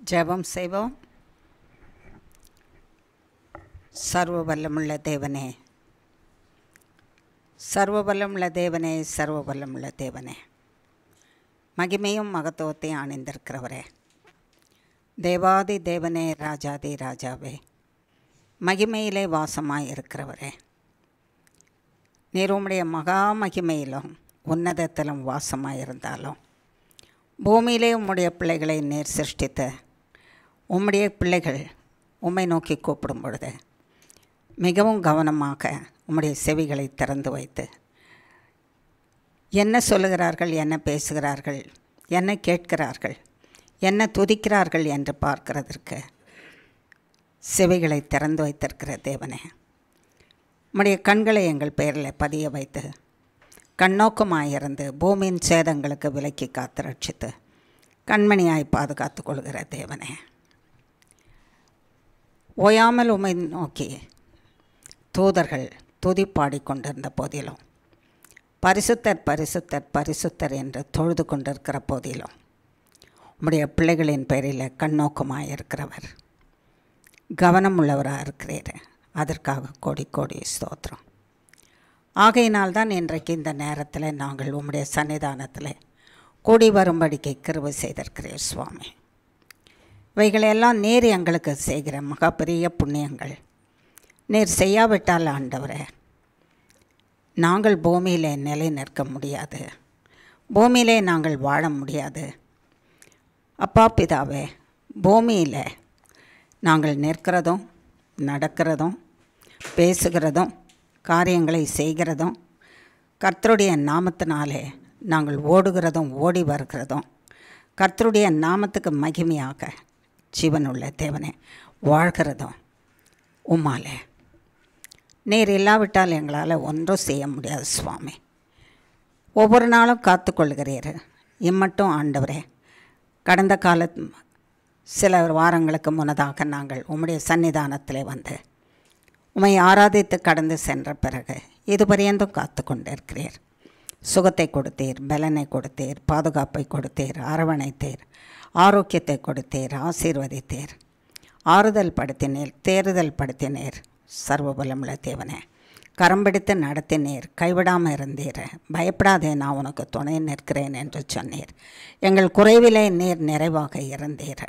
ஜெபம் செய்வோம். சர்வ வல்லமுள்ள தேவனே, சர்வ வல்லமுள்ள தேவனே, சர்வ வல்லமுள்ள தேவனே, மகிமையும் மகத்துவத்தையும் அணிந்திருக்கிறவரே, தேவாதி தேவனே, ராஜாதி ராஜாவே, மகிமையிலே வாசமாய் இருக்கிறவரே, நீர் உம்முடைய மகா மகிமையிலும் உன்னதத்திலும் வாசமாய் இருந்தாலும் பூமியிலே உம்முடைய பிள்ளைகளை நீர் சிருஷ்டித்த உம்முடைய பிள்ளைகள் உம்மை நோக்கி கூப்பிடும் பொழுது மிகவும் கவனமாக உம்முடைய செவிகளை திறந்து வைத்து என்ன சொல்லுகிறார்கள், என்ன பேசுகிறார்கள், என்ன கேட்கிறார்கள், என்ன துதிக்கிறார்கள் என்று பார்க்கிறதற்கு செவிகளை திறந்து வைத்திருக்கிற தேவனே, உம்முடைய கண்களை எங்கள் பெயரில் பதிய வைத்து கண்ணோக்கமாயிருந்து பூமியின் சேதங்களுக்கு விலக்கி காத்து ரட்சித்து கண்மணியாய் பாதுகாத்து கொள்கிற தேவனே, ஓயாமல் உம்மை நோக்கி தூதர்கள் துதி பாடிக்கொண்டிருந்த போதிலும், பரிசுத்தர் பரிசுத்தர் பரிசுத்தர் என்று தொழுது கொண்டிருக்கிற போதிலும் உம்முடைய பிள்ளைகளின் பேரில் கண்ணோக்கமாக இருக்கிறவர், கவனம் உள்ளவராக இருக்கிறீர். அதற்காக கோடி கோடி ஸ்தோத்திரம். ஆகையினால்தான் இன்றைக்கு இந்த நேரத்தில் நாங்கள் உம்முடைய சன்னிதானத்தில் கூடி வரும்படிக்கு கிருபை செய்திருக்கிறீர் சுவாமி. இவைகளெல்லாம் நீர் எங்களுக்கு செய்கிற மகா பெரிய புண்ணியங்கள். நீர் செய்யாவிட்டால் ஆண்டவரே, நாங்கள் பூமியிலே நிலை நிற்க முடியாது, பூமியிலே நாங்கள் வாழ முடியாது. அப்பா பிதாவே, பூமியில் நாங்கள் நிற்கிறதும் நடக்கிறதும் பேசுகிறதும் காரியங்களை செய்கிறதும் கர்த்தருடைய நாமத்தினாலே நாங்கள் ஓடுகிறதும் ஓடி வருகிறதும் கர்த்தருடைய நாமத்துக்கு மகிமையாக ஜீவனுள்ள தேவனே வாழ்கிறதும் உம்மாலே. நீர் இல்லாவிட்டால் எங்களால் ஒன்றும் செய்ய முடியாது சுவாமி. ஒவ்வொரு நாளும் காத்து கொள்கிறீர். இம்மட்டும் ஆண்டவரே, கடந்த கால சில வாரங்களுக்கு முன்னதாக நாங்கள் உம்முடைய சன்னிதானத்திலே வந்து உம்மை ஆராதித்து கடந்து சென்ற பிறகு இதுபரியந்தும் காத்து கொண்டிருக்கிறீர். சுகத்தை கொடுத்தீர், பலனை கொடுத்தீர், பாதுகாப்பை கொடுத்தீர், அரவணைத்தீர், ஆரோக்கியத்தை கொடுத்தீர், ஆசீர்வதித்தீர், ஆறுதல் படுத்தினீர், தேறுதல் படுத்தினீர். சர்வபலமுள்ள தேவனே, கரம் பிடித்து நடத்தினீர், கைவிடாமல் இருந்தீர். பயப்படாதே, நான் உனக்கு துணை நிற்கிறேன் என்று சொன்னீர். எங்கள் குறைவிலே நீர் நிறைவாக இருந்தீர்.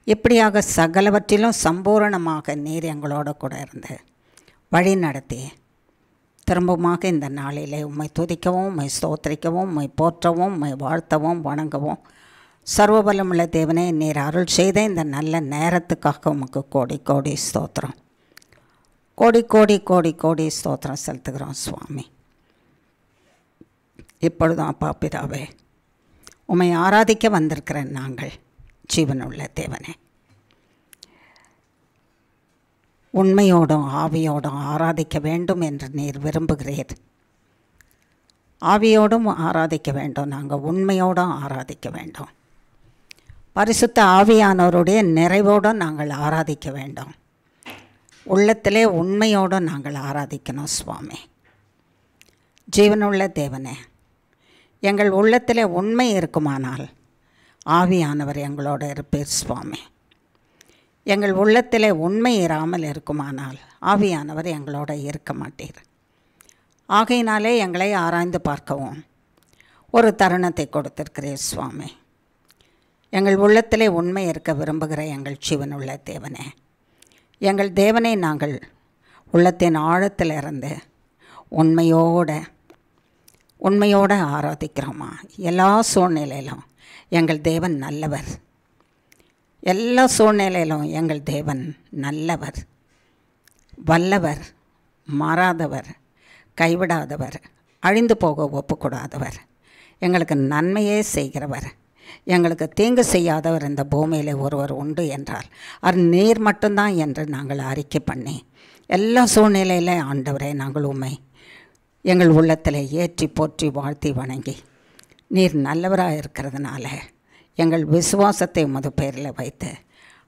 இப்படியாக சகலவற்றிலும் சம்பூரணமாக நீர் எங்களோட கூட இருந்து வழி நடத்தி திரும்பமாக இந்த நாளிலே உம்மை துதிக்கவும், உம்மை ஸ்தோத்திரிக்கவும், உம்மை போற்றவும், உம்மை வாழ்த்தவும், வணங்கவும் சர்வபலமுள்ள தேவனே, நீர் அருள் செய்த இந்த நல்ல நேரத்துக்காக உமக்கு கோடி கோடி ஸ்தோத்திரம், கோடி கோடி கோடி கோடி ஸ்தோத்திரம் செலுத்துகிறோம் சுவாமி. இப்பொழுதும் அப்பா பிதாவே, உம்மை ஆராதிக்க வந்திருக்கிற நாங்கள் ஜீவனுள்ள தேவனே, உண்மையோடும் ஆவியோடும் ஆராதிக்க வேண்டும் என்று நீர் விரும்புகிறீர். ஆவியோடும் ஆராதிக்க வேண்டும், நாங்கள் உண்மையோடும் ஆராதிக்க வேண்டும். பரிசுத்த ஆவியானவருடைய நிறைவோடும் நாங்கள் ஆராதிக்க வேண்டும். உள்ளத்திலே உண்மையோடும் நாங்கள் ஆராதிக்கணும் சுவாமி. ஜீவனுள்ள தேவனே, எங்கள் உள்ளத்திலே உண்மை இருக்குமானால் ஆவியானவர் எங்களோடு இருப்பீர் சுவாமி. எங்கள் உள்ளத்திலே உண்மை இராமல் இருக்குமானால் ஆவியானவர் எங்களோட இருக்க மாட்டீர். ஆகையினாலே எங்களை ஆராய்ந்து பார்க்கவும் ஒரு தருணத்தை கொடுத்திருக்கிறீர் சுவாமி. எங்கள் உள்ளத்திலே உண்மை இருக்க விரும்புகிற எங்கள் ஜீவனுள்ள தேவனே, எங்கள் தேவனை நாங்கள் உள்ளத்தின் ஆழத்திலிருந்து உண்மையோடு ஆராதிக்கிறோமா? எல்லா சூழ்நிலையிலும் எங்கள் தேவன் நல்லவர். எல்லா சூழ்நிலையிலும் எங்கள் தேவன் நல்லவர், வல்லவர், மாறாதவர், கைவிடாதவர், அழிந்து போக ஒப்புக்கூடாதவர், எங்களுக்கு நன்மையே செய்கிறவர், எங்களுக்கு தீங்கு செய்யாதவர் இந்த பூமியில் ஒருவர் உண்டு என்றால் அது நீர் மட்டும்தான் என்று நாங்கள் அறிக்கை பண்ணி எல்லா சூழ்நிலையில ஆண்டவரை நாங்கள் உம்மை எங்கள் உள்ளத்தில் ஏற்றி போற்றி வாழ்த்தி வணங்கி நீர் நல்லவராக இருக்கிறதுனால எங்கள் விசுவாசத்தை உமது பேரில் வைத்து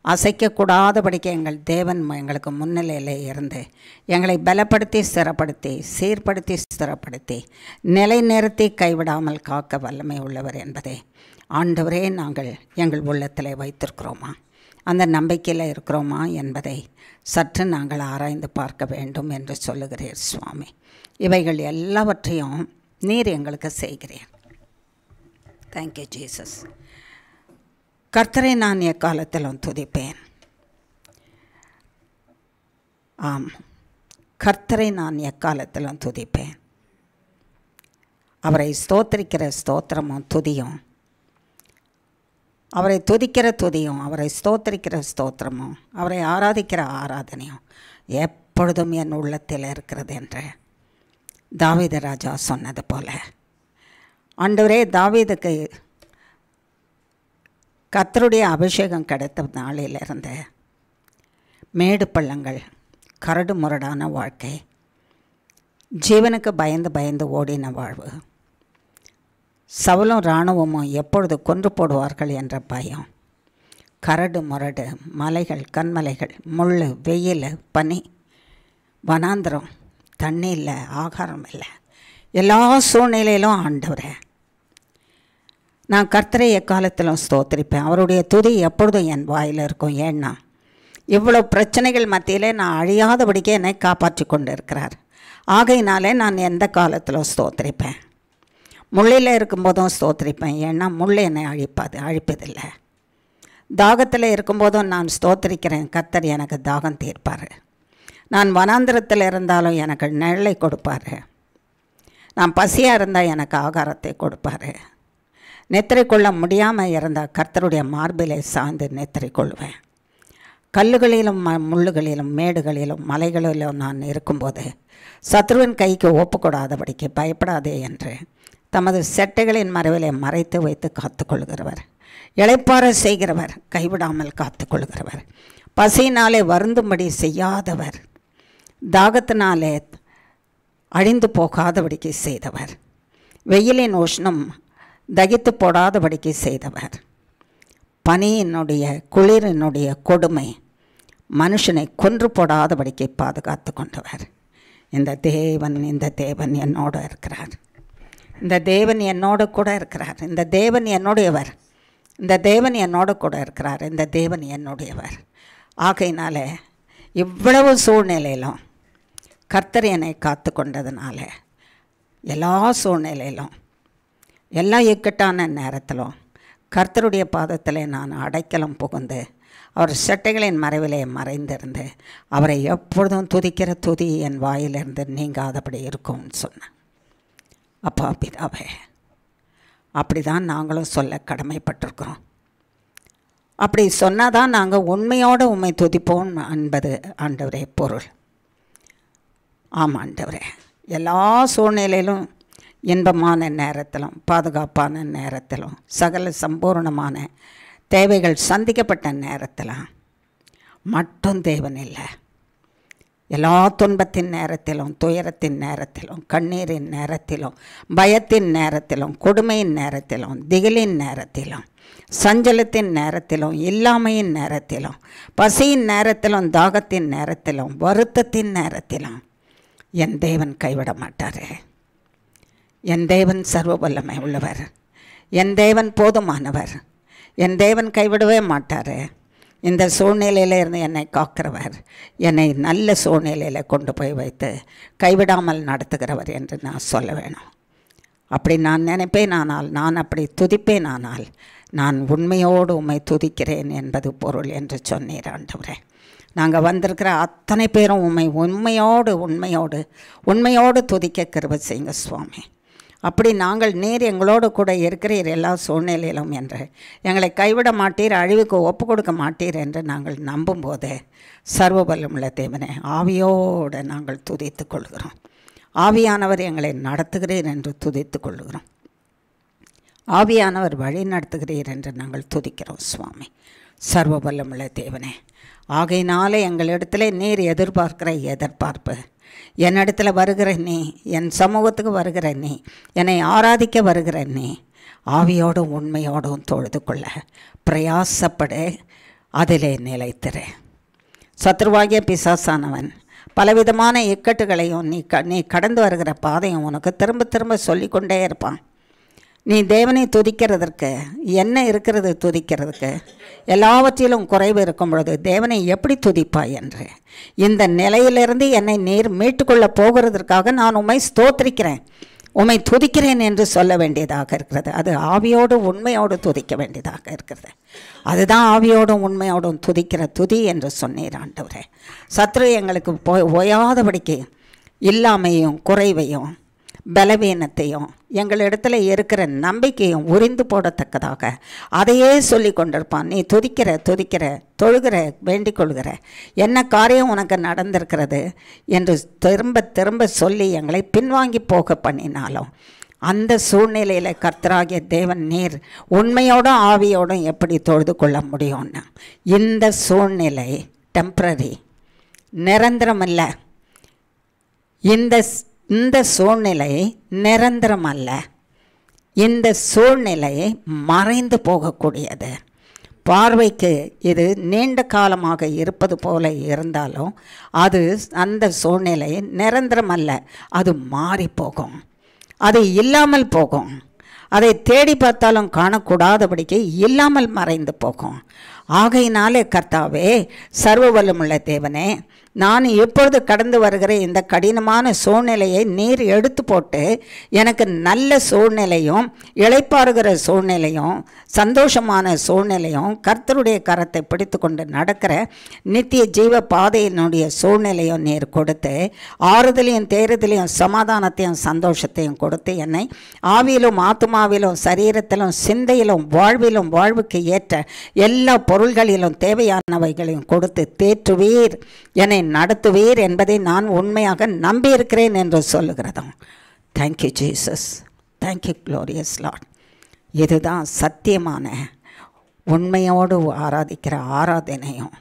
அசைக்கக்கூடாதபடிக்கு எங்கள் தேவன் எங்களுக்கு முன்னிலையில் இருந்து எங்களை பலப்படுத்தி ஸ்திரப்படுத்தி சீர்படுத்தி ஸ்திரப்படுத்தி நிலைநிறுத்தி கைவிடாமல் காக்க வல்லமை உள்ளவர் என்பதை ஆண்டவரே நாங்கள் எங்கள் உள்ளத்தில் வைத்திருக்கிறோமா, அந்த நம்பிக்கையில் இருக்கிறோமா என்பதை சற்று நாங்கள் ஆராய்ந்து பார்க்க வேண்டும் என்று சொல்லுகிறீர் சுவாமி. இவைகள் எல்லாவற்றையும் நீர் எங்களுக்கு செய்கிறீர். Thank you Jesus. கர்த்தரை நான் எக்காலத்திலும் துதிப்பேன். ஆம், கர்த்தரை நான் எக்காலத்திலும் துதிப்பேன். அவரை ஸ்தோத்திரிக்கிற ஸ்தோத்திரமும் துதியும், அவரை துதிக்கிற துதியும், அவரை ஸ்தோத்திரிக்கிற ஸ்தோத்திரமும், அவரை ஆராதிக்கிற ஆராதனையும் எப்பொழுதும் என் உள்ளத்தில் இருக்கிறது என்று தாவீது ராஜா சொன்னது போல, ஆண்டவரே, தாவீதுக்கு கர்த்தருடைய அபிஷேகம் கிடைத்த நாளிலிருந்து மேடு பள்ளங்கள், கரடு முரடான வாழ்க்கை, ஜீவனுக்கு பயந்து பயந்து ஓடின வாழ்வு, சவுலும் இராணுவமும் எப்பொழுது கொன்று போடுவார்கள் என்ற பயம், கரடு முரடு மலைகள், கண்மலைகள், முள், வெயில், பனி, வனாந்திரம், தண்ணி இல்லை, ஆகாரம் இல்லை, எல்லா சூழ்நிலையிலும் ஆண்டவரே நான் கர்த்தரை எக்காலத்திலும் ஸ்தோத்திரிப்பேன். அவருடைய துதி எப்பொழுதும் என் வாயில் இருக்கும். ஏன்னா இவ்வளோ பிரச்சனைகள் மத்தியிலே நான் அழியாதபடிக்கே என்னை காப்பாற்றி கொண்டு இருக்கிறார். ஆகையினாலே நான் எந்த காலத்திலும் ஸ்தோத்திரிப்பேன். முள்ளில் இருக்கும்போதும் ஸ்தோத்திரிப்பேன். ஏன்னா முள் என்னை அழிப்பதில்லை. தாகத்தில் இருக்கும்போதும் நான் ஸ்தோத்திரிக்கிறேன். கர்த்தர் எனக்கு தாகம் தீர்ப்பார். நான் வனாந்திரத்தில் இருந்தாலும் எனக்கு நிழலை கொடுப்பார். நான் பசியாக இருந்தால் எனக்கு ஆகாரத்தை கொடுப்பார். நெத்திரை கொள்ள முடியாமல் இருந்தால் கர்த்தருடைய மார்பிலை சாய்ந்து நெத்திரை கொள்வேன். கல்லுகளிலும் முள்ளுகளிலும் மேடுகளிலும் மலைகளிலும் நான் இருக்கும்போது சத்ருவின் கைக்கு ஒப்புக்கூடாதபடிக்கு பயப்படாதே என்று தமது செட்டைகளின் மறைவிலை மறைத்து வைத்து காத்துக்கொள்கிறவர், இளைப்பாற செய்கிறவர், கைவிடாமல் காத்துக்கொள்கிறவர், பசியினாலே வருந்தும்படி செய்யாதவர், தாகத்தினாலே அழிந்து போகாதபடிக்கு செய்தவர், வெயிலின் உஷ்ணம் தகித்து போடாதபடிக்கு செய்தவர், பனியினுடைய குளிரினுடைய கொடுமை மனுஷனை கொன்று போடாதபடிக்கு பாதுகாத்து கொண்டவர். இந்த தேவன் என்னோடு இருக்கிறார். இந்த தேவன் என்னோடு கூட இருக்கிறார். இந்த தேவன் என்னுடையவர். இந்த தேவன் என்னோடு கூட இருக்கிறார். இந்த தேவன் என்னுடையவர். ஆகையினால இவ்வளவு சூழ்நிலையிலும் கர்த்தர் என்னை காத்து கொண்டதுனால எல்லா சூழ்நிலையிலும் எல்லா இக்கட்டான நேரத்திலும் கர்த்தருடைய பாதத்தில் நான் அடைக்கலம் புகுந்து அவர் செட்டைகளின் மறைவிலே மறைந்திருந்து அவரை எப்பொழுதும் துதிக்கிற துதி என் வாயிலிருந்து நீங்காதபடி இருக்கும்னு சொன்னேன். அப்பா பிதாவே, அப்படி தான் நாங்களும் சொல்ல கடமைப்பட்டிருக்கிறோம். அப்படி சொன்னால் தான் நாங்கள் உண்மையோடு உம்மை துதிப்போம் என்பது ஆண்டவரே பொருள். ஆமாம் ஆண்டவரே, எல்லா சூழ்நிலையிலும் இன்பமான நேரத்திலும் பாதுகாப்பான நேரத்திலும் சகல சம்பூர்ணமான தேவைகள் சந்திக்கப்பட்ட நேரத்தில் மட்டும் தேவன் இல்லை. எல்லா துன்பத்தின் நேரத்திலும், துயரத்தின் நேரத்திலும், கண்ணீரின் நேரத்திலும், பயத்தின் நேரத்திலும், கொடுமையின் நேரத்திலும், திகிலின் நேரத்திலும், சஞ்சலத்தின் நேரத்திலும், இல்லாமையின் நேரத்திலும், பசியின் நேரத்திலும், தாகத்தின் நேரத்திலும், வருத்தத்தின் நேரத்திலும் என் தேவன் கைவிட மாட்டார். என் தேவன் சர்வ வல்லமை உள்ளவர். என் தேவன் போதுமானவர். என் தேவன் கைவிடவே மாட்டார். இந்த சூழ்நிலையில் இருந்து என்னை காக்கிறவர், என்னை நல்ல சூழ்நிலையில் கொண்டு போய் வைத்து கைவிடாமல் நடத்துகிறவர் என்று நான் சொல்ல வேணும். அப்படி நான் நினைப்பேன். ஆனால் நான் அப்படி துதிப்பேன். ஆனால் நான் உண்மையோடு உம்மை துதிக்கிறேன் என்பது பொருள் என்று சொன்னீர் ஆண்டவரே. நாங்கள் வந்திருக்கிற அத்தனை பேரும் உம்மை உண்மையோடு துதிக்க கிருபை செய்யுங்க சுவாமி. அப்படி நாங்கள் நீர் எங்களோடு கூட இருக்கிறீர் எல்லா சூழ்நிலையிலும் என்று, எங்களை கைவிட மாட்டீர், அழிவுக்கு ஒப்பு கொடுக்க மாட்டீர் என்று நாங்கள் நம்பும்போது சர்வபலமுள்ள தேவனே, ஆவியோடு நாங்கள் துதித்து கொள்கிறோம். ஆவியானவர் எங்களை நடத்துகிறீர் என்று துதித்து கொள்கிறோம். ஆவியானவர் வழி நடத்துகிறீர் என்று நாங்கள் துதிக்கிறோம் சுவாமி. சர்வபலமுள்ள தேவனே, ஆகையினாலே எங்களிடத்துல நீர் எதிர்பார்க்கிற எதிர்பார்ப்பு, என்னிடத்தில் வருகிற நீ, என் சமூகத்துக்கு வருகிற நீ, என்னை ஆராதிக்க வருகிற நீ, ஆவியோடும் உண்மையோடும் தொழுது கொள்ள பிரயாசப்படு. அதிலே நிலைத்திரு. சத்ருவாகிய பிசாசானவன் பலவிதமான இக்கட்டுகளையும் நீ கடந்து வருகிற பாதையும் உனக்கு திரும்ப திரும்ப சொல்லிக்கொண்டே இருப்பான். நீ தேவனை துதிக்கிறதற்கு என்ன இருக்கிறது? துதிக்கிறதுக்கு எல்லாவற்றிலும் குறைவு இருக்கும் பொழுது தேவனை எப்படி துதிப்பாய் என்று, இந்த நிலையிலிருந்து என்னை நீர் மீட்டுக்கொள்ளப் போகிறதற்காக நான் உம்மை ஸ்தோத்திரிக்கிறேன், உம்மை துதிக்கிறேன் என்று சொல்ல வேண்டியதாக இருக்கிறது. அது ஆவியோடு உண்மையோடு துதிக்க வேண்டியதாக இருக்கிறது. அதுதான் ஆவியோடும் உண்மையோடும் துதிக்கிற துதி என்று சொன்னீர் ஆண்டவரே. சத்ரு எங்களுக்கு ஓயாதபடிக்கு இல்லாமையும் குறைவையும் பலவீனத்தையும் எங்களிடத்துல இருக்கிற நம்பிக்கையும் உரிந்து போடத்தக்கதாக அதையே சொல்லி கொண்டிருப்பான். நீ துதிக்கிற தொழுகிற வேண்டிக் கொள்கிற என்ன காரியம் உனக்கு நடந்திருக்கிறது என்று திரும்ப திரும்ப சொல்லி எங்களை பின்வாங்கி போக பண்ணினாலும் அந்த சூழ்நிலையில் கர்த்தராகிய தேவன் நீர் உண்மையோடும் ஆவியோடும் எப்படி தொழுது கொள்ள முடியும்னு, இந்த சூழ்நிலை டெம்பரரி, நிரந்தரமல்ல. இந்த சூழ்நிலை நிரந்தரம் அல்ல. இந்த சூழ்நிலை மறைந்து போகக்கூடியது. பார்வைக்கு இது நீண்ட காலமாக இருப்பது போல இருந்தாலும் அது அந்த சூழ்நிலை நிரந்தரம் அல்ல. அது மாறி போகும், அது இல்லாமல் போகும். அதை தேடி பார்த்தாலும் காணக்கூடாதபடிக்கு இல்லாமல் மறைந்து போகும். ஆகையினாலே கர்த்தாவே, சர்வ வல்லமுள்ள தேவனே, நான் எப்பொழுது கடந்து வருகிற இந்த கடினமான சூழ்நிலையை நீர் எடுத்து போட்டு எனக்கு நல்ல சூழ்நிலையும் இளைப்பாறுகிற சூழ்நிலையும் சந்தோஷமான சூழ்நிலையும் கர்த்தருடைய கரத்தை பிடித்து கொண்டு நடக்கிற நித்திய ஜீவ பாதையினுடைய சூழ்நிலையும் நீர் கொடுத்து ஆறுதலையும் தேறுதலையும் சமாதானத்தையும் சந்தோஷத்தையும் கொடுத்து என்னை ஆவியிலும் ஆத்துமாவிலும் சரீரத்திலும் சிந்தையிலும் வாழ்வுக்கு ஏற்ற எல்லா பொருள்களிலும் தேவையானவைகளையும் கொடுத்து தேற்றுவீர், என்னை நடத்துவீர் என்பதை நான் உண்மையாக நம்பியிருக்கிறேன் என்று சொல்லுகிறதும். Thank you Jesus, thank you glorious Lord. இதுதான் சத்தியமான உண்மையோடு ஆராதிக்கிற ஆராதனையும்.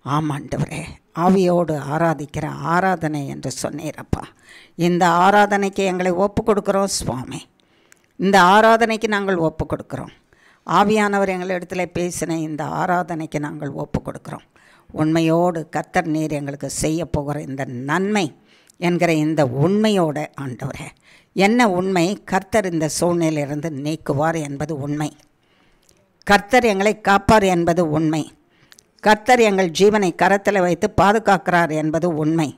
ஆமாண்டவரே, ஆவியோடு ஆராதிக்கிற ஆராதனை என்று சொன்னீரப்பா. இந்த ஆராதனைக்கு எங்களை ஒப்பு கொடுக்குறோம் சுவாமி. இந்த ஆராதனைக்கு நாங்கள் ஒப்பு கொடுக்குறோம். ஆவியானவர் எங்களிடத்தில் பேசின இந்த ஆராதனைக்கு நாங்கள் ஒப்பு கொடுக்குறோம். உண்மையோடு கர்த்தர் நீர் எங்களுக்கு செய்ய போகிற இந்த நன்மை என்கிற இந்த உண்மையோடு ஆண்டவரே, என்ன உண்மை? கர்த்தர் இந்த சூழ்நிலையிலிருந்து நீக்குவார் என்பது உண்மை. கர்த்தர் எங்களை காப்பார் என்பது உண்மை. கர்த்தர் எங்கள் ஜீவனை கரத்தில் வைத்து பாதுகாக்கிறார் என்பது உண்மை.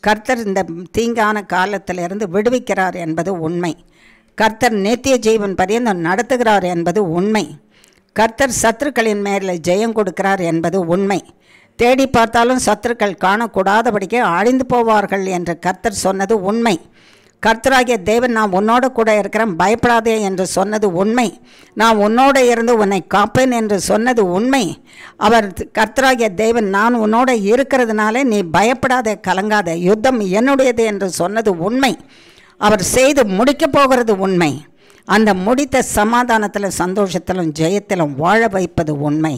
கர்த்தர் இந்த தீங்கான காலத்திலிருந்து விடுவிக்கிறார் என்பது உண்மை. கர்த்தர் நித்திய ஜீவன் பரியந்தம் நடத்துகிறார் என்பது உண்மை. கர்த்தர் சத்துருக்களின் மேலே ஜெயம் கொடுக்கிறார் என்பது உண்மை. தேடி பார்த்தாலும் சத்துருக்கள் காணக்கூடாதபடிக்கு அழிந்து போவார்கள் என்று கர்த்தர் சொன்னது உண்மை. கர்த்தராகிய தேவன், நான் உன்னோடு கூட இருக்கிறேன், பயப்படாதே என்று சொன்னது உண்மை. நான் உன்னோடு இருந்து உன்னை காப்பேன் என்று சொன்னது உண்மை. அவர் கர்த்தராகிய தேவன், நான் உன்னோடு இருக்கிறதுனாலே நீ பயப்படாதே, கலங்காதே, யுத்தம் என்னுடையது என்று சொன்னது உண்மை. அவர் செய்து முடிக்கப் போகிறது உண்மை. அந்த முடித்த சமாதானத்திலும் சந்தோஷத்திலும் ஜெயத்திலும் வாழ வைப்பது உண்மை.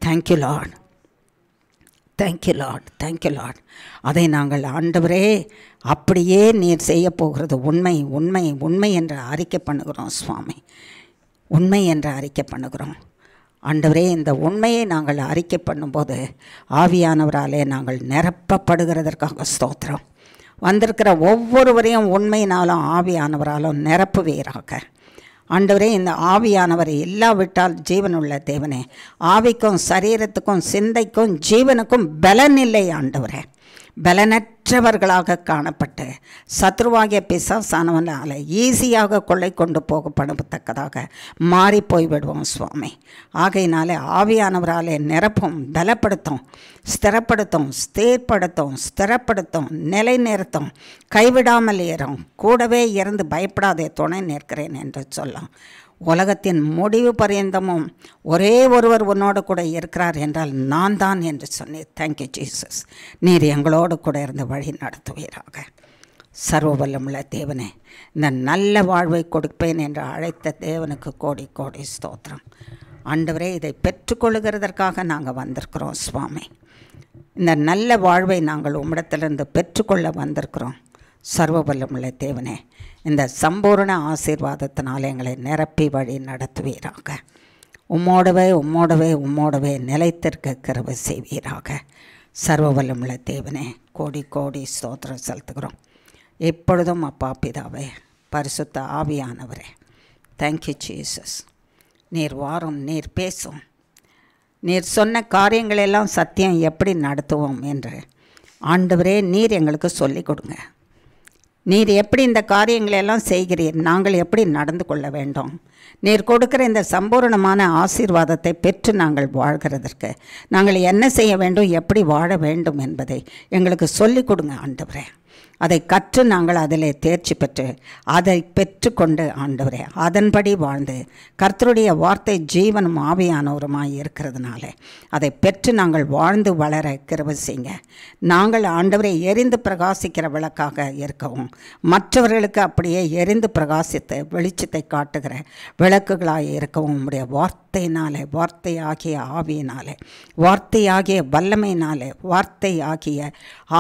Thank you Lord, thank you Lord, thank you Lord. அதை நாங்கள் ஆண்டவரே அப்படியே நீர் செய்ய போகிறது உண்மை, உண்மை, உண்மை என்று அறிக்கை பண்ணுகிறோம் சுவாமி. உண்மை என்று அறிக்கை பண்ணுகிறோம் ஆண்டவரே. இந்த உண்மையை நாங்கள் அறிக்கை பண்ணும்போது ஆவியானவராலே நாங்கள் நிரப்பப்படுகிறதற்காக ஸ்தோத்திரம். வந்திருக்கிற ஒவ்வொருவரையும் உண்மையினாலும் ஆவியானவராலும் நிரப்புவீராக ஆண்டவரே. இந்த ஆவியானவர் இல்லாவிட்டால் ஜீவனுள்ள தேவனே, ஆவிக்கும் சரீரத்துக்கும் சிந்தைக்கும் ஜீவனுக்கும் பலன் இல்லை ஆண்டவரே. பலனற்றவர்களாக காணப்பட்டு சத்ருவாகிய பிசாசானவனால ஈஸியாக கொள்ளை கொண்டு போகப்படத்தக்கதாக மாறி போய்விடுவோம் சுவாமி. ஆகையினாலே ஆவியானவராலே நிரப்பும், பலப்படுத்தும், ஸ்திரப்படுத்தும், ஸ்திரப்படுத்தும், நிலை நிறுத்தும், கைவிடாமல் ஏறும், கூடவே இருந்து பயப்படாதே, துணை நிற்கிறேன் என்று சொல்லும். உலகத்தின் முடிவு பரியந்தமும் ஒரே ஒருவர் உன்னோடு கூட இருக்கிறார் என்றால் நான் தான் என்று சொன்னேன். Thank you Jesus. நீர் எங்களோடு கூட இருந்து வழி நடத்துவீராக. சர்வ வல்லமுள்ள தேவனே, இந்த நல்ல வாழ்வை கொடுப்பேன் என்று அழைத்த தேவனுக்கு கோடி கோடி ஸ்தோத்திரம். ஆண்டவரே, இதை பெற்றுக்கொள்ளுகிறதற்காக நாங்கள் வந்திருக்கிறோம் சுவாமி. இந்த நல்ல வாழ்வை நாங்கள் உம்மிடத்திலிருந்து பெற்றுக்கொள்ள வந்திருக்கிறோம். சர்வ வல்லமுள்ள தேவனே, இந்த சம்பூர்ண ஆசீர்வாதத்தினால் எங்களை நிரப்பி வழி நடத்துவீராக. உம்மோடவே உம்மோடவே உம்மோடவே நிலைத்திருக்க கிருபை செய்வீராக. சர்வ வல்லமுள்ள தேவனே, கோடி கோடி ஸ்தோத்திரம் செலுத்துகிறோம். எப்பொழுதும் அப்பா பிதாவே, பரிசுத்த ஆவியானவரே, தேங்க்யூ ஜீசஸ். நீர் வாரும், நீர் பேசும், நீர் சொன்ன காரியங்களெல்லாம் சத்தியம் எப்படி நடத்துவோம் என்று ஆண்டவரே நீர் எங்களுக்கு சொல்லிக் கொடுங்க. நீர் எப்படி இந்த காரியங்களெல்லாம் செய்கிறீர், நாங்கள் எப்படி நடந்து கொள்ள வேண்டும், நீர் கொடுக்கிற இந்த சம்பூர்ணமான ஆசீர்வாதத்தை பெற்று நாங்கள் வாழ்கிறதற்கு நாங்கள் என்ன செய்ய வேண்டும், எப்படி வாழ வேண்டும் என்பதை எங்களுக்கு சொல்லிக் கொடுங்க ஆண்டவரே. அதை கற்று நாங்கள் அதிலே தேர்ச்சி பெற்று அதை பெற்றுக்கொண்டு ஆண்டவரே அதன்படி வாழ்ந்து கர்த்தருடைய வார்த்தை ஜீவனும் ஆவியானவருமாய் இருக்கிறதுனால அதை பெற்று நாங்கள் வாழ்ந்து வளர கிருபை செய்யுங்க. நாங்கள் ஆண்டவரை எரிந்து பிரகாசிக்கிற விளக்காக இருக்கவும், மற்றவர்களுக்கு அப்படியே எரிந்து பிரகாசித்து வெளிச்சத்தை காட்டுகிற விளக்குகளாக இருக்கவும் உம்முடைய வார்த்தையினாலே, வார்த்தையாகிய ஆவியினாலே, வார்த்தையாகிய வல்லமையினாலே, வார்த்தையாகிய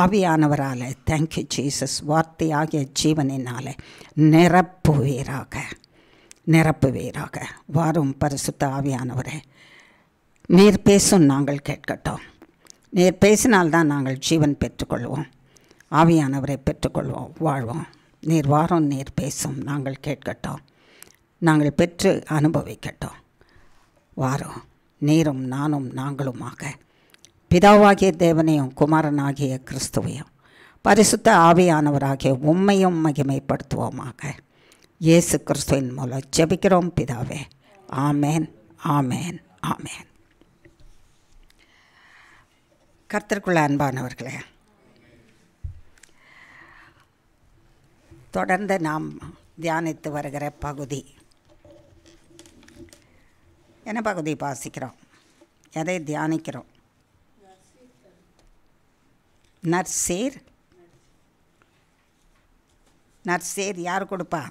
ஆவியானவராலே, தேங்க்யூ ஜீசஸ், வார்த்தையாகிய ஜீவனினாலே நிரப்புவீராக, நிரப்புவீராக. வாரும் பரிசுத்த ஆவியானவரே, நீர் பேசும், நாங்கள் கேட்கட்டும். நீர் பேசினால்தான் நாங்கள் ஜீவன் பெற்றுக்கொள்வோம், ஆவியானவரை பெற்றுக்கொள்வோம், வாழ்வோம். நீர் வாரும், நீர் பேசும், நாங்கள் கேட்கட்டும், நாங்கள் பெற்று அனுபவிக்கட்டும். வாரும், நீரும் நானும் நாங்களுமாக பிதாவாகிய தேவனையும் குமாரனாகிய கிறிஸ்துவையும் பரிசுத்த ஆவியானவராகிய உம்மையும் மகிமைப்படுத்துவோமாக. இயேசு கிறிஸ்துவின் மூலம் ஜெபிக்கிறோம் பிதாவே. ஆமேன், ஆமேன், ஆமேன். கர்த்தருக்குள்ள அன்பானவர்களே, தொடர்ந்து நாம் தியானித்து வருகிற பகுதி என்ன பகுதி வாசிக்கிறோம், எதை தியானிக்கிறோம்? நற்சீர். நற்சீர் யார் கொடுப்பா?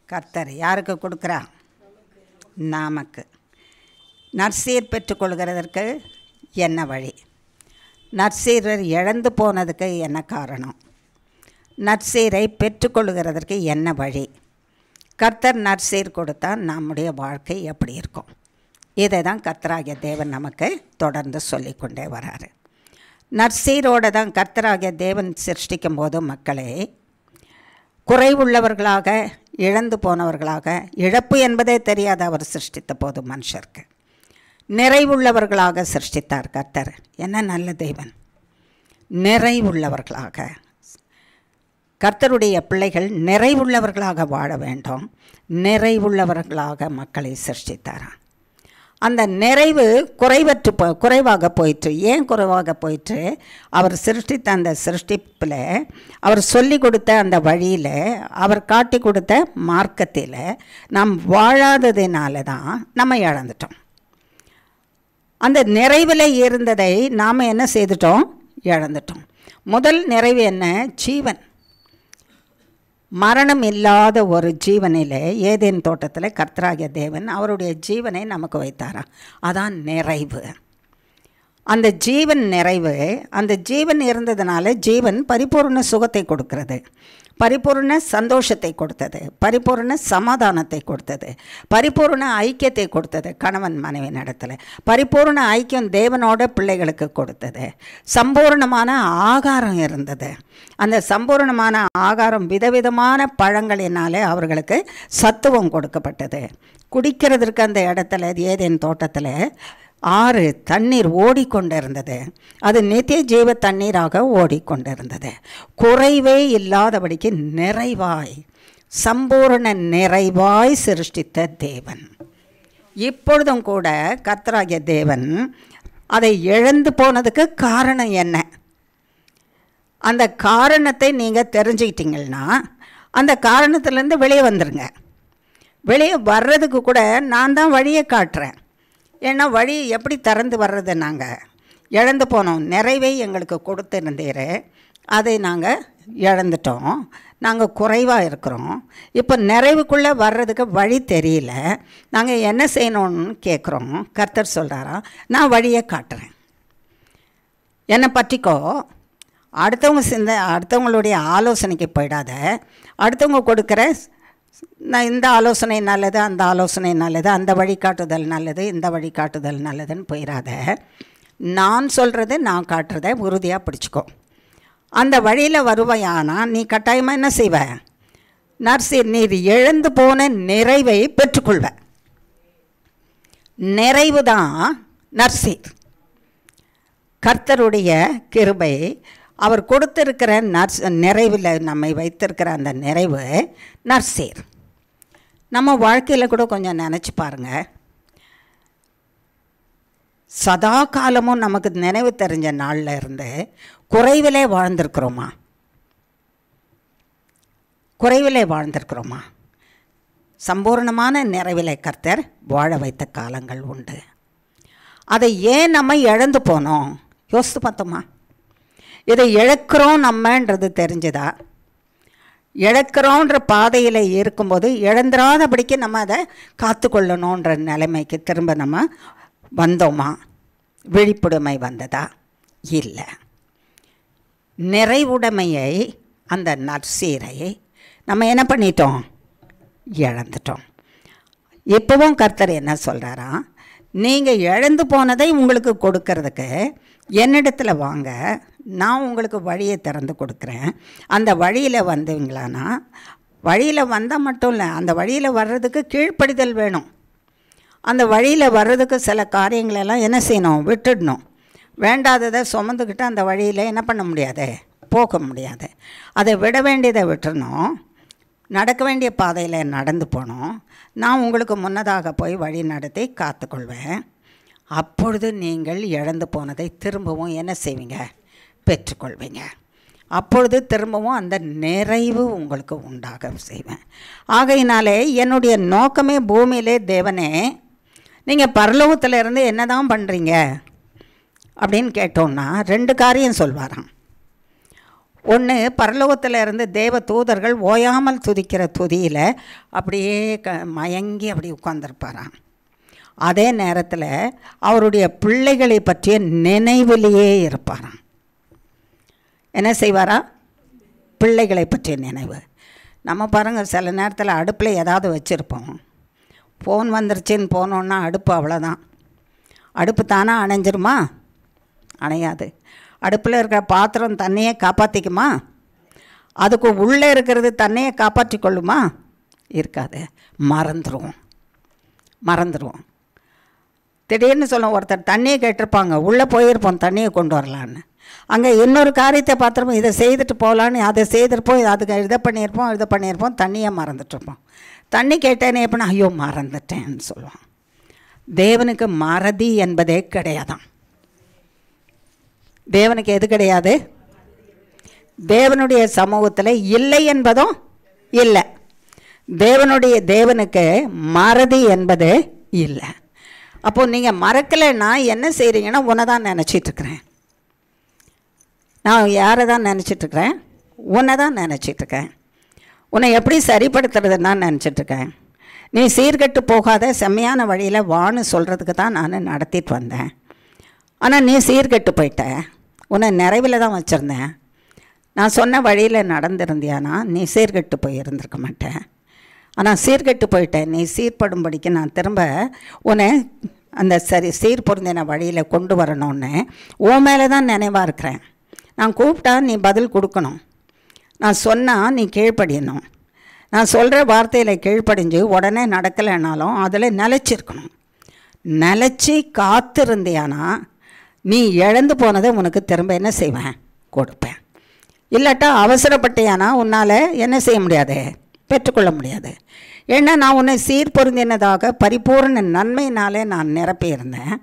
கர்த்தர். யாருக்கு கொடுக்குறா? நமக்கு. நற்சீர் பெற்றுக்கொள்கிறதற்கு என்ன வழி? நற்சீரர் இழந்து போனதுக்கு என்ன காரணம்? நற்சீரை பெற்றுக்கொள்கிறதற்கு என்ன வழி? கர்த்தர் நற்சீர் கொடுத்தா நம்முடைய வாழ்க்கை எப்படி இருக்கும்? இதை தான் கர்த்தராகிய தேவன் நமக்கு தொடர்ந்து சொல்லிக்கொண்டே வராரு. நற்சீரோடு தான் கர்த்தராகிய தேவன் சிருஷ்டிக்கும் போது மக்களை குறைவுள்ளவர்களாக, இழந்து போனவர்களாக, இழப்பு என்பதே தெரியாத அவர் சிருஷ்டித்த போது மனுஷருக்கு நிறைவுள்ளவர்களாக சிருஷ்டித்தார் கர்த்தர். என்ன நல்ல தேவன்! நிறைவுள்ளவர்களாக, கர்த்தருடைய பிள்ளைகள் நிறைவுள்ளவர்களாக வாழ வேண்டும், நிறைவுள்ளவர்களாக மக்களை சிருஷ்டித்தாராம். அந்த நிறைவு குறைவாக போயிற்று. ஏன் குறைவாக போயிற்று? அவர் சிருஷ்டித்த அந்த சிருஷ்டிப்பில், அவர் சொல்லி கொடுத்த அந்த வழியில், அவர் காட்டி கொடுத்த மார்க்கத்தில் நாம் வாழாததினால தான் நம்ம இழந்துட்டோம். அந்த நிறைவில் இருந்ததை நாம் என்ன செய்துட்டோம்? இழந்துட்டோம். முதல் நிறைவு என்ன? ஜீவன். மரணம் இல்லாத ஒரு ஜீவனிலே ஏதேன் தோட்டத்தில் கர்த்தராகிய தேவன் அவருடைய ஜீவனை நமக்கு வைத்தாராம். அதான் நிறைவு. அந்த ஜீவன் நிறைவு. அந்த ஜீவன் இருந்ததுனால ஜீவன் பரிபூர்ண சுகத்தை கொடுக்கிறது, பரிபூர்ண சந்தோஷத்தை கொடுத்தது, பரிபூர்ண சமாதானத்தை கொடுத்தது, பரிபூர்ண ஐக்கியத்தை கொடுத்தது கணவன் மனைவி நடத்தல, பரிபூர்ண ஐக்கியம் தேவனோட பிள்ளைகளுக்கு கொடுத்தது, சம்பூர்ணமான ஆகாரம் இருந்தது. அந்த சம்பூர்ணமான ஆகாரம் விதவிதமான பழங்களினாலே அவர்களுக்கு சத்துவம் கொடுக்கப்பட்டது. குடிக்கிறதுக்கு அந்த இடத்துல ஏதேன் தோட்டத்தில் 6 தண்ணீர் ஓடிக்கொண்டிருந்தது. அது நித்திய ஜீவ தண்ணீராக ஓடிக்கொண்டிருந்தது. குறைவே இல்லாதபடிக்கு நிறைவாய், சம்பூர்ண நிறைவாய் சிருஷ்டித்த தேவன். இப்பொழுதும் கூட கர்த்தராகிய தேவன் அதை இழந்து போனதுக்கு காரணம் என்ன? அந்த காரணத்தை நீங்கள் தெரிஞ்சுக்கிட்டீங்கன்னா அந்த காரணத்துலேருந்து வெளியே வந்துடுங்க. வெளியே வர்றதுக்கு கூட நான் தான் வழியை காட்டுறேன். ஏன்னா வழி எப்படி திறந்து வர்றது? நாங்கள் இழந்து போனோம். நிறைவை எங்களுக்கு கொடுத்துருந்தீர், அதை நாங்கள் இழந்துட்டோம். நாங்கள் குறைவாக இருக்கிறோம். இப்போ நிறைவுக்குள்ளே வர்றதுக்கு வழி தெரியல. நாங்கள் என்ன செய்யணும்னு கேட்குறோம். கர்த்தர் சொல்கிறாரா, நான் வழியை காட்டுறேன், என்னை பற்றிக்கோ. அடுத்தவங்களுடைய ஆலோசனைக்கு போயிடாத, அடுத்தவங்க கொடுக்குற நான் இந்த ஆலோசனை நல்லது, அந்த ஆலோசனை நல்லது, அந்த வழிகாட்டுதல் நல்லது, இந்த வழிகாட்டுதல் நல்லதுன்னு போயிடாத. நான் சொல்கிறது, நான் காட்டுறதை உறுதியாக பிடிச்சிக்கோ. அந்த வழியில் வருவையானா நீ கட்டாயமாக என்ன செய்வ? நற்சீர், நீர் இழந்து போன நிறைவை பெற்றுக்கொள்வ. நிறைவு தான் நற்சீர். கர்த்தருடைய கிருபை, அவர் கொடுத்திருக்கிற நிறைவில் நம்மை வைத்திருக்கிற அந்த நிறைவு நற்சீர். நம்ம வாழ்க்கையில் கூட கொஞ்சம் நினச்சி பாருங்கள். சதா காலமும் நமக்கு நினைவு தெரிஞ்ச நாளில் இருந்து குறைவிலே வாழ்ந்திருக்கிறோமா? குறைவிலே வாழ்ந்திருக்கிறோமா? சம்பூர்ணமான நிறைவிலே கர்த்தர் வாழ வைத்த காலங்கள் உண்டு. அதை ஏன் நம்ம இழந்து போனோம்? யோசித்து பார்த்தோமா? இதை இழக்கிறோம் நம்மன்றது தெரிஞ்சுதா? இழக்கிறோன்ற பாதையில் இருக்கும்போது இழந்துராதபடிக்கு நம்ம அதை காத்துக்கொள்ளணுன்ற நிலைமைக்கு திரும்ப நம்ம வந்தோமா? விழிப்புடைமை வந்ததா? இல்லை. நிறைவுடைமையை, அந்த நற்சீரை நம்ம என்ன பண்ணிட்டோம்? இழந்துட்டோம். இப்போவும் கர்த்தர் என்ன சொல்கிறாரா? நீங்கள் இழந்து போனதை உங்களுக்கு கொடுக்கறதுக்கு என்னிடத்தில் வாங்க, நான் உங்களுக்கு வழியை திறந்து கொடுக்குறேன். அந்த வழியில் வந்தீங்களான்னா, வழியில் வந்தால் மட்டும் இல்லை, அந்த வழியில் வர்றதுக்கு கீழ்ப்படிதல் வேணும். அந்த வழியில் வர்றதுக்கு சில காரியங்களெல்லாம் என்ன செய்யணும்? விட்டுடணும். வேண்டாததை சுமந்துக்கிட்டு அந்த வழியில் என்ன பண்ண முடியாது? போக முடியாது. அதை விட வேண்டியதை விட்டுறணும். நடக்க வேண்டிய பாதையில் நடந்து போகணும். நான் உங்களுக்கு முன்னதாக போய் வழி நடத்தி காத்துக்கொள்வேன். அப்பொழுது நீங்கள் இழந்து போனதை திரும்பவும் என்ன செய்வீங்க? பெற்றுக்கொள்வீங்க. அப்பொழுது திரும்பவும் அந்த நிறைவு உங்களுக்கு உண்டாக செய்வேன். ஆகையினாலே என்னுடைய நோக்கமே பூமியிலே, தேவனே நீங்கள் பரலோகத்தில் இருந்து என்ன தான் பண்ணுறீங்க அப்படின்னு கேட்டோன்னா 2 காரியம் சொல்வாராம். ஒன்று, பரலோகத்தில் இருந்து தேவ தூதர்கள் ஓயாமல் துதிக்கிற துதியில் அப்படியே மயங்கி அப்படி உட்கார்ந்துருப்பாராம். அதே நேரத்தில் அவருடைய பிள்ளைகளை பற்றிய நினைவிலேயே இருப்பாராம். என்ன செய்வாரா? பிள்ளைகளை பற்றிய நினைவு. நம்ம பாருங்கள், சில நேரத்தில் அடுப்பில் ஏதாவது வச்சுருப்போம். ஃபோன் வந்துருச்சுன்னு போனோன்னா அடுப்பு அவ்வளோதான். அடுப்பு தானே அணைஞ்சிருமா? அணையாது. அடுப்பில் இருக்கிற பாத்திரம் தண்ணியை காப்பாற்றிக்குமா? அதுக்கு உள்ளே இருக்கிறது தண்ணியை காப்பாற்றி கொள்ளுமா? இருக்காது. மறந்துடுவோம். திடீர்னு சொல்லுவோம், ஒருத்தர் தண்ணியை கேட்டிருப்பாங்க, உள்ளே போயிருப்போம் தண்ணியை கொண்டு வரலான்னு. அங்கே இன்னொரு காரியத்தை பார்த்துருப்போம், இதை செய்துட்டு போகலான்னு, அதை செய்திருப்போம், அதுக்கு இதை பண்ணியிருப்போம், தண்ணியை மறந்துட்டுருப்போம். தண்ணி கேட்டேனே எப்படின்னா, ஐயோ மறந்துட்டேன்னு சொல்லுவான். தேவனுக்கு மறதி என்பதே கிடையாதான். தேவனுக்கு எது கிடையாது? தேவனுடைய சமூகத்தில் இல்லை என்பதும் இல்லை. தேவனுக்கு மறதி என்பது இல்லை. அப்போது நீங்கள் மறக்கலைன்னா என்ன செய்கிறீங்கன்னா, உன்னை தான் நினச்சிட்ருக்கிறேன். நான் யாரை தான் நினச்சிட்ருக்கிறேன்? உன்னை தான் நினச்சிட்ருக்கேன். உன்னை எப்படி சரிப்படுத்துறதுன்னு தான் நினச்சிட்ருக்கேன். நீ சீர்கெட்டு போகாத செம்மையான வழியில் வான்னு சொல்கிறதுக்கு தான் நான் நடத்திட்டு வந்தேன். ஆனால் நீ சீர்கெட்டு போயிட்ட. உன்னை நிறைவில் தான் வச்சுருந்தேன். நான் சொன்ன வழியில் நடந்திருந்தியானா நீ சீர்கெட்டு போய் இருந்திருக்க மாட்டேன். ஆனால் சீர்கெட்டு போயிட்டேன். நீ சீர்படும்படிக்கு நான் திரும்ப உன்னை அந்த சீர் பொருந்தின வழியில் கொண்டு வரணும்னு உன் மேலே தான் நினைவாக இருக்கிறேன். நான் கூப்பிட்டா நீ பதில் கொடுக்கணும். நான் சொன்னால் நீ கீழ்ப்படியணும். நான் சொல்கிற வார்த்தையில் கீழ்ப்படிஞ்சு உடனே நடக்கலைன்னாலும் அதில் நிலச்சிருக்கணும். நிலச்சி காத்திருந்தியானா நீ இழந்து போனதை உனக்கு திரும்ப என்ன செய்வேன்? கொடுப்பேன். இல்லாட்டா அவசரப்பட்டியானா உன்னால் என்ன செய்ய முடியாது? பெற்றுக்கொள்ள முடியாது. ஏன்னா நான் உன்னை சீர் பொருந்தினதாக பரிபூர்ண நன்மையினாலே நான் நிரப்பியிருந்தேன்.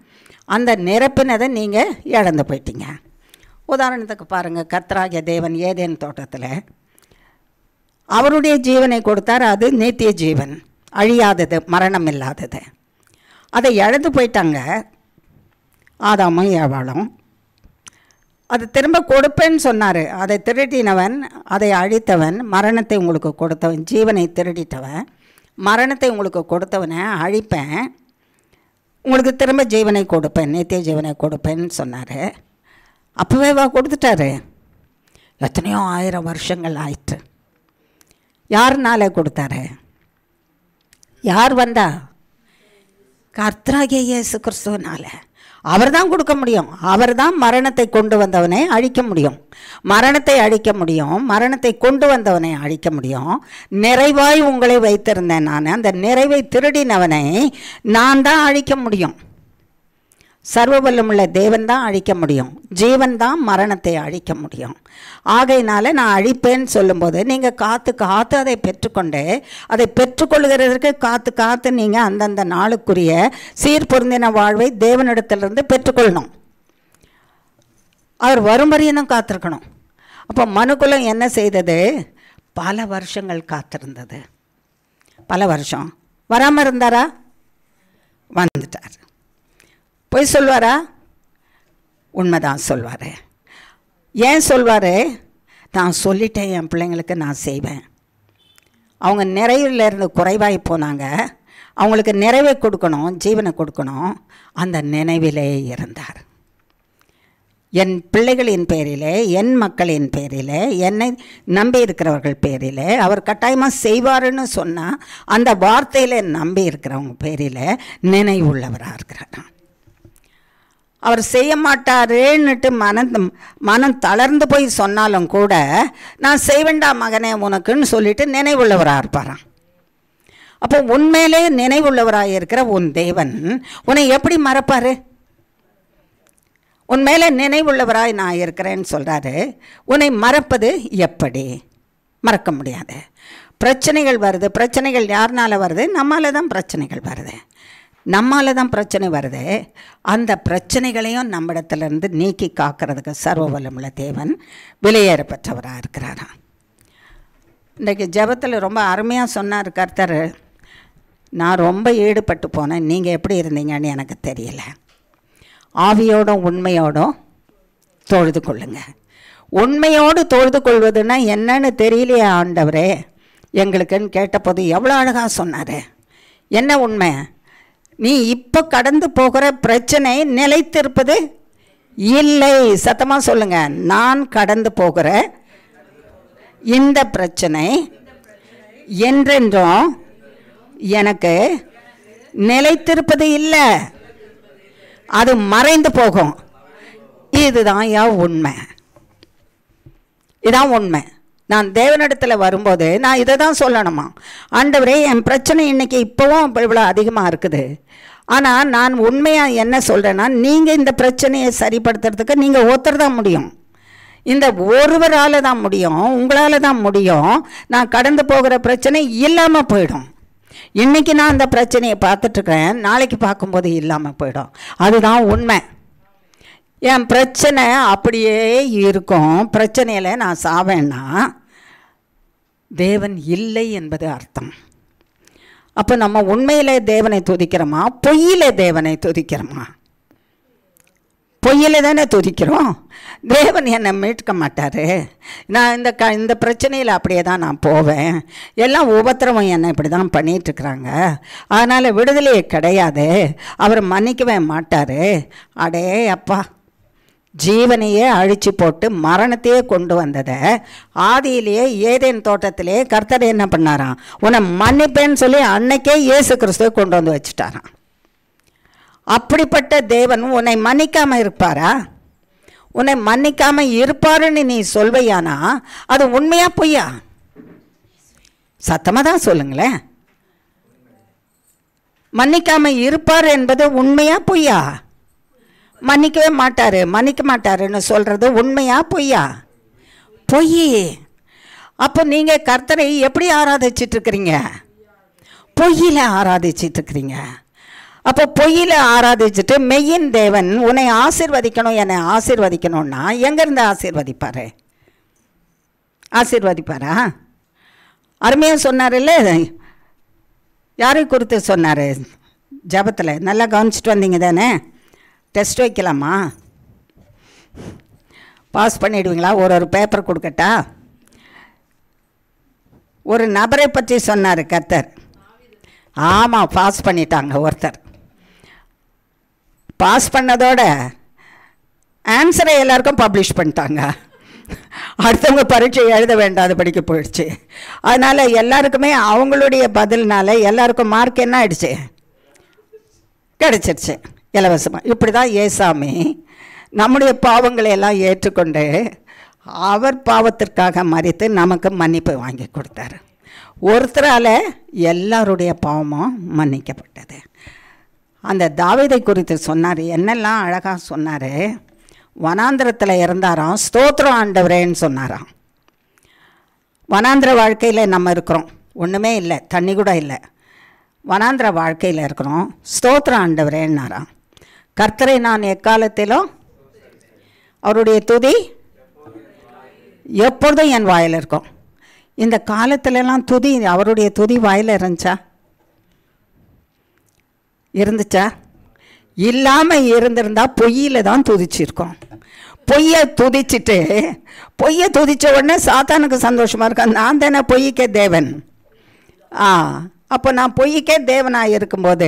அந்த நிரப்பினதை நீங்கள் இழந்து போயிட்டீங்க. உதாரணத்துக்கு பாருங்கள், கர்த்தராகிய தேவன் ஏதேன் தோட்டத்தில் அவருடைய ஜீவனை கொடுத்தார். அது நித்திய ஜீவன், அழியாதது, மரணம் இல்லாதது. அதை இழந்து போயிட்டாங்க ஆதாமும் ஏவாளும். அது திரும்ப கொடுப்பேன்னு சொன்னார். அதை திருடினவன், அதை அழித்தவன், மரணத்தை உங்களுக்கு கொடுத்தவன், ஜீவனை திருடிட்டவன், மரணத்தை உங்களுக்கு கொடுத்தவனை அழிப்பேன், உங்களுக்கு திரும்ப ஜீவனை கொடுப்பேன், நித்திய ஜீவனை கொடுப்பேன்னு சொன்னார். அப்போவே கொடுத்துட்டாரு. எத்தனையோ 1000 வருஷங்கள் ஆயிற்று. யாருனால கொடுத்தாரு? யார் வந்தா? கர்த்தராகிய இயேசு கிறிஸ்துவினால. அவர் தான் கொடுக்க முடியும். அவர் தான் மரணத்தை கொண்டு வந்தவனை அழிக்க முடியும். மரணத்தை அழிக்க முடியும். மரணத்தை கொண்டு வந்தவனை அழிக்க முடியும். நிறைவாய் உங்களை வைத்திருந்தேன் நான். அந்த நிறைவை திருடினவனை நான் தான் அழிக்க முடியும். சர்வவல்லமுள்ள தேவன் தான் அழிக்க முடியும். ஜீவன் தான் மரணத்தை அழிக்க முடியும். ஆகையினால நான் அழிப்பேன்னு சொல்லும்போது நீங்கள் காத்து காத்து அதை பெற்றுக்கொண்டு, அதை பெற்றுக்கொள்கிறதற்கு காத்து காத்து நீங்கள் அந்தந்த நாளுக்குரிய சீர் பொருந்தின வாழ்வை தேவனிடத்திலிருந்து பெற்றுக்கொள்ளணும். அவர் வரும் வரையும் காத்திருக்கணும். அப்போ மனுக்குலம் என்ன செய்தது? பல வருஷங்கள் காத்திருந்தது. பல வருஷம் வராமல் இருந்தாரா? வந்துட்டார். போய் சொல்வாரா? உண்மைதான் சொல்வார். ஏன் சொல்வார்? நான் சொல்லிட்டேன், என் பிள்ளைங்களுக்கு நான் செய்வேன். அவங்க நிறைவிலிருந்து குறைவாய் போனாங்க. அவங்களுக்கு நிறைவை கொடுக்கணும், ஜீவனை கொடுக்கணும். அந்த நினைவிலே இருந்தார். என் பிள்ளைகளின் பேரிலே, என் மக்களின் பேரிலே, என்னை நம்பி இருக்கிறவர்கள் பேரிலே அவர் கட்டாயமாக செய்வாருன்னு சொன்னால் அந்த வார்த்தையில் நம்பி இருக்கிறவங்க பேரில் நினைவுள்ளவராக இருக்கிறார். அவர் செய்ய மாட்டாருன்னுட்டு மனம் தளர்ந்து போய் சொன்னாலும் கூட நான் செய்வேண்டா மகனே உனக்குன்னு சொல்லிட்டு நினைவுள்ளவராக இருப்பாராம். அப்போ உண்மையிலே நினைவுள்ளவராக இருக்கிற உன் தேவன் உன்னை எப்படி மறப்பார்? உண்மையிலே நினைவுள்ளவராய் நான் இருக்கிறேன்னு சொல்கிறாரு. உன்னை மறப்பது எப்படி? மறக்க முடியாது. பிரச்சனைகள் வருது. பிரச்சனைகள் யாருனால வருது? நம்மால தான் பிரச்சனைகள் வருது. நம்மால தான் பிரச்சனை வருது. அந்த பிரச்சனைகளையும் நம்மிடத்துலேருந்து நீக்கி காக்கிறதுக்கு சர்வ வல்லமுள்ள தேவன் விலையேற பெற்றவராக இருக்கிறாராம். இன்றைக்கு ஜெபத்தில் ரொம்ப அருமையாக சொன்னார் கர்த்தர். நான் ரொம்ப ஈடுபட்டு போனேன், நீங்கள் எப்படி இருந்தீங்கன்னு எனக்கு தெரியல. ஆவியோடும் உண்மையோடும் தொழுது கொள்ளுங்க. உண்மையோடு தொழுது கொள்வதுன்னா என்னன்னு தெரியலையே ஆண்டவரே எங்களுக்குன்னு கேட்டபோது எவ்வளோ அழகாக சொன்னார். என்ன உண்மை? நீ இப்போ கடந்து போகிற பிரச்சனை நிலைத்திருப்பது இல்லை. சத்தமாக சொல்லுங்க. நான் கடந்து போகிற இந்த பிரச்சனை என்றென்றும் எனக்கு நிலைத்திருப்பது இல்லை. அது மறைந்து போகும். இதுதான் உண்மை. இதான் உண்மை. நான் தேவனிடத்தில் வரும்போது நான் இதை தான் சொல்லணுமா? ஆண்டவரே, என் பிரச்சனை இன்றைக்கி இப்போவும் இவ்வளோ அதிகமாக இருக்குது. ஆனால் நான் உண்மையாக என்ன சொல்கிறேன்னா, நீங்கள் இந்த பிரச்சனையை சரிப்படுத்துறதுக்கு நீங்கள் ஒருத்தர் தான் முடியும். இந்த ஒருவரால் தான் முடியும். உங்களால் தான் முடியும். நான் கடந்து போகிற பிரச்சனை இல்லாமல் போயிடும். இன்றைக்கி நான் அந்த பிரச்சனையை பார்த்துட்ருக்கேன், நாளைக்கு பார்க்கும்போது இல்லாமல் போயிடும். அதுதான் உண்மை. என் பிரச்சனை அப்படியே இருக்கும். பிரச்சனையில் நான் சாவேன்னா தேவன் இல்லை என்பது அர்த்தம். அப்போ நம்ம உண்மையிலே தேவனை துதிக்கிறோமா, பொய்யிலே தேவனை துதிக்கிறோமா? பொய்யில தானே துதிக்கிறோம். தேவன் என்னை மீட்க மாட்டார். நான் இந்த பிரச்சனையில் அப்படியே தான் நான் போவேன். எல்லாம் உபத்திரவம் என்னை இப்படி தான் பண்ணிகிட்ருக்குறாங்க. அதனால் விடுதலையே கிடையாது. அவர் மன்னிக்கவே மாட்டார். அடே அப்பா, ஜீவனையே அழிச்சு போட்டு மரணத்தையே கொண்டு வந்ததை ஆதியிலேயே ஏதேன் தோட்டத்திலே கர்த்தர் என்ன பண்ணாராம்? உன்னை மன்னிப்பேன்னு சொல்லி அன்னைக்கே இயேசு கிறிஸ்துவை கொண்டு வந்து வச்சுட்டாராம். அப்படிப்பட்ட தேவன் உன்னை மன்னிக்காமல் இருப்பாரா? உன்னை மன்னிக்காமல் இருப்பாருன்னு நீ சொல்வையானா அது உண்மையா பொய்யா? சத்தமாக தான் சொல்லுங்களேன். மன்னிக்காமல் இருப்பார் என்பது உண்மையா பொய்யா? மன்னிக்கவே மாட்டார், மன்னிக்க மாட்டாருன்னு சொல்கிறது உண்மையா பொய்யா? பொய். அப்போ நீங்கள் கர்த்தரை எப்படி ஆராதிச்சிட்ருக்கிறீங்க? பொய்யில் ஆராதிச்சிட்ருக்கிறீங்க. அப்போ பொய்யில் ஆராதிச்சுட்டு மெய்யின் தேவன் உன்னை ஆசீர்வதிக்கணும், என்னை ஆசீர்வதிக்கணும்னா எங்கேருந்து ஆசீர்வதிப்பார்? ஆசீர்வதிப்பாரா? அருமையாக சொன்னார் இல்லை? யாரை குறித்து சொன்னார் ஜபத்தில்? நல்லா கவனிச்சிட்டு வந்தீங்க தானே? டெஸ்ட் வைக்கலாமா? பாஸ் பண்ணிடுவீங்களா? ஒரு பேப்பர் கொடுக்கட்டா? ஒரு நபரை பற்றி சொன்னார் கர்த்தர். ஆமாம், பாஸ் பண்ணிட்டாங்க. ஒருத்தர் பாஸ் பண்ணதோட ஆன்சரை எல்லாருக்கும் பப்ளிஷ் பண்ணிட்டாங்க. அடுத்தவங்க பரீட்சை எழுத வேண்டாத படிக்க போயிடுச்சு. அதனால் எல்லாருக்குமே அவங்களுடைய பதில்னால எல்லாருக்கும் மார்க் என்ன ஆயிடுச்சு, கிடச்சிருச்சு இலவசமாக. இப்படி தான் ஏசாமி நம்முடைய பாவங்களை எல்லாம் ஏற்றுக்கொண்டு அவர் பாவத்திற்காக மரித்து நமக்கு மன்னிப்பு வாங்கி கொடுத்தார். ஒருத்தரால் எல்லாருடைய பாவமும் மன்னிக்கப்பட்டது. அந்த தாவீதை குறித்து சொன்னார், என்னெல்லாம் அழகாக சொன்னார். வனாந்திரத்தில் இருந்தாராம், ஸ்தோத்திரம் ஆண்டவரேன்னு சொன்னாராம். வனாந்திர வாழ்க்கையில் நம்ம இருக்கிறோம், ஒன்றுமே இல்லை, தண்ணி கூட இல்லை, வனாந்திர வாழ்க்கையில் இருக்கிறோம். ஸ்தோத்திரம் ஆண்டவரேன்னாராம். கர்த்தரை நான் எக்காலத்திலும் அவருடைய துதி எப்பொழுதும் என் வாயில் இருக்கும். இந்த காலத்திலலாம் துதி, அவருடைய துதி வாயில் இருந்துச்சா? இல்லாமல் இருந்திருந்தால் பொய்யில் தான் துதிச்சிருக்கோம். பொய்யை துதித்த உடனே சாத்தானுக்கு சந்தோஷமாக இருக்கேன், நான் தானே பொய்க்கே தேவன். அப்போ நான் பொய்க்கே தேவனாக இருக்கும்போது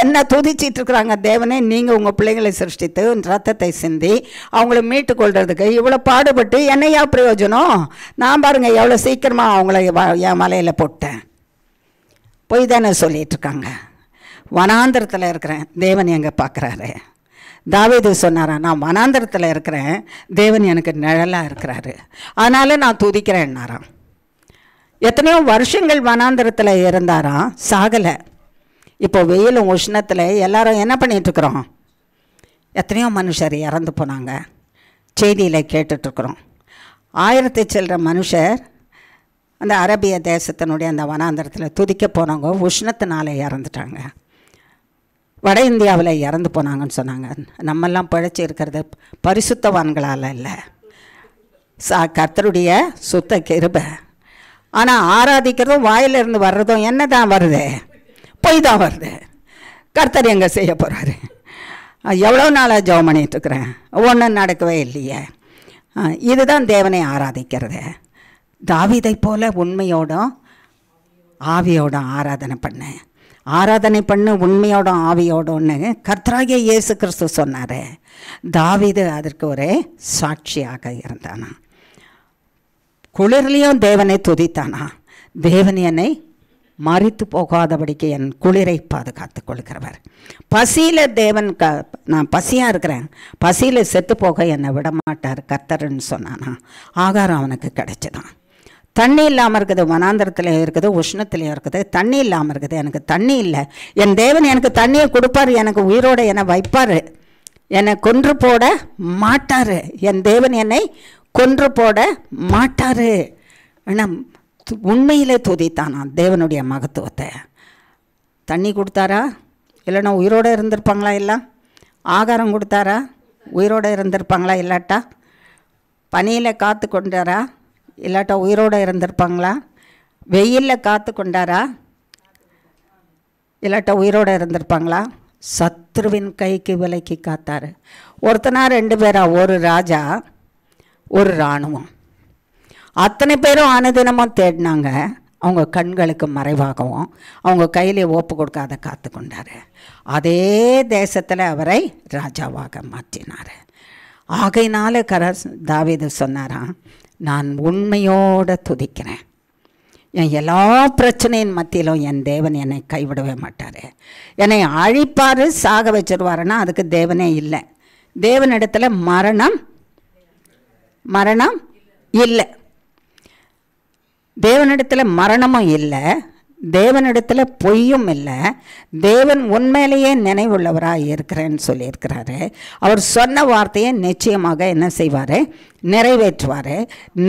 என்ன துதிச்சிட்டு இருக்கிறாங்க தேவனே, நீங்கள் உங்கள் பிள்ளைங்களை சிருஷ்டித்து ரத்தத்தை சிந்தி அவங்கள மீட்டு கொள்றதுக்கு இவ்வளோ பாடுபட்டு என்னையா பிரயோஜனம்? நான் பாருங்கள் எவ்வளோ சீக்கிரமாக அவங்கள என் மலையில் போட்டேன். பொய் தானே சொல்லிகிட்டு இருக்காங்க. வனாந்திரத்தில் இருக்கிறேன், தேவன் எங்கே பார்க்குறாரு? தாவீது சொன்னாரா, நான் வனாந்திரத்தில் இருக்கிறேன், தேவன் எனக்கு நிழலாக இருக்கிறாரு, அதனால் நான் துதிக்கிறேன்னாராம். எத்தனையோ வருஷங்கள் வனாந்திரத்தில் இருந்தாராம், சாகலை. இப்போ வெயிலும் உஷ்ணத்தில் எல்லாரும் என்ன பண்ணிகிட்ருக்குறோம்? எத்தனையோ மனுஷர் இறந்து போனாங்க, செய்தியில் கேட்டுட்ருக்குறோம். 1000 சில்லற மனுஷர் அந்த அரேபிய தேசத்தினுடைய அந்த வனாந்திரத்தில் துதிக்க போனவங்க உஷ்ணத்தினால இறந்துட்டாங்க. வட இந்தியாவில் இறந்து போனாங்கன்னு சொன்னாங்க. நம்மெல்லாம் பிழைச்சி இருக்கிறது பரிசுத்தவான்களால் இல்லை, கர்த்தருடைய சுத்த கிருபை. ஆனால் ஆராதிக்கிறதும் வாயிலிருந்து வர்றதும் என்ன தான் வருது? பொய் தான் வருது. கர்த்தர் எங்கே செய்ய போகிறாரு? எவ்வளோ நாளாக ஜெபம் பண்ணிகிட்ருக்குறேன், ஒன்றும் நடக்கவே இல்லையே. இதுதான் தேவனை ஆராதிக்கிறது. தாவீதை போல உண்மையோடும் ஆவியோடும் ஆராதனை பண்ணு உண்மையோடும் ஆவியோடும்னு கர்த்தராகிய இயேசு கிறிஸ்து சொன்னார். தாவீது அதற்கு ஒரு சாட்சியாக இருந்தானா. குளிர்லேயும் தேவனை துதித்தானா. தேவன் என்னை மறித்து போகாதபடிக்கு என் குளிரை பாதுகாத்து கொள்கிறவர். பசியில் தேவன் நான் பசியாக இருக்கிறேன், பசியில் செத்து போக என்னை விடமாட்டார் கர்த்தர்ன்னு சொன்னானா. ஆகாரம் அவனுக்கு கிடைச்சிதான். தண்ணி இல்லாமல் இருக்குது, வனாந்திரத்தில் இருக்குது, உஷ்ணத்துலேயும் இருக்குது, தண்ணி இல்லாமல் இருக்குது. எனக்கு தண்ணி இல்லை, என் தேவன் எனக்கு தண்ணியை கொடுப்பார், எனக்கு உயிரோடு என்னை வைப்பார், என்னை கொன்று போட மாட்டார். என் தேவன் என்னை கொன்று போட மாட்டார். ஆனால் உண்மையிலே துதித்தானா தேவனுடைய மகத்துவத்தை. தண்ணி கொடுத்தாரா, இல்லைன்னா உயிரோடு இருந்திருப்பாங்களா? எல்லாம் ஆகாரம் கொடுத்தாரா, உயிரோடு இருந்திருப்பாங்களா? இல்லாட்டா பனியில் காத்து கொண்டாரா, இல்லாட்டா உயிரோடு இருந்திருப்பாங்களா? வெயிலில் காத்து கொண்டாரா, இல்லாட்டா உயிரோடு இருந்திருப்பாங்களா? சத்ருவின் கைக்கு விலைக்கு காத்தார். ஒருத்தனா 2 பேரா? ஒரு ராஜா, ஒரு இராணுவம். அத்தனை பேரும் அனுதினமும் தேடினாங்க, அவங்க கண்களுக்கு மறைவாகவும் அவங்க கையிலே ஒப்பு கொடுக்காத காத்து கொண்டார். அதே தேசத்தில் அவரை ராஜாவாக மாற்றினார். ஆகையினால தாவீது சொன்னாராம், நான் உண்மையோடு துதிக்கிறேன், என் எல்லா பிரச்சனையின் மத்தியிலும் என் தேவன் என்னை கைவிடவே மாட்டார். என்னை அழிப்பார், சாக வச்சிருவாருன்னா அதுக்கு தேவனே இல்லை. தேவனிடத்தில் மரணம் இல்லை, தேவனிடத்தில் மரணமும் இல்லை, தேவனிடத்தில் பொய்யும் இல்லை. தேவன் உண்மையிலேயே நினைவுள்ளவராக இருக்கிறேன்னு சொல்லியிருக்கிறாரு. அவர் சொன்ன வார்த்தையை நிச்சயமாக என்ன செய்வார்? நிறைவேற்றுவார்.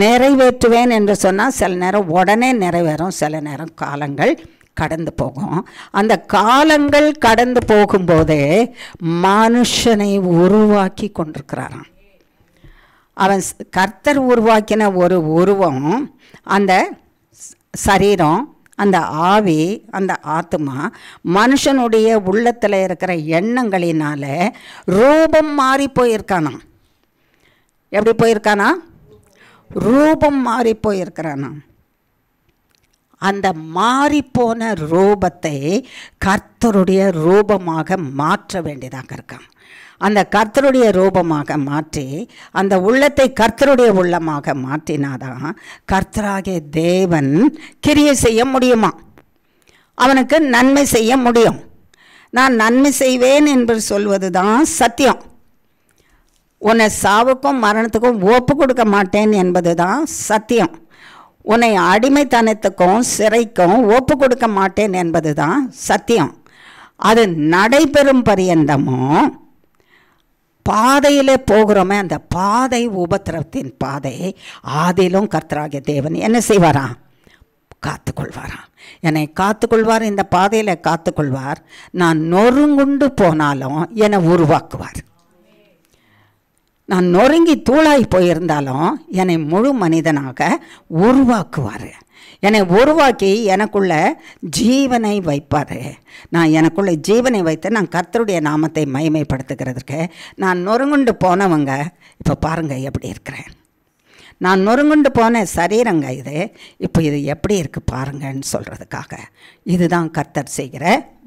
நிறைவேற்றுவேன் என்று சொன்னால் சில நேரம் உடனே நிறைவேறும், சில நேரம் காலங்கள் கடந்து போகும். அந்த காலங்கள் கடந்து போகும்போது மனுஷனை உருவாக்கி கொண்டிருக்கிறாராம். அவன் கர்த்தர் உருவாக்கின ஒரு உருவம், அந்த சரீரம், அந்த ஆவி, அந்த ஆத்மா மனுஷனுடைய உள்ளத்தில் இருக்கிற எண்ணங்களினால ரூபம் மாறி போயிருக்கானா. எப்படி போயிருக்கானா? ரூபம் மாறி போயிருக்கிறானா. அந்த மாறிப்போன ரூபத்தை கர்த்தருடைய ரூபமாக மாற்ற வேண்டியதாக இருக்கான். அந்த கர்த்தருடைய ரூபமாக மாற்றி அந்த உள்ளத்தை கர்த்தருடைய உள்ளமாக மாற்றினாதான் கர்த்தராகிய தேவன் கிரியை செய்ய முடியுமா, அவனுக்கு நன்மை செய்ய முடியும். நான் நன்மை செய்வேன் என்று சொல்வது தான் சத்தியம். உன்னை சாவுக்கும் மரணத்துக்கும் ஒப்பு கொடுக்க மாட்டேன் என்பது தான் சத்தியம். உன்னை அடிமைத்தனத்துக்கும் சிறைக்கும் ஒப்பு கொடுக்க மாட்டேன் என்பது தான் சத்தியம். அது நடைபெறும் பரியந்தமும் பாதையில் போகிறோமே, அந்த பாதை உபத்திரவத்தின் பாதை, அதிலும் கர்த்தராகிய தேவன் என்ன செய்வாராம்? காத்துக்கொள்வாராம். என்னை காத்துக்கொள்வார், இந்த பாதையில் காத்துக்கொள்வார். நான் நொறுங்குண்டு போனாலும் என்னை உருவாக்குவார். நான் நொறுங்கி தூளாய் போயிருந்தாலும் என்னை முழு மனிதனாக உருவாக்குவார். என்னை உருவாக்கி எனக்குள்ள ஜீவனை வைப்பார். நான் எனக்குள்ள ஜீவனை வைத்து நான் கர்த்தருடைய நாமத்தை மகிமைப்படுத்துகிறதுக்கு நான் நொறுங்குண்டு போனவங்க இப்போ பாருங்கள் எப்படி இருக்கிறேன். நான் நொறுங்குண்டு போன சரீரங்க இது, இப்போ இது எப்படி இருக்குது பாருங்கன்னு சொல்கிறதுக்காக இதுதான் கர்த்தர் செய்கிற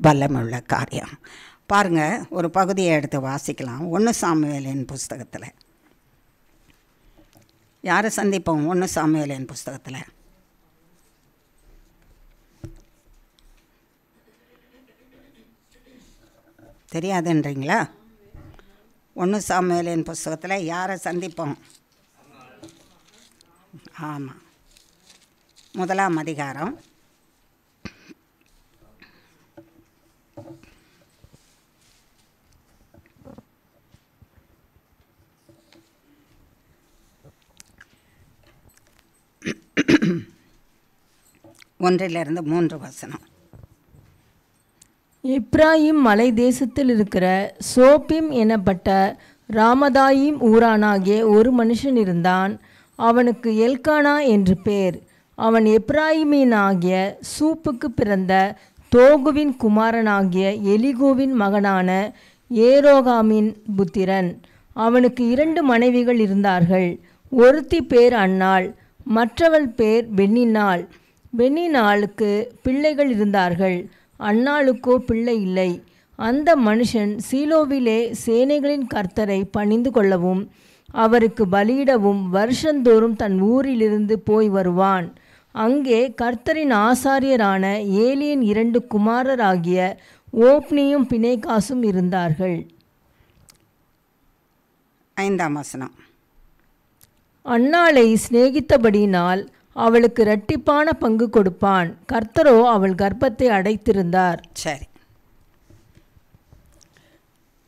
வல்லமையுள்ள காரியம். பாருங்கள், ஒரு பகுதியை எடுத்து வாசிக்கலாம். 1 சாமுவேலின் புஸ்தகத்தில் யாரை சந்திப்போம்? 1 சாமுவேலின் புஸ்தகத்தில் தெரியாதுன்றீங்களா? 1 சாமுவேலின் புஸ்தகத்தில் யாரை சந்திப்போம்? ஆமாம், 1ஆம் அதிகாரம் 1-3 வசனம். எப்ராயிம் மலை தேசத்தில் இருக்கிற சோப்பிம் எனப்பட்ட ராமதாயிம் ஊரானாகிய ஒரு மனுஷன் இருந்தான். அவனுக்கு எல்கானா என்று பேர். அவன் எப்ராயிமினாகிய சூப்புக்கு பிறந்த தோகுவின் குமாரனாகிய எலிகூவின் மகனான ஏரோகாமின் புத்திரன். அவனுக்கு 2 மனைவிகள் இருந்தார்கள். ஒருத்தி பேர் அன்னாள், மற்றவள் பேர் பென்னினாள். பென்னினாளுக்கு பிள்ளைகள் இருந்தார்கள், அன்னாளுக்கோ பிள்ளை இல்லை. அந்த மனுஷன் சீலோவிலே சேனைகளின் கர்த்தரை பணிந்து கொள்ளவும் அவருக்கு பலியிடவும் வருஷந்தோறும் தன் ஊரிலிருந்து போய் வருவான். அங்கே கர்த்தரின் ஆசாரியரான ஏலியின் 2 குமாரராகிய ஓப்னியும் பினேகாசும் இருந்தார்கள். 5ஆம் வசனம். அன்னாளை சிநேகித்தபடியினால் அவளுக்கு இரட்டிப்பான பங்கு கொடுப்பான். கர்த்தரோ அவள் கர்ப்பத்தை அடைத்திருந்தார். சரி,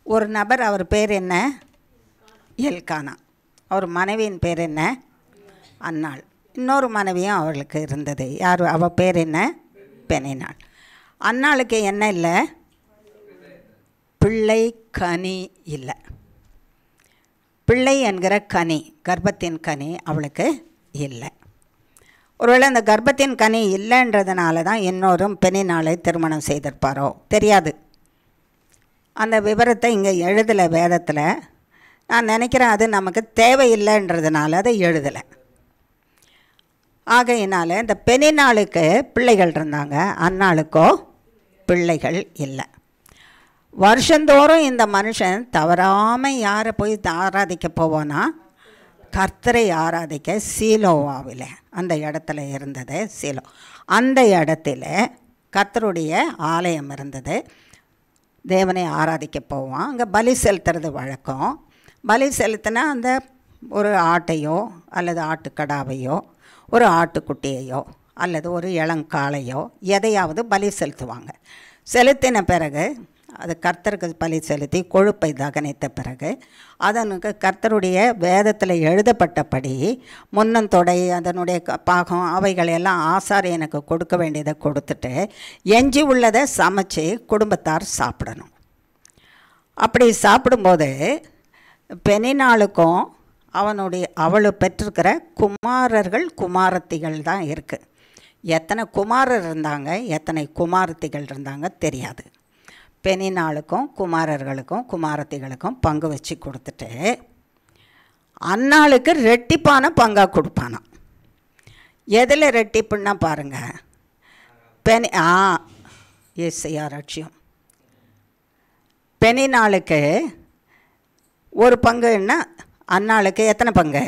ஒரு நபர், அவர் பேர் என்ன? எல்கானா. அவர் மனைவியின் பேர் என்ன? அன்னாள். இன்னொரு மனைவியும் அவளுக்கு இருந்தது. யார்? அவள் பேர் என்ன? பெனினாள். அன்னாளுக்கு என்ன இல்லை? பிள்ளை கனி இல்லை. பிள்ளை என்கிற கனி, கர்ப்பத்தின் கனி அவளுக்கு இல்லை. ஒருவேளை அந்த கர்ப்பத்தின் கனி இல்லைன்றதுனால தான் இன்னொரும் பெனினாளை திருமணம் செய்திருப்பாரோ தெரியாது. அந்த விவரத்தை இங்கே எழுதலை வேதத்தில். நான் நினைக்கிறேன் அது நமக்கு தேவையில்லைன்றதுனால அதை எழுதலை. ஆகையினால இந்த பெனினாளுக்கு பிள்ளைகள் இருந்தாங்க, அன்னாளுக்கோ பிள்ளைகள் இல்லை. வருஷந்தோறும் இந்த மனுஷன் தவறாமல் யாரை போய் ஆராதிக்க போவோன்னா, கர்த்தரை ஆராதிக்க சீலோவாவில், அந்த இடத்துல இருந்தது சீலோ. அந்த இடத்துல கர்த்தருடைய ஆலயம் இருந்தது. தேவனை ஆராதிக்க போவான். அங்கே பலி செலுத்துறது வழக்கம். பலி செலுத்தினா அந்த ஒரு ஆட்டையோ அல்லது ஆட்டுக்கடாவையோ ஒரு ஆட்டுக்குட்டியையோ அல்லது ஒரு இளங்காளையோ எதையாவது பலி செலுத்துவாங்க. செலுத்தின பிறகு அது கர்த்தருக்கு பலி செலுத்தி கொழுப்பை தகனித்த பிறகு அதனுக்கு கர்த்தருடைய வேதத்தில் எழுதப்பட்டபடி முன்னந்தொடை அதனுடைய பாகம் அவைகளெல்லாம் ஆசாரியனுக்கு கொடுக்க வேண்டியதை கொடுத்துட்டு எஞ்சி உள்ளதை சமைச்சு குடும்பத்தார் சாப்பிடணும். அப்படி சாப்பிடும்போது பெனினாளுக்கும் அவளு பெற்றிருக்கிற குமாரர்கள் குமாரத்திகள் தான் இருக்குது. எத்தனை குமாரர் இருந்தாங்க எத்தனை குமாரத்திகள் இருந்தாங்க தெரியாது. பெனினாளுக்கும் குமாரர்களுக்கும் குமாரத்திகளுக்கும் பங்கு வச்சு கொடுத்துட்டு அன்னாளுக்கு ரெட்டிப்பான பங்காக கொடுப்பானா. எதில் ரெட்டிப்புன்னா பாருங்கள், ஏசையா ரட்சியம். பெனினாளுக்கு ஒரு பங்குன்னா அன்னாளுக்கு எத்தனை பங்கு?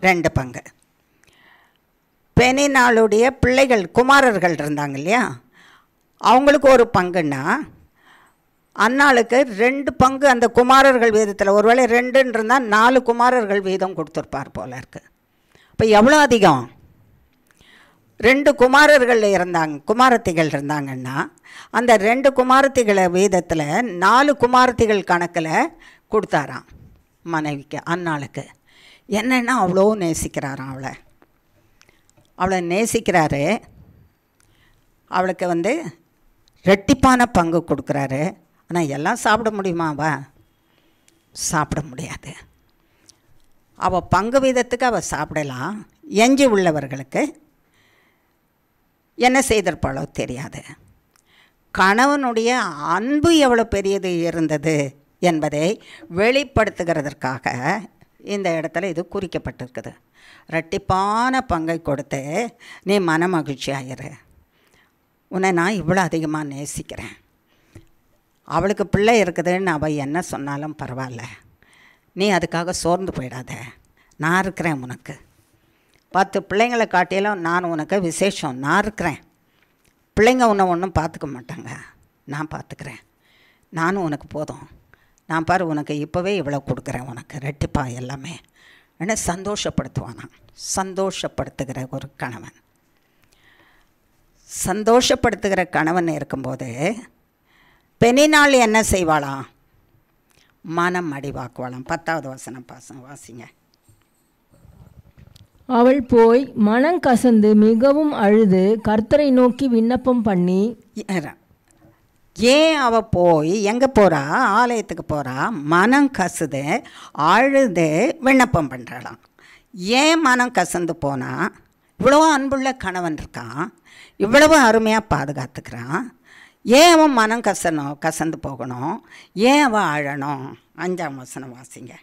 2 பங்கு. பெனினாளுடைய பிள்ளைகள் குமாரர்கள் இருந்தாங்க இல்லையா, அவங்களுக்கு ஒரு பங்குன்னா அன்னாளுக்கு 2 பங்கு அந்த குமாரர்கள் வீதத்தில். ஒருவேளை 2ன்னு இருந்தால் 4 குமாரர்கள் வீதம் கொடுத்துருப்பார் போல இருக்கு. இப்போ எவ்வளோ அதிகம்? 2 குமாரர்கள் இருந்தாங்க, குமாரத்திகள் இருந்தாங்கன்னா அந்த 2 குமாரத்திகளை வீதத்தில் 4 குமாரத்திகள் கணக்கில் கொடுத்தாராம் மனைவிக்கு, அன்னாளுக்கு. என்னென்னா அவ்வளோ நேசிக்கிறாராம் அவளை நேசிக்கிறாரு. அவளுக்கு ரெட்டிப்பான பங்கு கொடுக்குறாரு. ஆனால் எல்லாம் சாப்பிட முடியுமாவா? சாப்பிட முடியாது. அவள் பங்கு வீதத்துக்கு அவள் சாப்பிடலாம், எஞ்சி உள்ளவர்களுக்கு என்ன செய்திருப்பாளோ தெரியாது. கணவனுடைய அன்பு எவ்வளோ பெரியது இருந்தது என்பதை வெளிப்படுத்துகிறதற்காக இந்த இடத்துல இது குறிக்கப்பட்டிருக்குது. ரெட்டிப்பான பங்கை கொடுத்து நீ மனமகிழ்ச்சி ஆயிரு, உன்னை நான் இவ்வளோ அதிகமாக நேசிக்கிறேன். அவளுக்கு பிள்ளை இருக்குதுன்னு அவள் என்ன சொன்னாலும் பரவாயில்ல, நீ அதுக்காக சோர்ந்து போயிடாத, நான் இருக்கிறேன் உனக்கு. 10 பிள்ளைங்களை காட்டிலும் நான் உனக்கு விசேஷம், நான் இருக்கிறேன். பிள்ளைங்க உன்னை ஒன்றும் பார்த்துக்க மாட்டாங்க, நான் பார்த்துக்கிறேன். நானும் உனக்கு போதும், நான் பாரு உனக்கு இப்போவே இவ்வளோ கொடுக்குறேன், உனக்கு ரெட்டிப்பா எல்லாமே. ஆனால் சந்தோஷப்படுத்துவானா. சந்தோஷப்படுத்துகிற ஒரு கணவன், சந்தோஷப்படுத்துகிற கணவன் இருக்கும்போது பெனினாள் என்ன செய்வாளாம்? மனம் அடிவாக்குவாளாம். 10வது வசனம் வாசிங்க. அவள் போய் மனம் கசந்து மிகவும் அழுது கர்த்தரை நோக்கி விண்ணப்பம் பண்ணி. ஏன் அவள் போய் எங்கே போகிறா? ஆலயத்துக்கு போகிறா. மனம் கசுது, அழுது விண்ணப்பம் பண்ணுறாளாம். ஏன் மனம் கசந்து போனால்? இவ்வளோ அன்புள்ள கணவன் இருக்கான், இவ்வளவு அருமையாக பாதுகாத்துக்கிறான், ஏன் அவன் மனம் கசந்து போகணும்? ஏன் அவள் அழணும்? 5ஆம் வசனம் வாசிங்க.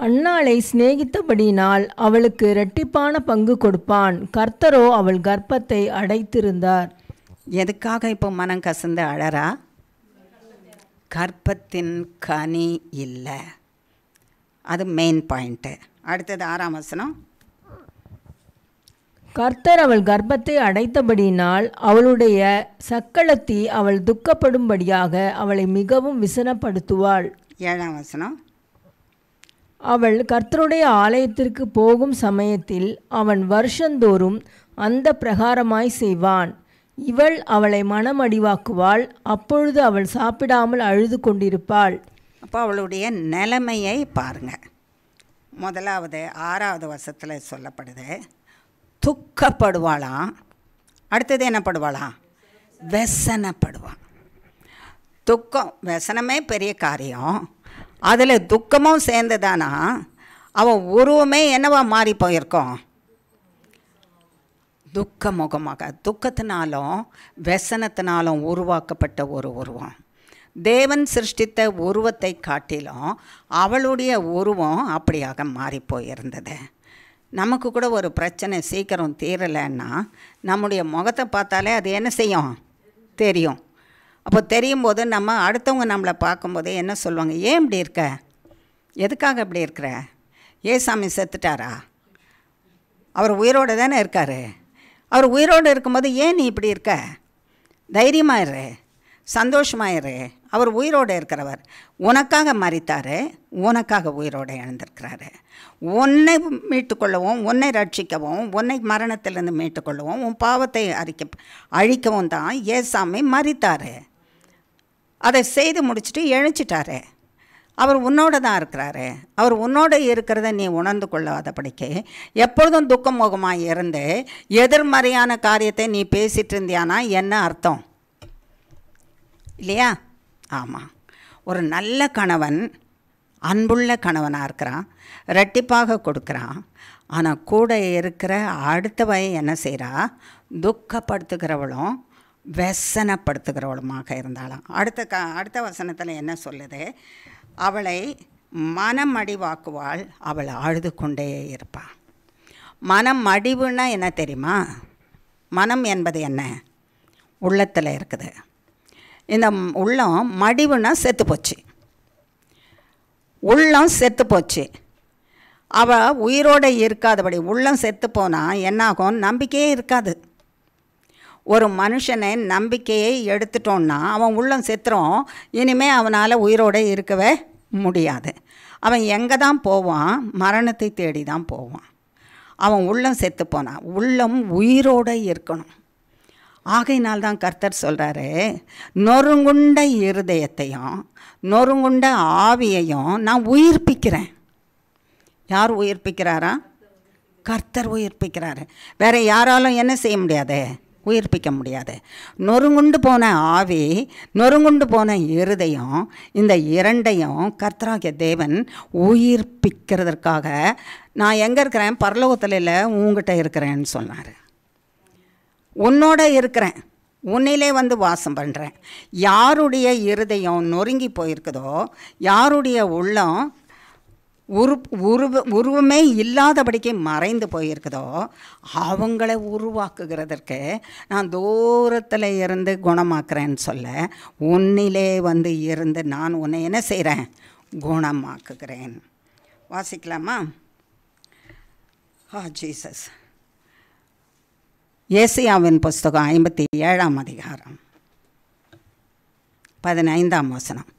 அன்னாளை சிநேகித்தபடியினால் அவளுக்கு இரட்டிப்பான பங்கு கொடுப்பான், கர்த்தரோ அவள் கர்ப்பத்தை அடைத்திருந்தார். எதுக்காக இப்போ மனம் கசந்து அழறா? கர்ப்பத்தின் கனி இல்லை, அது மெயின் பாயிண்ட்டு. அடுத்தது 6ஆம் வசனம். கர்த்தர் அவள் கர்ப்பத்தை அடைத்தபடியினால் அவளுடைய சக்களத்தி அவள் துக்கப்படும்படியாக அவளை மிகவும் விசனப்படுத்துவாள். 7ஆம் வசனம். அவள் கர்த்தருடைய ஆலயத்திற்கு போகும் சமயத்தில் அவன் வருஷந்தோறும் அந்த பிரகாரமாய் செய்வான். இவள் அவளை மனமடிவாக்குவாள், அப்பொழுது அவள் சாப்பிடாமல் அழுது கொண்டிருப்பாள். அப்போ அவளுடைய நிலைமையை பாருங்கள். முதலாவது 6வது வசனத்தில் சொல்லப்படுது, துக்கப்படுவாளாம். அடுத்தது என்ன படுவாளாம்? வெசனப்படுவான். துக்கம், வெசனமே பெரிய காரியம், அதில் துக்கமும் சேர்ந்துதானா அவன் உருவமே என்னவா மாறி போயிருக்கோம்? துக்க முகமாக. துக்கத்தினாலும் வெசனத்தினாலும் உருவாக்கப்பட்ட ஒரு உருவம். தேவன் சிருஷ்டித்த உருவத்தை காட்டிலும் அவளுடைய உருவம் அப்படியாக மாறி போயிருந்தது. நமக்கு கூட ஒரு பிரச்சனை சீக்கிரம் தீரலைன்னா நம்முடைய முகத்தை பார்த்தாலே அது என்ன செய்யும்? தெரியும். அப்போ தெரியும் போது நம்ம அடுத்தவங்க நம்மளை பார்க்கும்போது என்ன சொல்லுவாங்க? ஏன் இப்படி இருக்க? எதுக்காக இப்படி இருக்கிற? ஏசாமி செத்துட்டாரா? அவர் உயிரோடு தானே இருக்கார். அவர் உயிரோடு இருக்கும்போது ஏன் நீ இப்படி இருக்க? தைரியமாக இரு, சந்தோஷமாயிரு. அவர் உயிரோடு இருக்கிறவர், உனக்காக மரித்தார், உனக்காக உயிரோடு எழுந்திருக்கிறாரு. உன்னை மீட்டுக்கொள்ளவும், உன்னை ரட்சிக்கவும், உன்னை மரணத்திலிருந்து மீட்டுக்கொள்ளவும், உன் பாவத்தை அழிக்கவும் தான் ஏசாமி மரித்தார். அதை செய்து முடிச்சுட்டு எழுச்சிட்டாரு. அவர் உன்னோடு தான் இருக்கிறாரு. அவர் உன்னோடு இருக்கிறத நீ உணர்ந்து கொள்ளாதபடிக்கு எப்பொழுதும் துக்கமுகமாக இருந்து எதிர்மறையான காரியத்தை நீ பேசிகிட்டு இருந்தியானா என்ன அர்த்தம்? இல்லையா? ஆமாம். ஒரு நல்ல கணவன், அன்புள்ள கணவனாக இருக்கிறான், ரெட்டிப்பாக கொடுக்குறான். ஆனால் கூட இருக்கிற அடுத்தவை என்ன செய்கிறா? துக்கப்படுத்துகிறவளும் வெசனப்படுத்துகிறவளுமாக இருந்தாலும். அடுத்த வசனத்தில் என்ன சொல்லுது? அவளை மனமடிவாக்குவாள், அவள் அழுது கொண்டே இருப்பாள். மனம் மடிவுன்னா என்ன தெரியுமா? மனம் என்பது என்ன? உள்ளத்தில் இருக்குது. இந்த உள்ளம் மடிவுன்னா செத்து போச்சு. உள்ளம் செத்து போச்சு. அவள் உயிரோடு இருக்காதபடி உள்ளம் செத்து போனால் என்னாகும்? நம்பிக்கையே இருக்காது. ஒரு மனுஷனை நம்பிக்கையை எடுத்துட்டோன்னா அவன் உள்ளம் செத்துரும். இனிமேல் அவனால் உயிரோடு இருக்கவே முடியாது. அவன் எங்கே தான் போவான்? மரணத்தை தேடி தான் போவான். அவன் உள்ளம் செத்து போனான். உள்ளம் உயிரோடு இருக்கணும். ஆகையினால்தான் கர்த்தர் சொல்கிறாரு, நொறுங்குண்ட இருதயத்தையும் நொறுங்குண்ட ஆவியையும் நான் உயிர்ப்பிக்கிறேன். யார் உயிர்ப்பிக்கிறாரா? கர்த்தர் உயிர்ப்பிக்கிறாரு. வேறு யாராலும் என்ன செய்ய முடியாது? உயிர்ப்பிக்க முடியாது. நொறுங்குண்டு போன ஆவி, நொறுங்குண்டு போன இருதயம், இந்த இரண்டையும் கர்த்தராகிய தேவன் உயிர்ப்பிக்கிறதற்காக நான் எங்கே இருக்கிறேன்? பரலோகத்தில் இல்லை, உங்ககிட்ட இருக்கிறேன்னு சொன்னார். உன்னோட இருக்கிறேன், உன்னிலே வந்து வாசம் பண்ணுறேன். யாருடைய இருதயம் நொறுங்கி போயிருக்குதோ, யாருடைய உள்ளம் உருவமே இல்லாதபடிக்கு மறைந்து போயிருக்குதோ, அவங்கள உருவாக்குகிறதற்கு நான் தூரத்தில் இருந்து குணமாக்குறேன்னு சொல்ல, உன்னிலே வந்து இருந்து நான் உன்னை என்ன செய்கிறேன்? குணமாக்குகிறேன். வாசிக்கலாமா? ஜீசஸ். ஏசாயாவின் புஸ்தகம் 57ஆம் அதிகாரம் 15ஆம் வசனம்.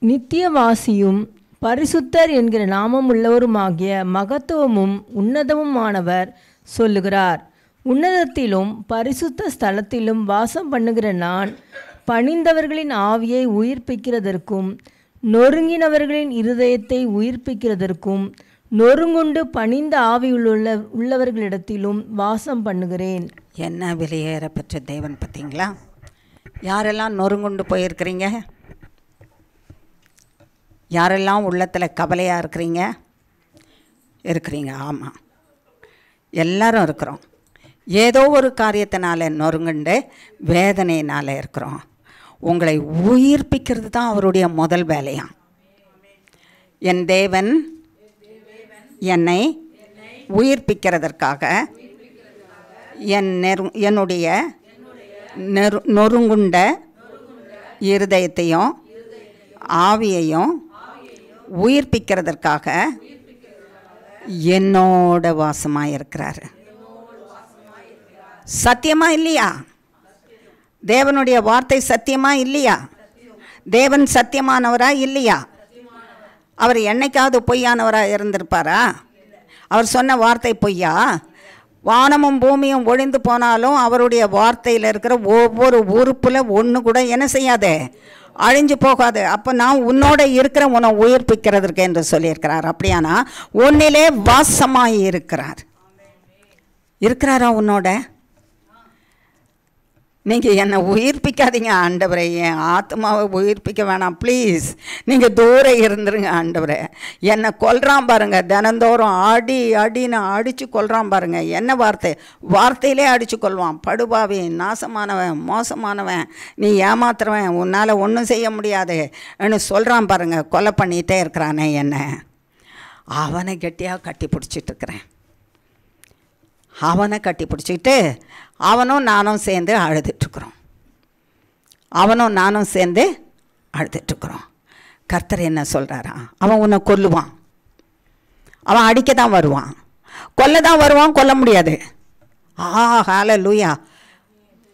நித்தியவாசியும் பரிசுத்தர் என்கிற நாமம் உள்ளவருமாகிய மகத்துவமும் உன்னதமுமானவர் சொல்லுகிறார், உன்னதத்திலும் பரிசுத்த ஸ்தலத்திலும் வாசம் பண்ணுகிற நான் பணிந்தவர்களின் ஆவியை உயிர்ப்பிக்கிறதற்கும் நொறுங்கினவர்களின் இருதயத்தை உயிர்ப்பிக்கிறதற்கும் நொறுங்குண்டு பணிந்த ஆவி உள்ளவர்களிடத்திலும் வாசம் பண்ணுகிறேன். என்ன வெளியேற பெற்ற தேவன் பார்த்தீங்களா? யாரெல்லாம் நொறுங்குண்டு போயிருக்கிறீங்க? யாரெல்லாம் உள்ளத்தில் கவலையாக இருக்கிறீங்க? ஆமாம், எல்லாரும் இருக்கிறோம். ஏதோ ஒரு காரியத்தினால நொறுங்குண்டு வேதனையினால் இருக்கிறோம். உங்களை உயிர்ப்பிக்கிறது தான் அவருடைய முதல் வேலையாம். என் தேவன் என்னை உயிர்ப்பிக்கிறதற்காக என்னுடைய நொறுங்குண்ட இருதயத்தையும் ஆவியையும் உயிர்ப்பிக்கிறதற்காக என்னோட வாசமாக இருக்கிறாரு. சத்தியமா இல்லையா? தேவனுடைய வார்த்தை சத்தியமா இல்லையா? தேவன் சத்தியமானவரா இல்லையா? அவர் என்னைக்காவது பொய்யானவராக இருந்திருப்பாரா? அவர் சொன்ன வார்த்தை பொய்யா? வானமும் பூமியும் ஒழிந்து போனாலும் அவருடைய வார்த்தையில் இருக்கிற ஒவ்வொரு உறுப்பில் ஒன்று கூட என்ன செய்யாதே? அழிஞ்சு போகாது. அப்போ நான் உன்னோட இருக்கிற உன்னை உயிர்ப்பிக்கிறதுக்கு என்று சொல்லியிருக்கிறார். அப்படியானா உன்னிலே வாசமாய் இருக்கிறாரா உன்னோட? நீங்கள் என்னை உயிர்ப்பிக்காதீங்க ஆண்டவரே, என் ஆத்மாவை உயிர்ப்பிக்க வேணாம் ப்ளீஸ், நீங்கள் தூரம் இருந்துருங்க ஆண்டவரே. என்னை கொல்றான் பாருங்கள், தினந்தோறும் அடின்னு அடித்து கொல்றான் பாருங்கள். என்ன வார்த்தையிலே அடித்து கொள்வான். படுபாவி, நாசமானவன், மோசமானவன், நீ ஏமாத்துறவன், உன்னால் ஒன்றும் செய்ய முடியாது என்று சொல்கிறான் பாருங்கள். கொலை பண்ணிகிட்டே இருக்கிறானே என்ன, அவனை கெட்டியாக கட்டி பிடிச்சிட்ருக்கிறேன். அவனை கட்டி பிடிச்சிக்கிட்டு அவனும் நானும் சேர்ந்து அழுதுட்டுருக்குறோம். கர்த்தர் என்ன சொல்கிறாரா? அவன் உன்னை கொல்லுவான், அவன் அடிக்க தான் வருவான், கொல்ல தான் வருவான், கொல்ல முடியாது. ஹல்லேலூயா.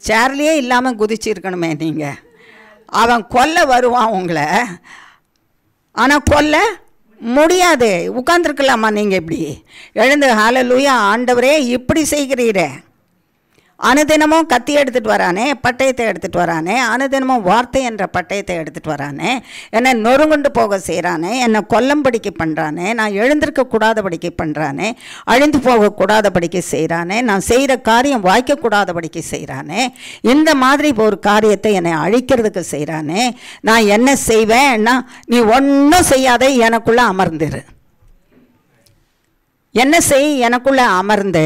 சேர்லேயே இல்லாமல் குதிச்சிருக்கணுமே நீங்கள். அவன் கொல்ல வருவான் உங்களை, ஆனால் கொல்ல முடியாது. உட்கார்ந்துருக்கலாமா நீங்கள்? இப்படி எழுந்து ஹல்லேலூயா ஆண்டவரே இப்படி செய்கிறீரே. அனுதினமும் கத்தி எடுத்துகிட்டு வரானே, பட்டயத்தை எடுத்துகிட்டு வரானே, அனுதினமும் வார்த்தை என்ற பட்டயத்தை எடுத்துகிட்டு வரானே, என்னை நொறுங்குண்டு போக செய்கிறானே, என்னை கொல்லும்படிக்கு பண்ணுறானே, நான் எழுந்திருக்கக்கூடாதபடிக்கு பண்ணுறானே, அழிந்து போகக்கூடாதபடிக்கு செய்கிறானே, நான் செய்கிற காரியம் வாய்க்கக்கூடாதபடிக்கு செய்கிறானே, இந்த மாதிரி ஒரு காரியத்தை என்னை அழிக்கிறதுக்கு செய்கிறானே. நான் என்ன செய்வேன்னா, நீ ஒன்றும் செய்யாத, எனக்குள்ளே அமர்ந்துரு. என்ன செய்? எனக்குள்ளே அமர்ந்து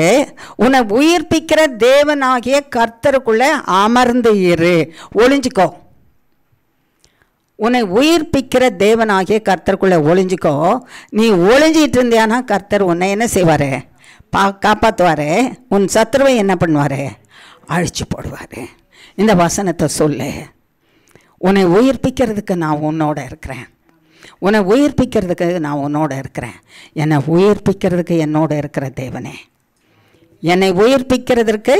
உன்னை உயிர்ப்பிக்கிற தேவனாகிய கர்த்தருக்குள்ளே அமர்ந்து இரு. ஒளிஞ்சிக்கோ. உன்னை உயிர்ப்பிக்கிற தேவனாகிய கர்த்தருக்குள்ளே ஒளிஞ்சிக்கோ. நீ ஒளிஞ்சிட்டு இருந்தியானா கர்த்தர் உன்னை என்ன செய்வார்? காப்பாற்றுவார். உன் சத்துருவை என்ன பண்ணுவார்? அழிச்சு போடுவார். இந்த வசனத்தை சொல்லு. உன்னை உயிர்ப்பிக்கிறதுக்கு நான் உன்னோட இருக்கிறேன். உன்னை உயிர்ப்பிக்கிறதுக்கு நான் உன்னோட இருக்கிறேன். என்னை உயிர்ப்பிக்கிறதுக்கு என்னோட இருக்கிற தேவனே, என்னை உயிர்ப்பிக்கிறதற்கு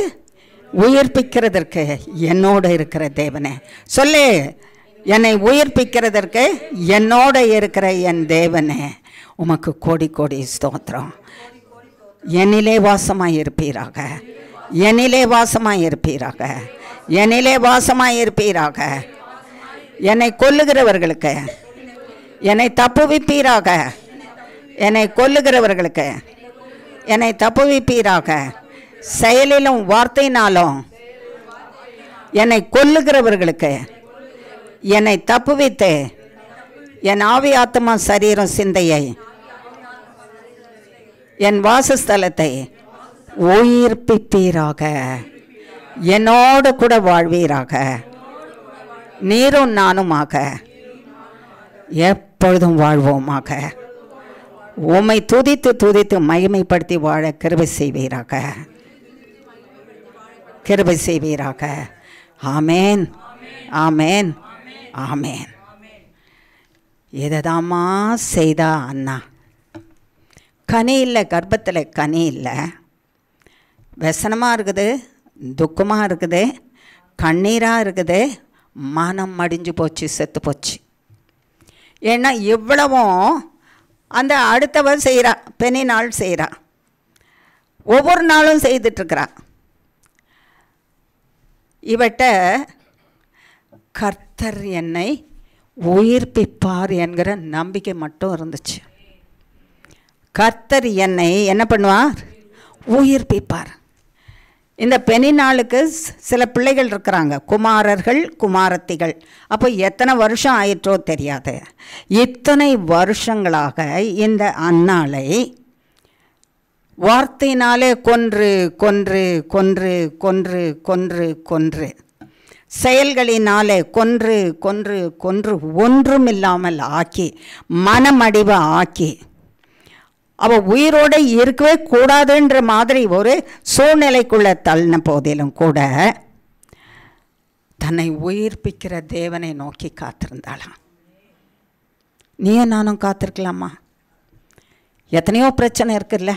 என்னோட இருக்கிற தேவனே. சொல்லு. என்னை உயிர்ப்பிக்கிறதற்கு என்னோட இருக்கிற என் தேவனே, உமக்கு கோடி கோடி ஸ்தோத்திரம். என்னிலே வாசமாய் இருப்பீராக, என்னிலே வாசமாய் இருப்பீராக, என்னிலே வாசமாய் இருப்பீராக. என்னை கொல்லுகிறவர்களுக்கு என்னை தப்புவிப்பீராக, என்னை கொல்லுகிறவர்களுக்கு என்னை தப்புவிப்பீராக. செயலிலும் வார்த்தையினாலும் என்னை கொல்லுகிறவர்களுக்கு என்னை தப்புவித்து என் ஆவி ஆத்மா சரீரம் சிந்தையை என் வாசஸ்தலத்தை உயிர்ப்பிப்பீராக. என்னோடு கூட வாழ்வீராக. நீரும் நானுமாக எப்பொழுதும் வாழ்வோமாக. உம்மை துதித்து துதித்து மகிமைப்படுத்தி வாழ கிருபை செய்வீராக, கிருபை செய்வீராக. ஆமேன், ஆமேன், ஆமேன். எதாமா செய்தா அண்ணா? கனி இல்லை, கர்ப்பத்தில் கனி இல்லை. व्यसனமாக இருக்குது, துக்கமாக இருக்குது, கண்ணீராக இருக்குது, மனம் மடிஞ்சு போச்சு, செத்து போச்சு. ஏன்னா இவ்வளவும் அந்த அடுத்தவர் செய்கிறா, பெனி நாள் செய்கிறா, ஒவ்வொரு நாளும் செய்துட்ருக்கிறா. இவட்ட கர்த்தர் என்னை உயிர்ப்பிப்பார் என்கிற நம்பிக்கை மட்டும் இருந்துச்சு. கர்த்தர் என்னை என்ன பண்ணுவார்? உயிர்ப்பிப்பார். இந்த பெனி நாளுக்கு சில பிள்ளைகள் இருக்கிறாங்க, குமாரர்கள் குமாரத்திகள். அப்போ எத்தனை வருஷம் ஆயிற்றோ தெரியாது. இத்தனை வருஷங்களாக இந்த அன்னாளை வார்த்தையினாலே கொன்று கொன்று கொன்று கொன்று கொன்று கொன்று, செயல்களினாலே கொன்று கொன்று கொன்று, ஒன்றுமில்லாமல் ஆக்கி, மனமடிவை ஆக்கி, அவள் உயிரோடு இருக்கவே கூடாதுன்ற மாதிரி ஒரு சூழ்நிலைக்குள்ளே தள்ளின போதிலும் கூட தன்னை உயிர்ப்பிக்கிற தேவனை நோக்கி காத்திருந்தாளாம். நீயும் நானும் காத்திருக்கலாமா? எத்தனையோ பிரச்சனை இருக்குல்ல.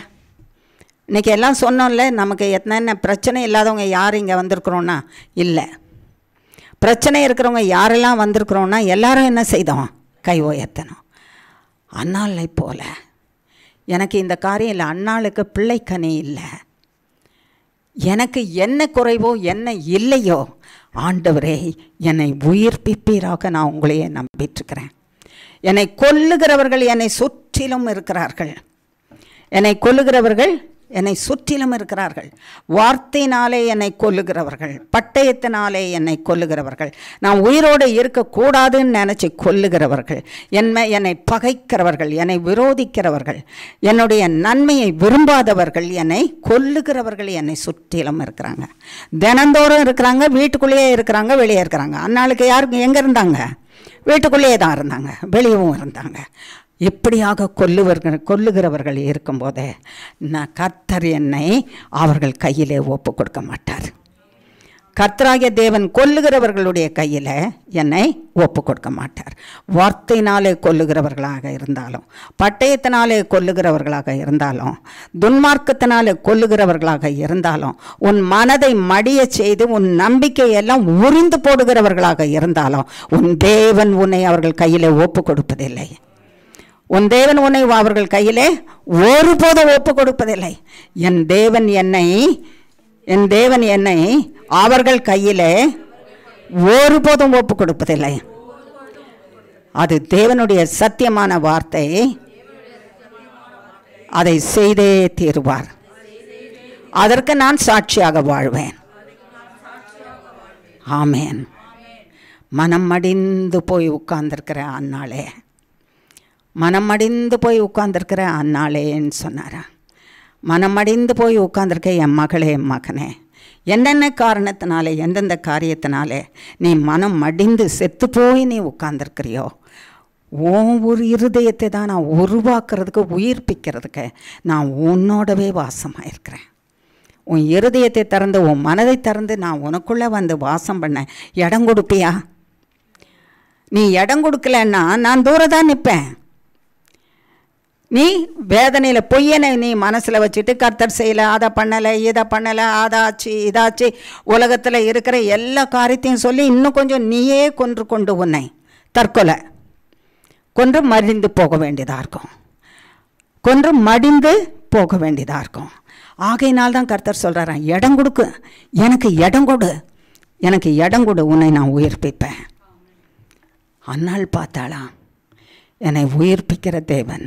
இன்றைக்கி எல்லாம் சொன்னோம்ல, நமக்கு என்னென்ன பிரச்சனை இல்லாதவங்க யார் இங்கே வந்திருக்கிறோன்னா இல்லை. பிரச்சனை இருக்கிறவங்க யாரெல்லாம் வந்திருக்கிறோன்னா எல்லாரும் என்ன செய்தோம்? கை உயர்த்தணும். அன்னாளை போல எனக்கு இந்த காரியம் இல்லை. அன்னாளுக்கு பிள்ளைக்கனி இல்லை. எனக்கு என்ன குறைவோ என்ன இல்லையோ, ஆண்டவரே என்னை உயிர்ப்பிப்பீராக நான் உங்களையே நம்பிட்டுருக்கிறேன். என்னை கொல்லுகிறவர்கள் என்னை சுற்றிலும் இருக்கிறார்கள். என்னை கொல்லுகிறவர்கள் என்னை சுற்றிலும் இருக்கிறார்கள். வார்த்தையினாலே என்னை கொல்லுகிறவர்கள், பட்டயத்தினாலே என்னை கொல்லுகிறவர்கள், நான் உயிரோடு இருக்கக்கூடாதுன்னு நினச்சி கொல்லுகிறவர்கள், என்னை பகைக்கிறவர்கள், என்னை விரோதிக்கிறவர்கள், என்னுடைய நன்மையை விரும்பாதவர்கள், என்னை கொல்லுகிறவர்கள் என்னை சுற்றிலும் இருக்கிறாங்க. தினந்தோறும் இருக்கிறாங்க, வீட்டுக்குள்ளேயே இருக்கிறாங்க, வெளியே இருக்கிறாங்க. அந்நாளுக்கு யாருக்கு எங்கே இருந்தாங்க? வீட்டுக்குள்ளேயே தான் இருந்தாங்க, வெளியவும் இருந்தாங்க. இப்படியாக கொல்லுகிறவர்கள் இருக்கும்போதே கர்த்தர் என்னை அவர்கள் கையிலே ஒப்பு கொடுக்க மாட்டார். கர்த்தராகிய தேவன் கொல்லுகிறவர்களுடைய கையில் என்னை ஒப்பு கொடுக்க மாட்டார். வார்த்தையினாலே கொல்லுகிறவர்களாக இருந்தாலும், பட்டயத்தினாலே கொல்லுகிறவர்களாக இருந்தாலும், துன்மார்க்கத்தினாலே கொல்லுகிறவர்களாக இருந்தாலும், உன் மனதை மடிய செய்து உன் நம்பிக்கையெல்லாம் உரிந்து போடுகிறவர்களாக இருந்தாலும், உன் தேவன் உன்னை அவர்கள் கையிலே ஒப்பு கொடுப்பதில்லை. உன் தேவன் உன்னை அவர்கள் கையிலே ஒருபோதும் ஒப்பு கொடுப்பதில்லை. என் தேவன் என்னை அவர்கள் கையிலே ஒருபோதும் ஒப்பு கொடுப்பதில்லை. அது தேவனுடைய சத்தியமான வார்த்தை. அதை செய்தே தீருவார். அதற்கு நான் சாட்சியாக வாழ்வேன். ஆமேன். மனம் மடிந்து போய் உட்கார்ந்திருக்கிற அந்நாளே, மனம் மடிந்து போய் உட்கார்ந்திருக்கிற அந்நாளேன்னு சொன்னாரா? மனம் மடிந்து போய் உட்கார்ந்திருக்க என் மகளே, என் மகனே, என்னென்ன காரணத்தினாலே, எந்தெந்த காரியத்தினாலே நீ மனம் மடிந்து செத்து போய் நீ உட்கார்ந்துருக்கிறியோ, ஒரு இருதயத்தை தான் நான் உருவாக்குறதுக்கு, உயிர்ப்பிக்கிறதுக்கு நான் உன்னோடவே வாசமாக இருக்கிறேன். உன் இருதயத்தை திறந்து, உன் மனதை திறந்து நான் உனக்குள்ளே வந்து வாசம் பண்ண இடம் கொடுப்பியா? நீ இடம் கொடுக்கலன்னா நான் தூரம் தான் நிற்பேன். நீ வேதனையில் பொய்யனை நீ மனசில் வச்சுட்டு கர்த்தர் செய்யலை, அதை பண்ணலை, இதை பண்ணலை, அதாச்சு இதாச்சு, உலகத்தில் இருக்கிற எல்லா காரியத்தையும் சொல்லி இன்னும் கொஞ்சம் நீயே கொன்று கொண்டு உன்னை தற்கொலை கொன்று மடிந்து போக வேண்டியதாக இருக்கும். கொன்று மடிந்து போக வேண்டியதாக இருக்கும். ஆகையினால்தான் கர்த்தர் சொல்கிறாராம், இடம் கொடுக்கு, எனக்கு இடம் கொடு, எனக்கு இடம் கொடு, உன்னை நான் உயிர்ப்பிப்பேன். அந்நாள் பார்த்தாலாம் என்னை உயிர்ப்பிக்கிற தேவன்.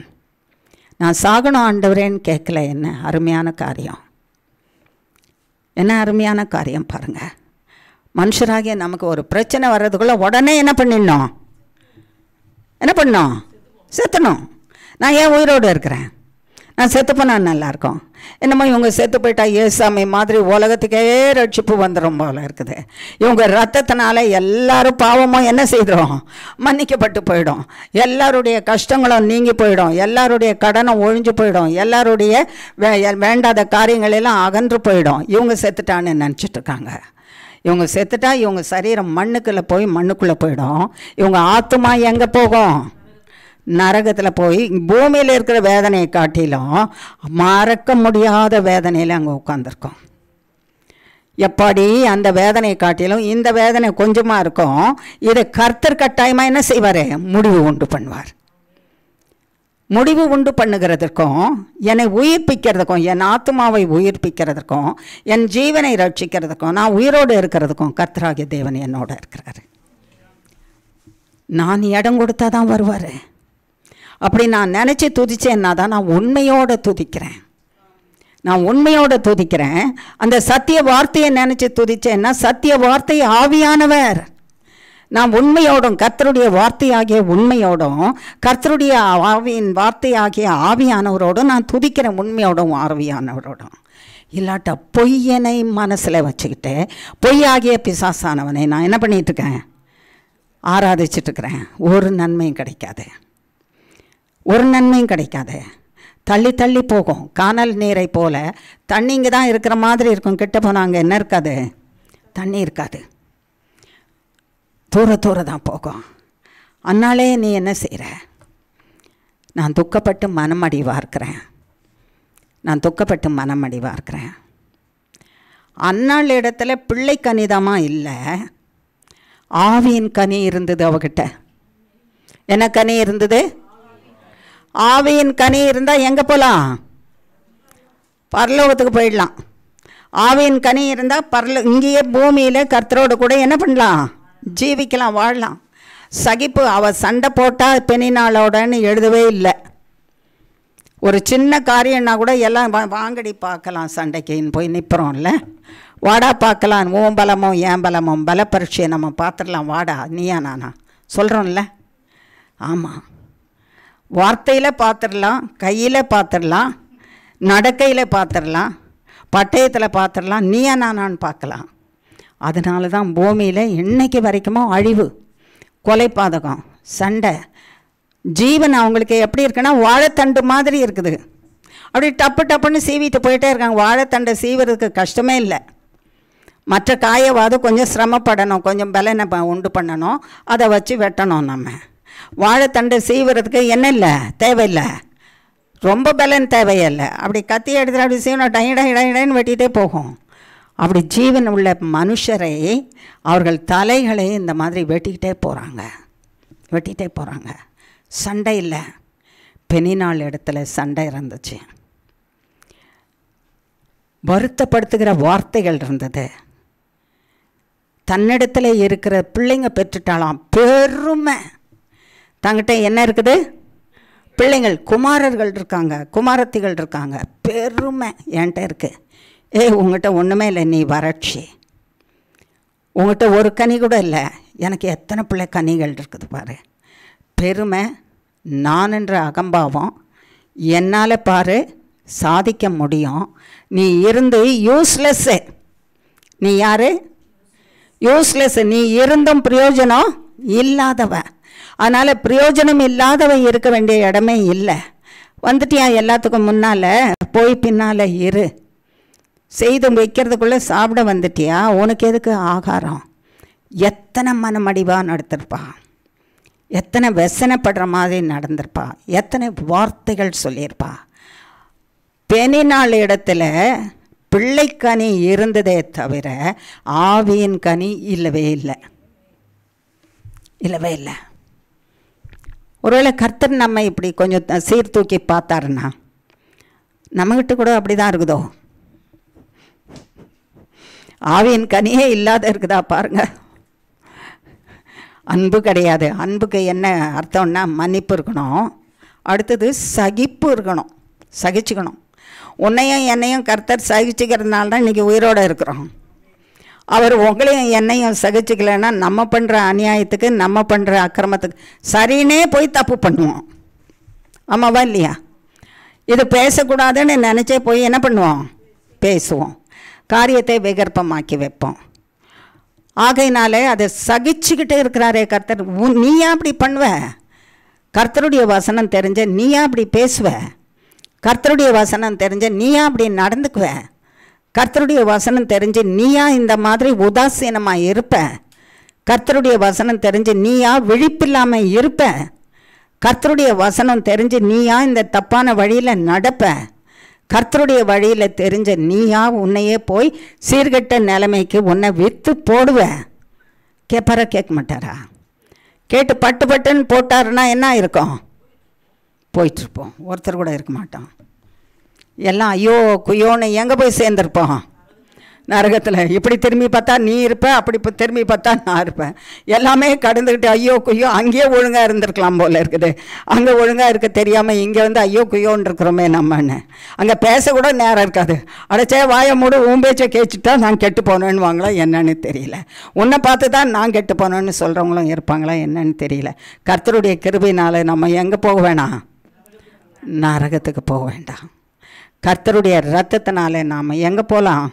நான் சாகணும் ஆண்டவரேன்னு கேட்கல. என்ன அருமையான காரியம், என்ன அருமையான காரியம் பாருங்கள். மனுஷராகிய நமக்கு ஒரு பிரச்சனை வர்றதுக்குள்ளே உடனே என்ன பண்ணிடணும்? என்ன பண்ணணும்? செத்துணும். நான் ஏன் உயிரோடு இருக்கிறேன்? நான் செத்து போனால் நல்லாயிருக்கும். என்னமோ இவங்க செத்து போயிட்டா ஏசாமி மாதிரி உலகத்துக்கே ரட்சிப்பு வந்துடும் போல இருக்குது. இவங்க ரத்தத்தினால எல்லாரும் பாவமும் என்ன செய்கிறோம்? மன்னிக்கப்பட்டு போயிடும். எல்லாருடைய கஷ்டங்களும் நீங்கி போயிடும். எல்லாருடைய கடனும் ஒழிஞ்சு போயிடும். எல்லாருடைய வேண்டாத காரியங்களெல்லாம் அகன்று போயிடும். இவங்க செத்துட்டான்னு நினச்சிட்ருக்காங்க. இவங்க செத்துட்டா இவங்க சரீரம் மண்ணுக்குள்ளே போய் மண்ணுக்குள்ளே போயிடும். இவங்க ஆத்துமா எங்கே போகும்? நரகத்தில் போய் பூமியில் இருக்கிற வேதனையை காட்டிலும் மறக்க முடியாத வேதனையில் அங்கே உட்காந்துருக்கோம். எப்படி அந்த வேதனையை காட்டிலும் இந்த வேதனை கொஞ்சமாக இருக்கும். இதை கர்த்தர் கட்டாயமாக என்ன செய்வார்? முடிவு உண்டு பண்ணுவார். முடிவு உண்டு பண்ணுகிறதுக்கும், என்னை உயிர்ப்பிக்கிறதுக்கும், என் ஆத்மாவை உயிர்ப்பிக்கிறதுக்கும், என் ஜீவனை ரட்சிக்கிறதுக்கும், நான் உயிரோடு இருக்கிறதுக்கும் கர்த்தராகிய தேவன் என்னோட இருக்கிறாரு. நான் இடம் கொடுத்தா தான் வருவார். அப்படி நான் நினச்சி துதிச்சேன்னா தான் நான் உண்மையோடு துதிக்கிறேன். நான் உண்மையோடு துதிக்கிறேன். அந்த சத்திய வார்த்தையை நினச்சி துதிச்சேன்னா சத்திய வார்த்தை ஆவியானவர். நான் உண்மையோடும் கர்த்தருடைய வார்த்தையாகிய உண்மையோடும் கர்த்தருடைய ஆவியின் வார்த்தையாகிய ஆவியானவரோடும் நான் துதிக்கிறேன். உண்மையோடும் ஆவியானவரோடும். இல்லாட்டா பொய்யனை மனசில் வச்சுக்கிட்டு பொய்யாகிய பிசாசானவனை நான் என்ன பண்ணிகிட்ருக்கேன்? ஆராதிச்சிட்ருக்கிறேன். ஒரு நன்மையும் கிடைக்காது. ஒரு நன்மையும் கிடைக்காது. தள்ளி தள்ளி போகும். கானல் நீரை போல் தண்ணி இங்கே தான் இருக்கிற மாதிரி இருக்கும். கிட்ட போனால் அங்கே என்ன இருக்காது? தண்ணி இருக்காது. தூர தூர தான் போகும். அதனாலே நீ என்ன செய்கிற? நான் துக்கப்பட்டு மனமடிவாக இருக்கிறேன். நான் துக்கப்பட்டு மனமடிவாக இருக்கிறேன். அந்நாள் இடத்துல பிள்ளை கனிதமாக இல்லை, ஆவியின் கனி இருந்தது அவகிட்ட. என்ன கனி இருந்தது? ஆவியின் கனி இருந்தால் எங்கே போகலாம்? பரலோகத்துக்கு போயிடலாம். ஆவியின் கனி இருந்தால் இங்கேயே பூமியில் கர்த்தரோடு கூட என்ன பண்ணலாம்? ஜீவிக்கலாம், வாழலாம். சகிப்பு, அவள் சண்டை போட்டால் பெண்ணினாளோடன்னு எழுதவே இல்லை. ஒரு சின்ன காரியம்னா கூட எல்லாம் வாங்கடி பார்க்கலாம், சண்டைக்குன்னு போய் நிற்கிறோம்ல. வாடா பார்க்கலாம், உன் பலமும் என் பலமும் பல பரீட்சையை நம்ம பார்த்துடலாம், வாடா நீயா நானா சொல்கிறோம்ல. ஆமாம், வார்த்தையில் பார்த்துடலாம், கையில் பார்த்துடலாம், நடக்கையில் பார்த்துடலாம், பட்டயத்தில் பார்த்துடலாம், நீயா நானான்னு பார்க்கலாம். அதனால தான் பூமியில் இன்னைக்கு வரைக்குமோ அழிவு, கொலைப்பாதகம், சண்டை. ஜீவன் அவங்களுக்கு எப்படி இருக்குன்னா வாழைத்தண்டு மாதிரி இருக்குது. அப்படி டப்பு டப்புன்னு சீவிட்டு போயிட்டே இருக்காங்க. வாழைத்தண்டை சீவுறதுக்கு கஷ்டமே இல்லை. மற்ற காயவாது கொஞ்சம் சிரமப்படணும், கொஞ்சம் பலனை உண்டு பண்ணணும், அதை வச்சு வெட்டணும். நம்ம வாழைத்தண்டை சீவுறதுக்கு என்ன இல்லை, தேவையில்லை, ரொம்ப பலன் தேவையில்லை. அப்படி கத்தி எடுத்துகிட்டு அப்படி சீவனம் டைன்னு வெட்டிகிட்டே போகும். அப்படி ஜீவன் உள்ள மனுஷரை அவர்கள் தலைகளை இந்த மாதிரி வெட்டிக்கிட்டே போகிறாங்க. சண்டை இல்லை. பெண்ணினாள் இடத்துல சண்டை இருந்துச்சு. வருத்தப்படுத்துகிற வார்த்தைகள் இருந்தது. தன்னிடத்தில் இருக்கிற பிள்ளைங்க பெற்றுட்டாலாம், பெருமை. தங்கிட்ட என்ன இருக்குது? பிள்ளைங்கள், குமாரர்கள் இருக்காங்க, குமாரத்திகள் இருக்காங்க, பெருமை என்கிட்ட இருக்குது. உங்கள்கிட்ட ஒன்றுமே இல்லை, நீ வறட்சி, உங்கள்கிட்ட ஒரு கனி கூட இல்லை, எனக்கு எத்தனை பிள்ளை கனிகள் இருக்குது பாரு. பெருமை, நான் என்ற அகம்பாவம், என்னால் பாரு சாதிக்க முடியும், நீ இருந்து யூஸ்லெஸ்ஸு, நீ யார்? யூஸ்லெஸ். நீ இருந்தும் பிரயோஜனம் இல்லாதவன். அதனால் பிரயோஜனம் இல்லாதவன் இருக்க வேண்டிய இடமே இல்லை. வந்துட்டியா எல்லாத்துக்கும் முன்னால், போய் பின்னால் இரு. செய்து வைக்கிறதுக்குள்ளே சாப்பிட வந்துட்டியா, உனக்கு எதுக்கு ஆகாரம்? எத்தனை மனமடிவாக நடத்திருப்பா, எத்தனை வெசனப்படுற மாதிரி நடந்திருப்பா, எத்தனை வார்த்தைகள் சொல்லியிருப்பா. பெனினாள் இடத்துல பிள்ளைக்கனி இருந்ததே தவிர ஆவியின் கனி இல்லவே இல்லை, இல்லவே இல்லை. ஒருவேளை கர்த்தர் நம்ம இப்படி கொஞ்சம் சீர்தூக்கி பார்த்தாருன்னா நம்மகிட்ட கூட அப்படி தான் இருக்குதோ? ஆவியின் கனியே இல்லாத இருக்குதா பாருங்க. அன்பு கிடையாது. அன்புக்கு என்ன அர்த்தம்னா மன்னிப்பு இருக்கணும், அடுத்தது சகிப்பு இருக்கணும், சகிச்சுக்கணும். உன்னையும் என்னையும் கர்த்தர் சகிச்சுக்கிறதுனால தான் இன்றைக்கி உயிரோடு இருக்கிறோம். அவர் உங்களையும் என்னையும் சகிச்சுக்கலைன்னா நம்ம பண்ணுற அநியாயத்துக்கு, நம்ம பண்ணுற அக்கிரமத்துக்கு சரின்னே போய் தப்பு பண்ணுவோம். ஆமாவா இல்லையா? இது பேசக்கூடாதுன்னு நினச்சே போய் என்ன பண்ணுவோம்? பேசுவோம். காரியத்தை விகற்பமாக்கி வைப்போம். ஆகையினாலே அதை சகிச்சுக்கிட்டு இருக்கிறாரே கர்த்தர். நீயா அப்படி பண்ணுவ? கர்த்தருடைய வசனம் தெரிஞ்ச நீயா அப்படி பேசுவ? கர்த்தருடைய வசனம் தெரிஞ்ச நீயா அப்படி நடந்துக்குவ? கர்த்தருடைய வசனம் தெரிஞ்சு நீயா இந்த மாதிரி உதாசீனமாக இருப்ப? கர்த்தருடைய வசனம் தெரிஞ்சு நீயா விழிப்பில்லாமல் இருப்ப? கர்த்தருடைய வசனம் தெரிஞ்சு நீயா இந்த தப்பான வழியில் நடப்ப? கர்த்தருடைய வழியில் தெரிஞ்ச நீயா உன்னையே போய் சீர்கெட்ட நிலைமைக்கு உன்னை விற்று போடுவ? கேட்பாரா? கேட்க மாட்டாரா? கேட்டு பட்டு பட்டுன்னு போட்டாருன்னா என்ன இருக்கும்? போயிட்டுருப்போம். ஒருத்தர் கூட இருக்க மாட்டோம். எல்லாம் ஐயோ குய்யோன்னு எங்கே போய் சேர்ந்துருப்போம்? நரகத்தில். இப்படி திரும்பி பார்த்தா நீ இருப்ப, அப்படி இப்போ திரும்பி பார்த்தா நான் இருப்பேன். எல்லாமே கடந்துக்கிட்டு ஐயோ குய்யோ. அங்கேயே ஒழுங்காக இருந்திருக்கலாம் போல் இருக்குது. அங்கே ஒழுங்காக இருக்க தெரியாமல் இங்கே வந்து ஐயோ குய்யோன்னு இருக்கிறோமே நம்மன்னு. அங்கே பேசக்கூட நேரம் இருக்காது. அடைச்சே வாயை மூடு, ஊம்பேச்சை கேச்சுட்டா நான் கெட்டு போனேன்னு வாங்களா என்னன்னு தெரியல. உன்னை பார்த்து தான் நான் கெட்டு போனேன்னு சொல்கிறவங்களும் இருப்பாங்களா என்னன்னு தெரியல. கர்த்தருடைய கிருபையினால் நம்ம எங்கே போக வேணாம்? நரகத்துக்கு போக வேண்டாம். கர்த்தருடைய இரத்தத்தினாலே நாம் எங்கே போகலாம்?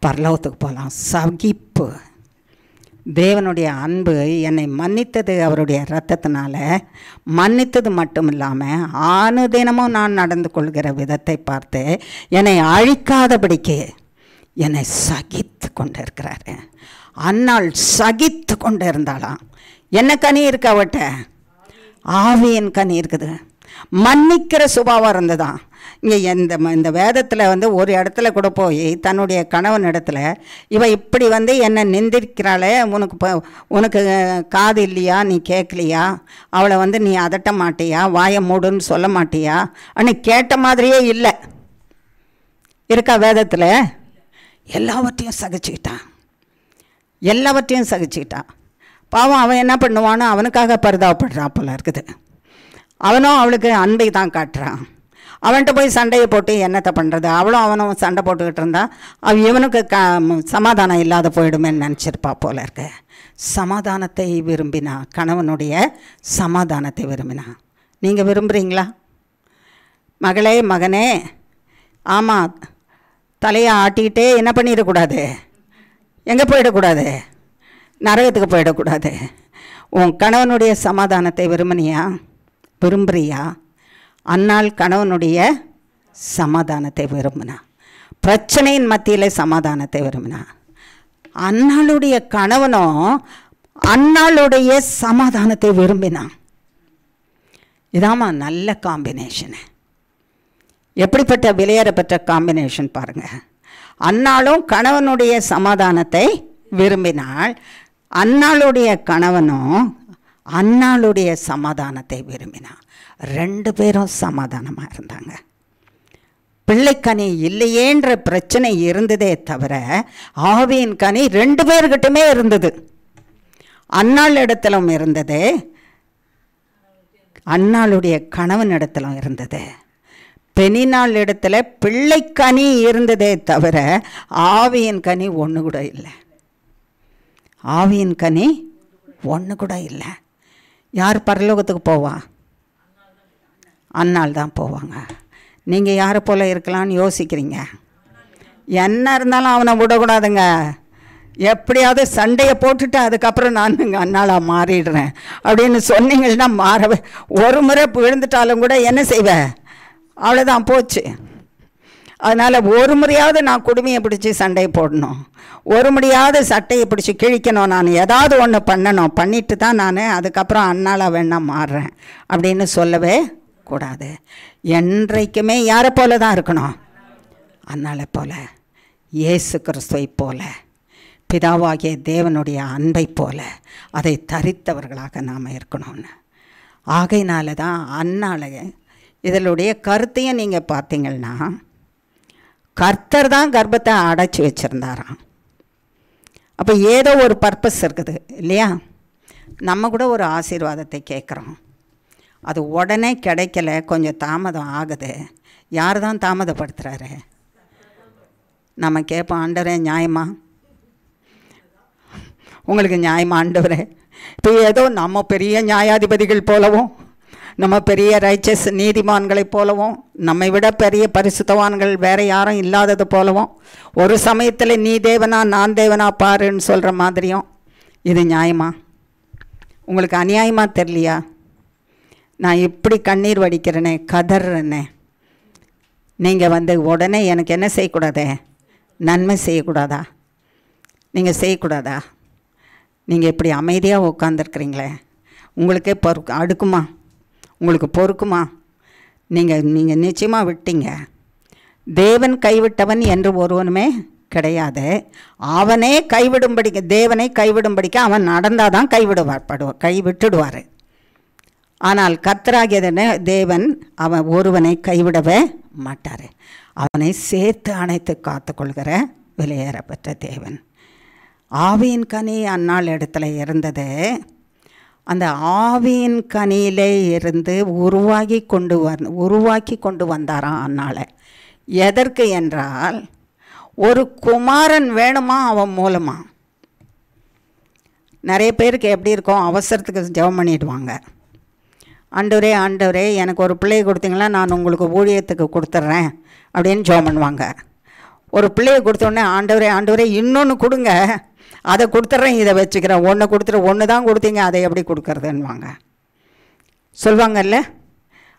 பரலோகத்துக்கு போகலாம். சகிப்பு. தேவனுடைய அன்பு என்னை மன்னித்தது அவருடைய இரத்தத்தினால. மன்னித்தது மட்டும் இல்லாமல் ஆனுதினமும் நான் நடந்து கொள்கிற விதத்தை பார்த்து என்னை அழிக்காதபடிக்கு என்னை சகித்து கொண்டு இருக்கிறாரு. அன்னாள் சகித்து கொண்டு இருந்தாலாம். என்ன கனி இருக்கு அவட்ட? ஆவியின் கனி இருக்குது. மன்னிக்கிற சுபாவம் இருந்துதான். இங்கே இந்த வேதத்தில் வந்து ஒரு இடத்துல கூட போய் தன்னுடைய கணவன் இடத்துல இவ இப்படி வந்து என்னை நிந்திருக்கிறாளே, உனக்கு காது இல்லையா, நீ கேட்கலையா, அவளை வந்து நீ அதட்ட மாட்டியா, வாயை மூடுன்னு சொல்ல மாட்டியா அன்னு கேட்ட மாதிரியே இல்லை. இருக்கா வேதத்தில்? எல்லாவற்றையும் சகிச்சுக்கிட்டான். எல்லாவற்றையும் சகிச்சுக்கிட்டான். பாவம் அவன் என்ன பண்ணுவான்னு அவனுக்காக பரிதாபப்படுறான் போல இருக்குது. அவனும் அவளுக்கு அன்பை தான் காட்டுறான். அவன்கிட்ட போய் சண்டையை போட்டு என்னத்தை பண்ணுறது? அவளும் அவனும் சண்டை போட்டுக்கிட்டு இருந்தா இவனுக்கு சமாதானம் இல்லாத போயிடுமேன்னு நினச்சிருப்பா போல இருக்கு. சமாதானத்தை விரும்பினா, கணவனுடைய சமாதானத்தை விரும்பினா. நீங்கள் விரும்புகிறீங்களா? மகளே மகனே, ஆமாம், தலையை ஆட்டிக்கிட்டே என்ன பண்ணிடக்கூடாது? எங்கே போயிடக்கூடாது? நரகத்துக்கு போயிடக்கூடாது. உன் கணவனுடைய சமாதானத்தை விரும்பினியா? விரும்புறியா? அன்னாள் கணவனுடைய சமாதானத்தை விரும்பினா. பிரச்சனையின் மத்தியில் சமாதானத்தை விரும்பினா. அன்னாளுடைய கணவனும் அன்னாளுடைய சமாதானத்தை விரும்பினான். இதாம்மா நல்ல காம்பினேஷனு. எப்படிப்பட்ட விலையேறப்பட்ட காம்பினேஷன் பாருங்கள். அன்னாளும் கணவனுடைய சமாதானத்தை விரும்பினாள். அன்னாளுடைய கணவனும் அன்னாளுடைய சமாதானத்தை விரும்பினான். ரெண்டு பேரும் சமாதானமாக இருந்தாங்க. பிள்ளைக்கனி இல்லையேன்ற பிரச்சனை இருந்ததே தவிர ஆவியின் கனி ரெண்டு பேர்கிட்டமே இருந்தது. அன்னாள் இடத்திலும் இருந்தது, அன்னாளுடைய கணவன் இடத்திலும் இருந்தது. பெனினாள் இடத்துல பிள்ளைக்கனி இருந்ததே தவிர ஆவியின் கனி ஒன்று கூட இல்லை. ஆவியின் கனி ஒன்று கூட இல்லை. யார் பரலோகத்துக்கு போவா? அன்னாள் தான் போவாங்க. நீங்கள் யாரை போல் இருக்கலான்னு யோசிக்கிறீங்க? என்ன இருந்தாலும் அவனை விடக்கூடாதுங்க. எப்படியாவது சண்டையை போட்டுட்டு அதுக்கப்புறம் நான் இங்கே அண்ணாளாக மாறிடுறேன் அப்படின்னு சொன்னீங்கன்னா மாறவே. ஒரு முறை விழுந்துட்டாலும் கூட என்ன செய்வேன், அவ்வளோதான், போச்சு. அதனால் ஒரு முறையாவது நான் குடுமையை பிடிச்சி சண்டையை போடணும், ஒரு முறையாவது சட்டையை பிடிச்சி கிழிக்கணும், நான் ஏதாவது ஒன்று பண்ணணும், பண்ணிட்டு தான் நான் அதுக்கப்புறம் அண்ணாளாக வேணா மாறுறேன் அப்படின்னு சொல்லவே கூடாது. என்றைக்குமே யாரை போல தான் இருக்கணும், அண்ணாளை போல, இயேசு கிறிஸ்துவை போல, பிதாவாகிய தேவனுடைய அன்பை போல அதை தரித்தவர்களாக நாம் இருக்கணும்னு. ஆகையினால தான் அண்ணாளை இதனுடைய கருத்தையும் நீங்கள் பார்த்தீங்கன்னா, கர்த்தர் தான் கர்ப்பத்தை அடைச்சி வச்சுருந்தாராம். அப்போ ஏதோ ஒரு பர்பஸ் இருக்குது இல்லையா? நம்ம கூட ஒரு ஆசீர்வாதத்தை கேட்குறோம், அது உடனே கிடைக்கல, கொஞ்சம் தாமதம் ஆகுது. யார் தான் தாமதப்படுத்துகிறாரு? நம்ம கேட்போம், ஆண்டவரே நியாயமா, உங்களுக்கு நியாயமா ஆண்டவரே? இப்போ ஏதோ நம்ம பெரிய நியாயாதிபதிகள் போலவும், நம்ம பெரிய ரைச்சஸ் நீதிமான்களைப் போலவும், நம்மை விட பெரிய பரிசுத்தவான்கள் வேறு யாரும் இல்லாதது போலவும், ஒரு சமயத்தில் நீ தேவனா நான் தேவனா பாருன்னு சொல்கிற மாதிரியும், இது நியாயமா? உங்களுக்கு அநியாயமாக தெரியலையா? நான் இப்படி கண்ணீர் வடிக்கிறேனே, கதறேனே, நீங்கள் உடனே எனக்கு என்ன செய்யக்கூடாதே, நன்மை செய்யக்கூடாதா? நீங்கள் செய்யக்கூடாதா? நீங்கள் இப்படி அமைதியாக உட்காந்துருக்குறீங்களே, உங்களுக்கே அடுக்குமா, உங்களுக்கு பொறுக்குமா? நீங்கள் நிச்சயமாக விட்டீங்க. தேவன் கைவிட்டவன் என்று ஒருவனுமே கிடையாது. அவனே கைவிடும்படிக்கு, தேவனை கைவிடும்படிக்கு அவன் நடந்தால் தான் கைவிட்டுடுவார். ஆனால் கர்த்தராகிய தேவன் அவன் ஒருவனை கைவிடவே மாட்டார். அவனை சேர்த்து அணைத்து காத்துக்கொள்கிற விலையேறப்பெற்ற தேவன். ஆவியின் கனி அந்நாள் இடத்துல இருந்தது. அந்த ஆவியின் கனியிலே இருந்து உருவாக்கி கொண்டு வந்தாராம் அந்நாளை. எதற்கு என்றால், ஒரு குமாரன் வேணுமா அவன் மூலமாக. நிறைய பேருக்கு எப்படி இருக்கும், அவசரத்துக்கு ஜெபம் பண்ணிடுவாங்க. ஆண்டவரே ஆண்டவரே எனக்கு ஒரு பிள்ளையை கொடுத்தீங்களா நான் உங்களுக்கு ஊழியத்துக்கு கொடுத்துட்றேன் அப்படின்னு ஜெபம் பண்ணுவாங்க. ஒரு பிள்ளையை கொடுத்தோடனே ஆண்டவரே ஆண்டவரே இன்னொன்று கொடுங்க, அதை கொடுத்துட்றேன், இதை வச்சுக்கிறேன், ஒன்று கொடுத்துட்டு ஒன்று தான் கொடுத்தீங்க, அதை எப்படி கொடுக்குறதுன்னுவாங்க. சொல்லுவாங்கல்ல,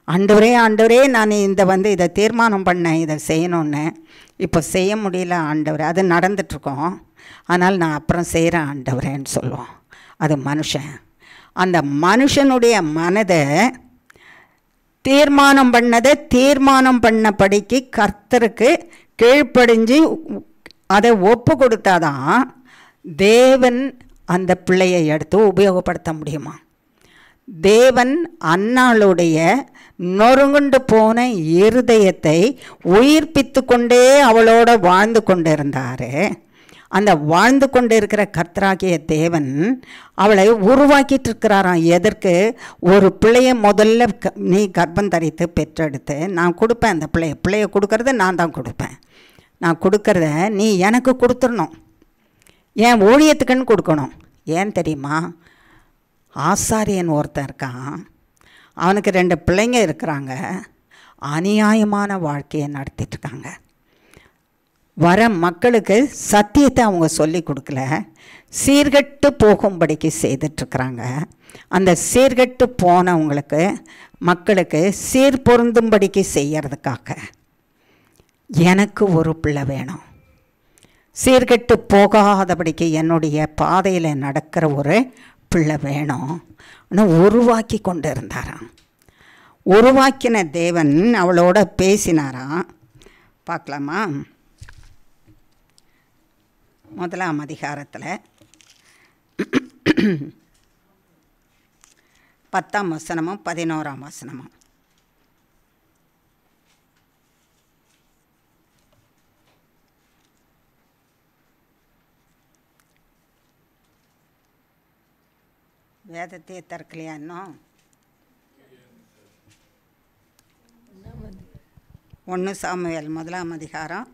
ஆண்டவரே ஆண்டவரே நான் இதை தீர்மானம் பண்ணேன், இதை செய்யணுன்னு, இப்போ செய்ய முடியல ஆண்டவரே, அது நடந்துட்டுருக்கோம், ஆனால் நான் அப்புறம் செய்கிறேன் ஆண்டவரேன்னு சொல்லுவோம். அது மனுஷன். அந்த மனுஷனுடைய மனதை தீர்மானம் பண்ணபடிக்கு கர்த்தருக்கு கீழ்ப்படிஞ்சு அதை ஒப்பு கொடுத்தாதான் தேவன் அந்த பிள்ளையை எடுத்து உபயோகப்படுத்த முடியுமா? தேவன் அன்னாளுடைய நொறுங்குண்டு போன இருதயத்தை உயிர்ப்பித்து கொண்டே அவளோட வாழ்ந்து கொண்டு இருந்தார். அந்த வாழ்ந்து கொண்டு இருக்கிற கர்த்தராகிய தேவன் அவளை உருவாக்கிட்டு இருக்கிறாராம். எதற்கு? ஒரு பிள்ளையை முதல்ல நீ கர்ப்பம் தரித்து பெற்றெடுத்து நான் கொடுப்பேன், அந்த பிள்ளையை கொடுக்கறத நான் தான் கொடுப்பேன், நான் கொடுக்கறத நீ எனக்கு கொடுத்துடணும், ஏன் ஊழியத்துக்குன்னு கொடுக்கணும். ஏன் தெரியுமா? ஆசாரியன் ஒருத்தன் இருக்கான், அவனுக்கு 2 பிள்ளைங்க இருக்கிறாங்க, அநியாயமான வாழ்க்கையை நடத்திட்டுருக்காங்க. வர மக்களுக்கு சத்தியத்தை அவங்க சொல்லி கொடுக்கல, சீர்கெட்டு போகும்படிக்கு செய்துட்ருக்குறாங்க. அந்த சீர்கெட்டு போனவங்களுக்கு மக்களுக்கு சீர் பொருந்தும்படிக்கு செய்யறதுக்காக எனக்கு ஒரு பிள்ளை வேணும், சீர்கெட்டு போகாதபடிக்கு என்னுடைய பாதையில் நடக்கிற ஒரு பிள்ளை வேணும் உருவாக்கி கொண்டு இருந்தாராம். உருவாக்கின தேவன் அவளோட பேசினாராம். பார்க்கலாமா? 1ஆம் அதிகாரத்தில் 10ஆம் வசனமும் 11ஆம் வசனமும். வேதத்தையே திறக்கலையா இன்னும்? 1 சாமுவேல் 1ஆம் அதிகாரம்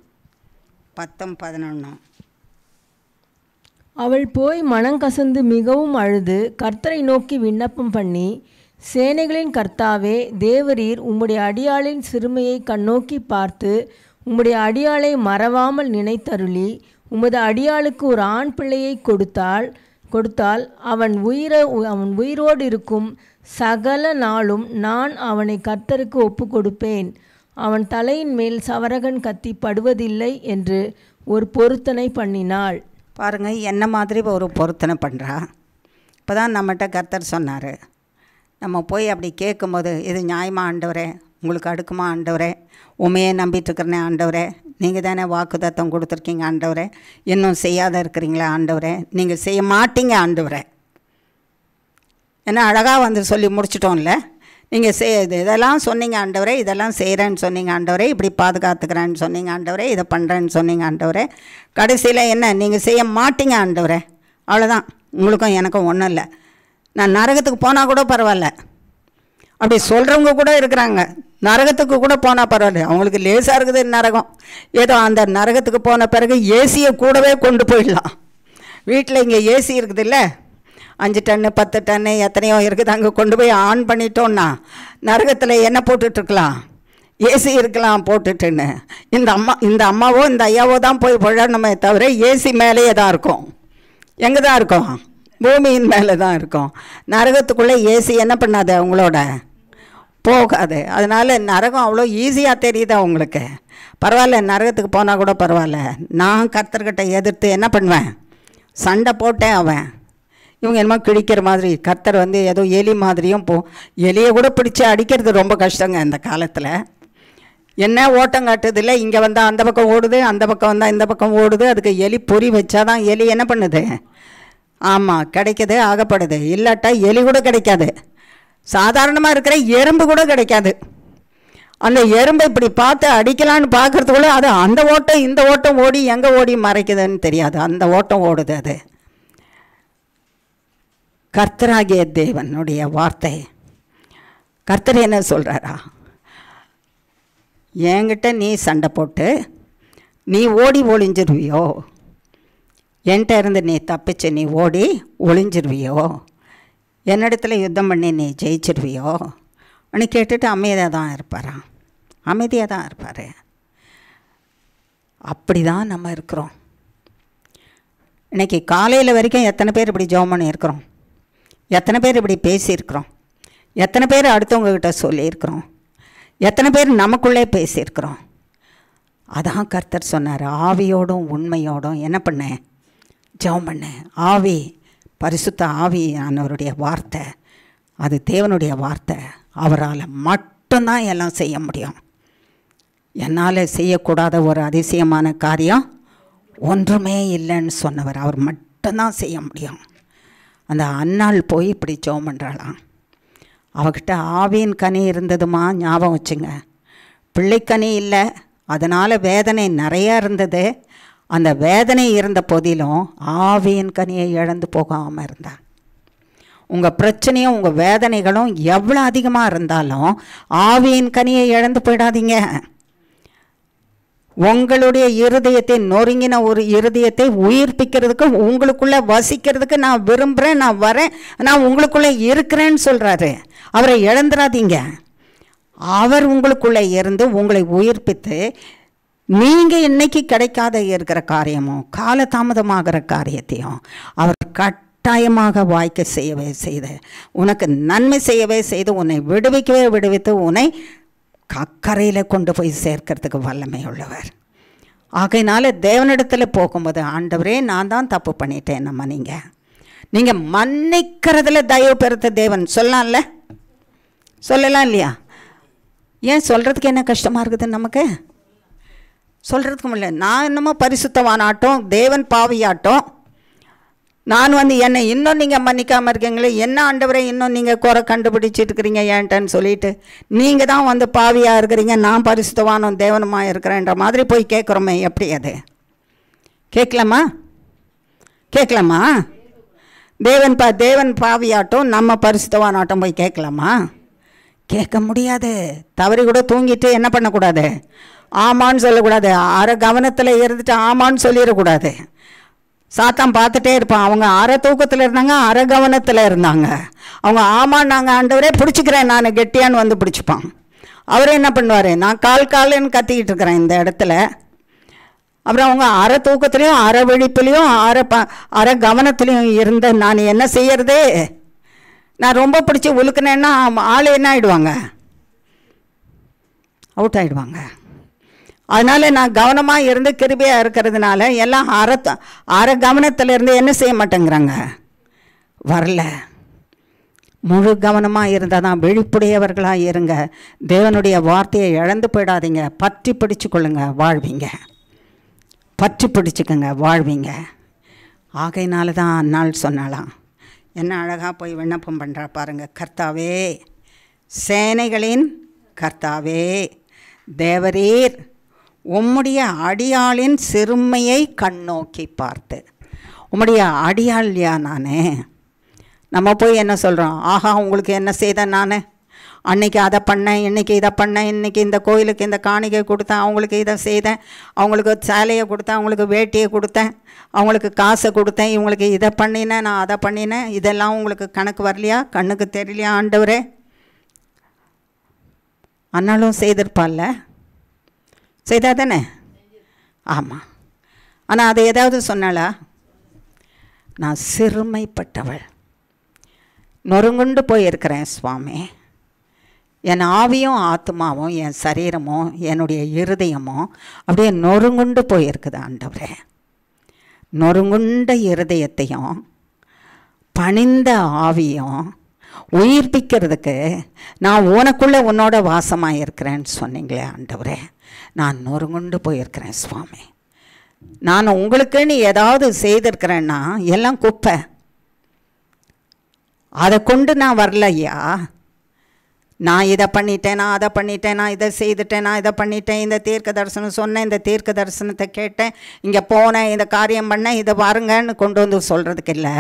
10-11. அவள் போய் மனங்கசந்து மிகவும் அழுது கர்த்தரை நோக்கி விண்ணப்பம் பண்ணி, சேனைகளின் கர்த்தாவே தேவரீர் உம்முடைய அடியாளின் சிறுமையை கண்ணோக்கி பார்த்து உம்முடைய அடியாளை மறவாமல் நினைத்தருளி உமது அடியாளுக்கு ஒரு ஆண் பிள்ளையை கொடுத்தால் அவன் உயிரோடு இருக்கும் சகல நாளும் நான் அவனை கர்த்தருக்கு ஒப்பு கொடுப்பேன். அவன் தலையின் மேல் சவரகன் கத்தி படுவதில்லை என்று ஒரு பொருத்தனை பண்ணினாள். பாருங்கள், என்ன மாதிரி ஒரு பொருத்தனை பண்ணுறா. இப்போ தான் நம்மகிட்ட கர்த்தர் சொன்னார். நம்ம போய் அப்படி கேட்கும்போது, இது நியாயமா ஆண்டவரே, உங்களுக்கு அடுக்குமா ஆண்டவரே, உண்மையே நம்பிட்டுருக்கிறனே ஆண்டவரே, நீங்கள் தானே வாக்குத்தத்தம் கொடுத்துருக்கீங்க ஆண்டவரே, இன்னும் செய்யாத இருக்கிறீங்களா ஆண்டவரே, நீங்கள் செய்ய மாட்டீங்க ஆண்டவரே. ஏன்னா அழகாக வந்து சொல்லி முடிச்சிட்டோம்ல. நீங்கள் இதெல்லாம் சொன்னீங்க ஆண்டவரே, இதெல்லாம் செய்கிறேன்னு சொன்னீங்க ஆண்டவரே, இப்படி பாதுகாத்துக்கிறேன்னு சொன்னீங்க ஆண்டவரே, இதை பண்ணுறேன்னு சொன்னீங்க ஆண்டவரே, கடைசியில் என்ன நீங்கள் செய்ய மாட்டீங்க ஆண்டவரே. அவ்வளோதான், உங்களுக்கும் எனக்கும் ஒன்றும் இல்லை. நான் நரகத்துக்கு போனால் கூட பரவாயில்ல, அப்படி சொல்கிறவங்க கூட இருக்கிறாங்க. நரகத்துக்கு கூட போனால் பரவாயில்ல, அவங்களுக்கு லேசாக இருக்குது நரகம். ஏதோ அந்த நரகத்துக்கு போன பிறகு ஏசியை கூடவே கொண்டு போயிடலாம். வீட்டில் இங்கே ஏசி இருக்குது இல்லை, 5 டன்னு 10 டன்னு எத்தனையோ இருக்குது, அங்கே கொண்டு போய் ஆன் பண்ணிட்டோன்னா நரகத்தில் என்ன போட்டுட்ருக்கலாம், ஏசி இருக்கலாம் போட்டுட்டுன்னு. இந்த அம்மாவோ இந்த ஐயாவோ தான் போய் விழணுமே தவிர ஏசி மேலேயே தான் இருக்கும். எங்கே தான் இருக்கும்? பூமியின் மேலே தான் இருக்கும். நரகத்துக்குள்ளே ஏசி என்ன பண்ணாது, அவங்களோட போகாது. அதனால் நரகம் அவ்வளோ ஈஸியாக தெரியுது அவங்களுக்கு. பரவாயில்ல, நரகத்துக்கு போனால் கூட பரவாயில்ல. நான் கர்த்தர்கிட்ட எதிர்த்து என்ன பண்ணுவேன், சண்டை போட்டேன். அவன் இவங்க என்னமோ கிழிக்கிற மாதிரி, கர்த்தர் வந்து ஏதோ எலி மாதிரியும் எலியை கூட பிடிச்சி அடிக்கிறது ரொம்ப கஷ்டங்க இந்த காலத்தில். என்ன ஓட்டம் காட்டுதில்ல, இங்கே வந்தால் அந்த பக்கம் ஓடுது, அந்த பக்கம் வந்தால் இந்த பக்கம் ஓடுது. அதுக்கு எலி பொறி வச்சாதான் எலி என்ன பண்ணுது, ஆமாம் கிடைக்கிது, ஆகப்படுது. இல்லாட்டா எலி கூட கிடைக்காது. சாதாரணமாக இருக்கிற எறும்பு கூட கிடைக்காது. அந்த எறும்பை இப்படி பார்த்து அடிக்கலான்னு பார்க்குறதுக்குள்ளே அது அந்த ஓட்டம் இந்த ஓட்டம் ஓடி எங்கே ஓடி மறைக்குதுன்னு தெரியாது, அந்த ஓட்டம் ஓடுது. அது கர்த்தராகிய தேவனுடைய வார்த்தை. கர்த்தர் என்ன சொல்கிறாரா, என்கிட்ட நீ சண்டை போட்டு நீ ஓடி ஒளிஞ்சிருவியோ, என்கிட்ட இருந்து நீ தப்பிச்சு நீ ஓடி ஒளிஞ்சிருவியோ, என்னிடத்துல யுத்தம் பண்ணி நீ ஜெயிச்சிருவியோ அப்படின்னு கேட்டுட்டு அமைதியாக தான் இருப்பாராம். அமைதியாக தான் இருப்பார். அப்படி தான் நம்ம இருக்கிறோம். இன்றைக்கி காலையில் வரைக்கும் எத்தனை பேர் இப்படி ஜெபம் பண்ணியிருக்கிறோம், எத்தனை பேர் இப்படி பேசியிருக்கிறோம், எத்தனை பேர் அடுத்தவங்கக்கிட்ட சொல்லியிருக்கிறோம், எத்தனை பேர் நமக்குள்ளே பேசியிருக்கிறோம். அதான் கர்த்தர் சொன்னார், ஆவியோடும் உண்மையோடும் என்ன பண்ணேன், ஜெபம் பண்ணேன். ஆவி, பரிசுத்த ஆவியானவருடைய வார்த்தை, அது தேவனுடைய வார்த்தை. அவரால் மட்டும்தான் எல்லாம் செய்ய முடியும். என்னால் செய்யக்கூடாத ஒரு அதிசயமான காரியம் ஒன்றுமே இல்லைன்னு சொன்னவர், அவர் மட்டும்தான் செய்ய முடியும். அந்த அன்னாள் போய் இப்படி ஜெபம் பண்ணுறாளாம். அவகிட்ட ஆவியின் கனி இருந்ததுமா, ஞாபகம் வச்சுங்க. பிள்ளைக்கனி இல்லை, அதனால் வேதனை நிறையா இருந்தது. அந்த வேதனை இருந்த போதிலும் ஆவியின் கனியை இழந்து போகாமல் இருந்தார். உங்கள் பிரச்சனையும் உங்கள் வேதனைகளும் எவ்வளோ அதிகமாக இருந்தாலும் ஆவியின் கனியை இழந்து போயிடாதீங்க. உங்களுடைய இருதயத்தை, நொறுங்கின ஒரு இருதயத்தை உயிர்ப்பிக்கிறதுக்கு, உங்களுக்குள்ளே வசிக்கிறதுக்கு நான் விரும்புகிறேன், நான் வரேன், நான் உங்களுக்குள்ளே இருக்கிறேன்னு சொல்கிறாரு. அவரை இழந்துடாதீங்க. அவர் உங்களுக்குள்ளே இருந்து உங்களை உயிர்ப்பித்து, நீங்கள் இன்னைக்கு கிடைக்காத இருக்கிற காரியமும் காலதாமதமாகிற காரியத்தையும் அவர் கட்டாயமாக வாய்க்க செய்யவே செய்து, உனக்கு நன்மை செய்யவே செய்து, உன்னை விடுவித்து உன்னை கக்கரையில் கொண்டு போய் சேர்க்கிறதுக்கு வல்லமை உள்ளவர். ஆகையினால தேவனிடத்தில் போகும்போது, ஆண்டவரே நான் தான் தப்பு பண்ணிட்டேன், நீங்கள் மன்னிக்கிறதுல தயவு பெறுத்த தேவன் சொல்லலாம்ல, சொல்லலாம் இல்லையா? ஏன் சொல்கிறதுக்கு என்ன கஷ்டமாக இருக்குது நமக்கு? சொல்கிறதுக்கு முடியல. நான் என்னமோ பரிசுத்தவானாட்டம், தேவன் பாவியாட்டம், நான் என்னை இன்னும் நீங்கள் மன்னிக்காமல் இருக்கீங்களே, என்ன ஆண்டவரை இன்னும் நீங்கள் குறை கண்டுபிடிச்சிட்டு இருக்கிறீங்க ஏன்ட்டன்னு சொல்லிட்டு, நீங்கள் தான் பாவியாக இருக்கிறீங்க, நான் பரிசுத்தவானும் தேவனுமாக இருக்கிறேன்ற மாதிரி போய் கேட்குறோமே. எப்படி அது கேட்கலாமா? கேட்கலாமா? தேவன் பாவியாட்டம், நம்ம பரிசுத்தவானாட்டம் போய் கேட்கலாமா? கேட்க முடியாது. தவறி கூட தூங்கிட்டு என்ன பண்ணக்கூடாது, ஆமான்னு சொல்லக்கூடாது. அரை கவனத்தில் இருந்துட்டு ஆமான்னு சொல்லிடக்கூடாது. சாத்தான் பார்த்துட்டே இருப்பான். அவங்க அரை தூக்கத்தில் இருந்தாங்க, அரை கவனத்தில் இருந்தாங்க. அவங்க ஆமான்னாங்க, ஆண்டவரே பிடிச்சிக்கிறேன் நான் கெட்டியான்னு பிடிச்சிப்பான். அவர் என்ன பண்ணுவார், நான் கால்னு கத்திக்கிட்டு இருக்கிறேன் இந்த இடத்துல. அப்புறம் அவங்க அரை தூக்கத்துலேயும் அரை விழிப்புலேயும் அரை கவனத்துலேயும் இருந்த நான் என்ன செய்யறது? நான் ரொம்ப பிடிச்சி உழுக்குனேன்னா ஆள் என்ன ஆகிடுவாங்க, அவுட் ஆகிடுவாங்க. அதனால் நான் கவனமாக இருந்து கிருபையாக இருக்கிறதுனால எல்லாம் அரை கவனத்தில் இருந்து என்ன செய்ய மாட்டேங்கிறாங்க, வரல. முழு கவனமாக இருந்தால் தான், விழிப்புடையவர்களாக இருங்க. தேவனுடைய வார்த்தையை இழந்து போயிடாதீங்க. பற்றி பிடிச்சு கொள்ளுங்க, வாழ்வீங்க. பற்றி பிடிச்சிக்கங்க, வாழ்வீங்க. ஆகையினால தான் அந்நாள் சொன்னாலாம், என்ன அழகாக போய் விண்ணப்பம் பண்ணுறா பாருங்கள். கர்த்தாவே, சேனைகளின் கர்த்தாவே, தேவரீர் உம்முடைய அடியாளின் சிறுமையை கண்ணோக்கி பார்த்து. உம்முடைய அடியாள்யா நான். நம்ம போய் என்ன சொல்கிறோம், ஆஹா உங்களுக்கு என்ன செய்தேன் நான், அன்றைக்கி அதை பண்ணேன், இன்றைக்கி இதை பண்ணேன், இன்றைக்கி இந்த கோயிலுக்கு இந்த காணிக்கை கொடுத்தேன், அவங்களுக்கு இதை செய்தேன், அவங்களுக்கு சேலையை கொடுத்தேன், அவங்களுக்கு வேட்டியை கொடுத்தேன், அவங்களுக்கு காசை கொடுத்தேன், இவங்களுக்கு இதை பண்ணினேன், நான் அதை பண்ணினேன், இதெல்லாம் உங்களுக்கு கணக்கு வரலையா, கண்ணுக்கு தெரியலையா ஆண்டவரே? ஆனாலும் செய்திருப்பால்ல, செய்தா தானே? ஆமாம். ஆனால் அதை ஏதாவது சொன்னாளா? நான் சிறுமைப்பட்டவள், நொறுங்குண்டு போயிருக்கிறேன் சுவாமி. என் ஆவியும் ஆத்மாவும் என் சரீரமும் என்னுடைய இருதயமும் அப்படியே நொறுங்குண்டு போயிருக்குது ஆண்டவரே. நொறுங்குண்ட இருதயத்தையும் பணிந்த ஆவியும் உயிர்ப்பிக்கிறதுக்கு நான் உனக்குள்ளே உன்னோட வாசமாக இருக்கிறேன்னு சொன்னீங்களே ஆண்டவரே. நான் நொறுங்குண்டு போயிருக்கிறேன் சுவாமி. நான் உங்களுக்குன்னு ஏதாவது செய்திருக்கிறேன்னா எல்லாம் குப்பை. அதை கொண்டு நான் வரல ஐயா. நான் இதை பண்ணிட்டேன், நான் அதை பண்ணிட்டேன், நான் இதை செய்துட்டேன், நான் இதை பண்ணிட்டேன், இந்த தீர்க்க தரிசனம் சொன்னேன், இந்த தீர்க்க தரிசனத்தை கேட்டேன், இங்கே போனேன், இந்த காரியம் பண்ணேன், இதை பாருங்கன்னு கொண்டு வந்து சொல்கிறதுக்கு இல்லை.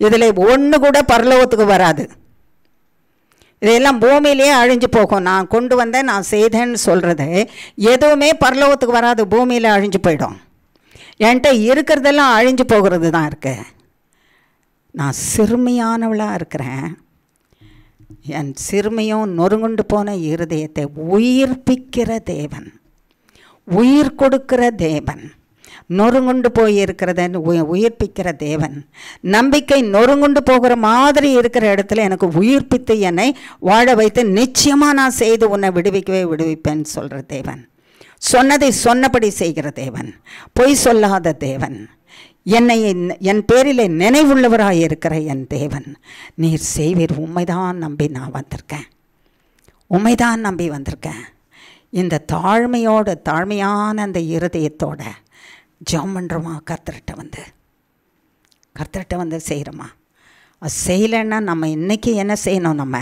இதில் ஒன்று கூட பரலோகத்துக்கு வராது. இதெல்லாம் பூமியிலேயே அழிஞ்சு போகும். நான் கொண்டு வந்தேன், நான் செய்தேன்னு சொல்கிறது எதுவுமே பரலோகத்துக்கு வராது, பூமியில் அழிஞ்சு போயிடும். என்கிட்ட இருக்கிறதெல்லாம் அழிஞ்சு போகிறது தான் இருக்குது. நான் சிறுமையானவளாக இருக்கிறேன். என் சிறுமையும் நொறுங்குண்டு போன இருதயத்தை உயிர்ப்பிக்கிற தேவன், உயிர் கொடுக்கிற தேவன், நொறுங்குண்டு போய் இருக்கிறத உயிர்ப்பிக்கிற தேவன், நம்பிக்கை நொறுங்குண்டு போகிற மாதிரி இருக்கிற இடத்துல எனக்கு உயிர்ப்பித்து என்னை வாழ வைத்து நிச்சயமாக நான் செய்து உன்னை விடுவிப்பேன்னு சொல்கிற தேவன், சொன்னதை சொன்னபடி செய்கிற தேவன், பொய் சொல்லாத தேவன், என்னை என் பேரில் நினைவுள்ளவராக இருக்கிற என் தேவன், நீர் செய்வீர். உண்மைதான் நம்பி நான் வந்திருக்கேன், உண்மைதான் நம்பி வந்திருக்கேன். இந்த தாழ்மையோட, தாழ்மையான அந்த இருதயத்தோட ஜெபம் பண்ணுறோமா, கர்த்தர்கிட்ட வந்து செய்கிறோமா? அது செய்யலைன்னா நம்ம இன்றைக்கி என்ன செய்யணும்? நம்ம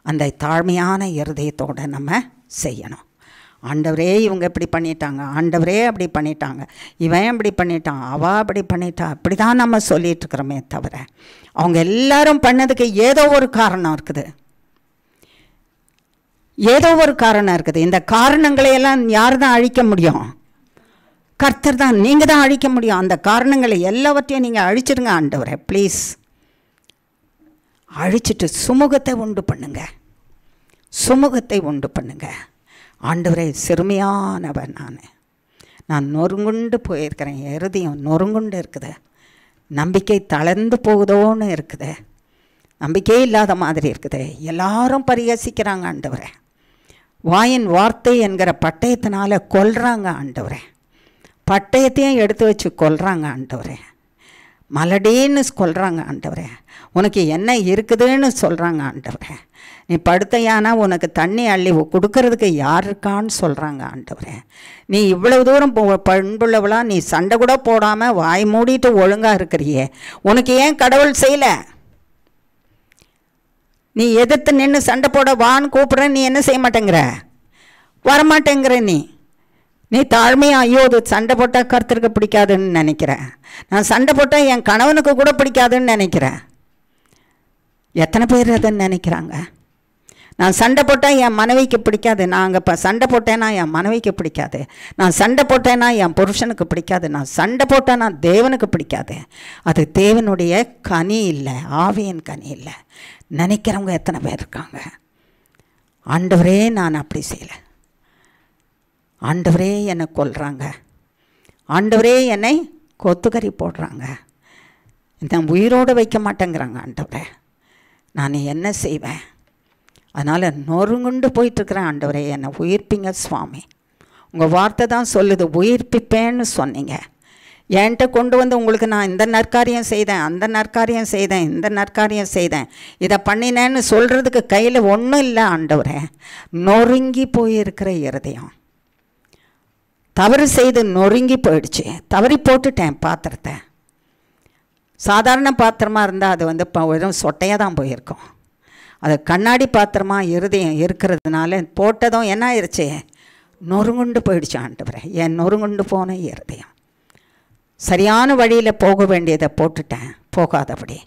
அந்த தாழ்மையான இருதயத்தோடு நம்ம செய்யணும். ஆண்டவரே இவங்க இப்படி பண்ணிட்டாங்க, ஆண்டவரே அப்படி பண்ணிட்டாங்க, இவன் இப்படி பண்ணிட்டான், அவள் அப்படி பண்ணிட்டா, அப்படி தான் நம்ம சொல்லிகிட்ருக்குறோமே தவிர அவங்க எல்லாரும் பண்ணதுக்கு ஏதோ ஒரு காரணம் இருக்குது, ஏதோ ஒரு காரணம் இருக்குது. இந்த காரணங்களையெல்லாம் யார் தான் அழிக்க முடியும்? கர்த்தர் தான். நீங்கள் தான் அழிக்க முடியும். அந்த காரணங்களை எல்லாவற்றையும் நீங்கள் அழிச்சிடுங்க ஆண்டவரே ப்ளீஸ். அழிச்சிட்டு சுமூகத்தை உண்டு பண்ணுங்க, சுமூகத்தை உண்டு பண்ணுங்க ஆண்டவரே. சிறுமையானவர் நான் நொறுங்குண்டு போயிருக்கிறேன், இருதயம் நொறுங்குண்டு இருக்குது, நம்பிக்கை தளர்ந்து போகுதோன்னு இருக்குது, நம்பிக்கையே இல்லாத மாதிரி இருக்குது. எல்லாரும் பரிகசிக்கிறாங்க ஆண்டவரே. வாயின் வார்த்தை என்கிற பட்டயத்தினால கொல்றாங்க ஆண்டவரே. பட்டயத்தையும் எடுத்து வச்சு கொல்றாங்க ஆண்டவரே. மலடின்னு கொல்றாங்க ஆண்டவரே. உனக்கு என்ன இருக்குதுன்னு சொல்கிறாங்க ஆண்டவரே. நீ படுத்தையானா உனக்கு தண்ணி அள்ளி கொடுக்கறதுக்கு யார் இருக்கான்னு சொல்கிறாங்க ஆண்டவரே. நீ இவ்வளவு தூரம் பண்புள்ளவளா, நீ சண்டை கூட போடாமல் வாய் மூடிட்டு ஒழுங்காக இருக்கிறியே, உனக்கு ஏன் கடவுள் செய்யலை? நீ எதிர்த்து நின்று சண்டை போட வான்னு கூப்பிட்ற, நீ என்ன செய்ய மாட்டேங்கிற? வரமாட்டேங்கிற. நீ தாழ்மையாக, ஐயோ அது சண்டை போட்டால் கர்த்தருக்கு பிடிக்காதுன்னு நினைக்கிறேன், நான் சண்டை போட்டால் என் கணவனுக்கு கூட பிடிக்காதுன்னு நினைக்கிறேன். எத்தனை பேர் அதை நினைக்கிறாங்க? நான் சண்டை போட்டால் என் மனைவிக்கு பிடிக்காது, நான் இப்போ சண்டை போட்டேன்னா என் மனைவிக்கு பிடிக்காது, நான் சண்டை போட்டேன்னா என் புருஷனுக்கு பிடிக்காது, நான் சண்டை போட்டேன்னா தேவனுக்கு பிடிக்காது. அது தேவனுடைய கனி இல்லை, ஆவியின் கனி இல்லை. நினைக்கிறவங்க எத்தனை பேர் இருக்காங்க? ஆண்டவரே நான் அப்படி செய்யலை, ஆண்டவரே என்னை கொல்றாங்க, ஆண்டவரே என்னை கொத்துக்கறி போடுறாங்க, நான் உயிரோடு வைக்க மாட்டேங்கிறாங்க ஆண்டவரே, நான் என்ன செய்வேன்? அதனால் நொறுங்குண்டு போயிட்டுருக்கிறேன். ஆண்டவரே என்னை உயிர்ப்பிங்க சுவாமி. உங்கள் வார்த்தை தான் சொல்லுது உயிர்ப்பிப்பேன்னு சொன்னீங்க. என்கிட்ட கொண்டு வந்து உங்களுக்கு நான் இந்த நற்காரியம் செய்தேன், அந்த நற்காரியம் செய்தேன், இந்த நற்காரியம் செய்தேன், இதை பண்ணினேன்னு சொல்கிறதுக்கு கையில் ஒன்றும் இல்லை ஆண்டவரே. நொறுங்கி போயிருக்கிற இருதயம், தவறு செய்து நொறுங்கி போயிடுச்சு. தவறி போட்டுட்டேன் பாத்திரத்தை. சாதாரண பாத்திரமாக இருந்தால் அது வந்து வெறும் சொட்டையாக தான் போயிருக்கும். அது கண்ணாடி பாத்திரமாக இருதயம் இருக்கிறதுனால போட்டதும் என்ன ஆயிடுச்சு? நொறுங்குண்டு போயிடுச்சு ஆண்டவரே. என் நொறுங்குண்டு போன இருதயம், சரியான வழியில் போக வேண்டியதை போட்டுட்டேன். போகாதபடி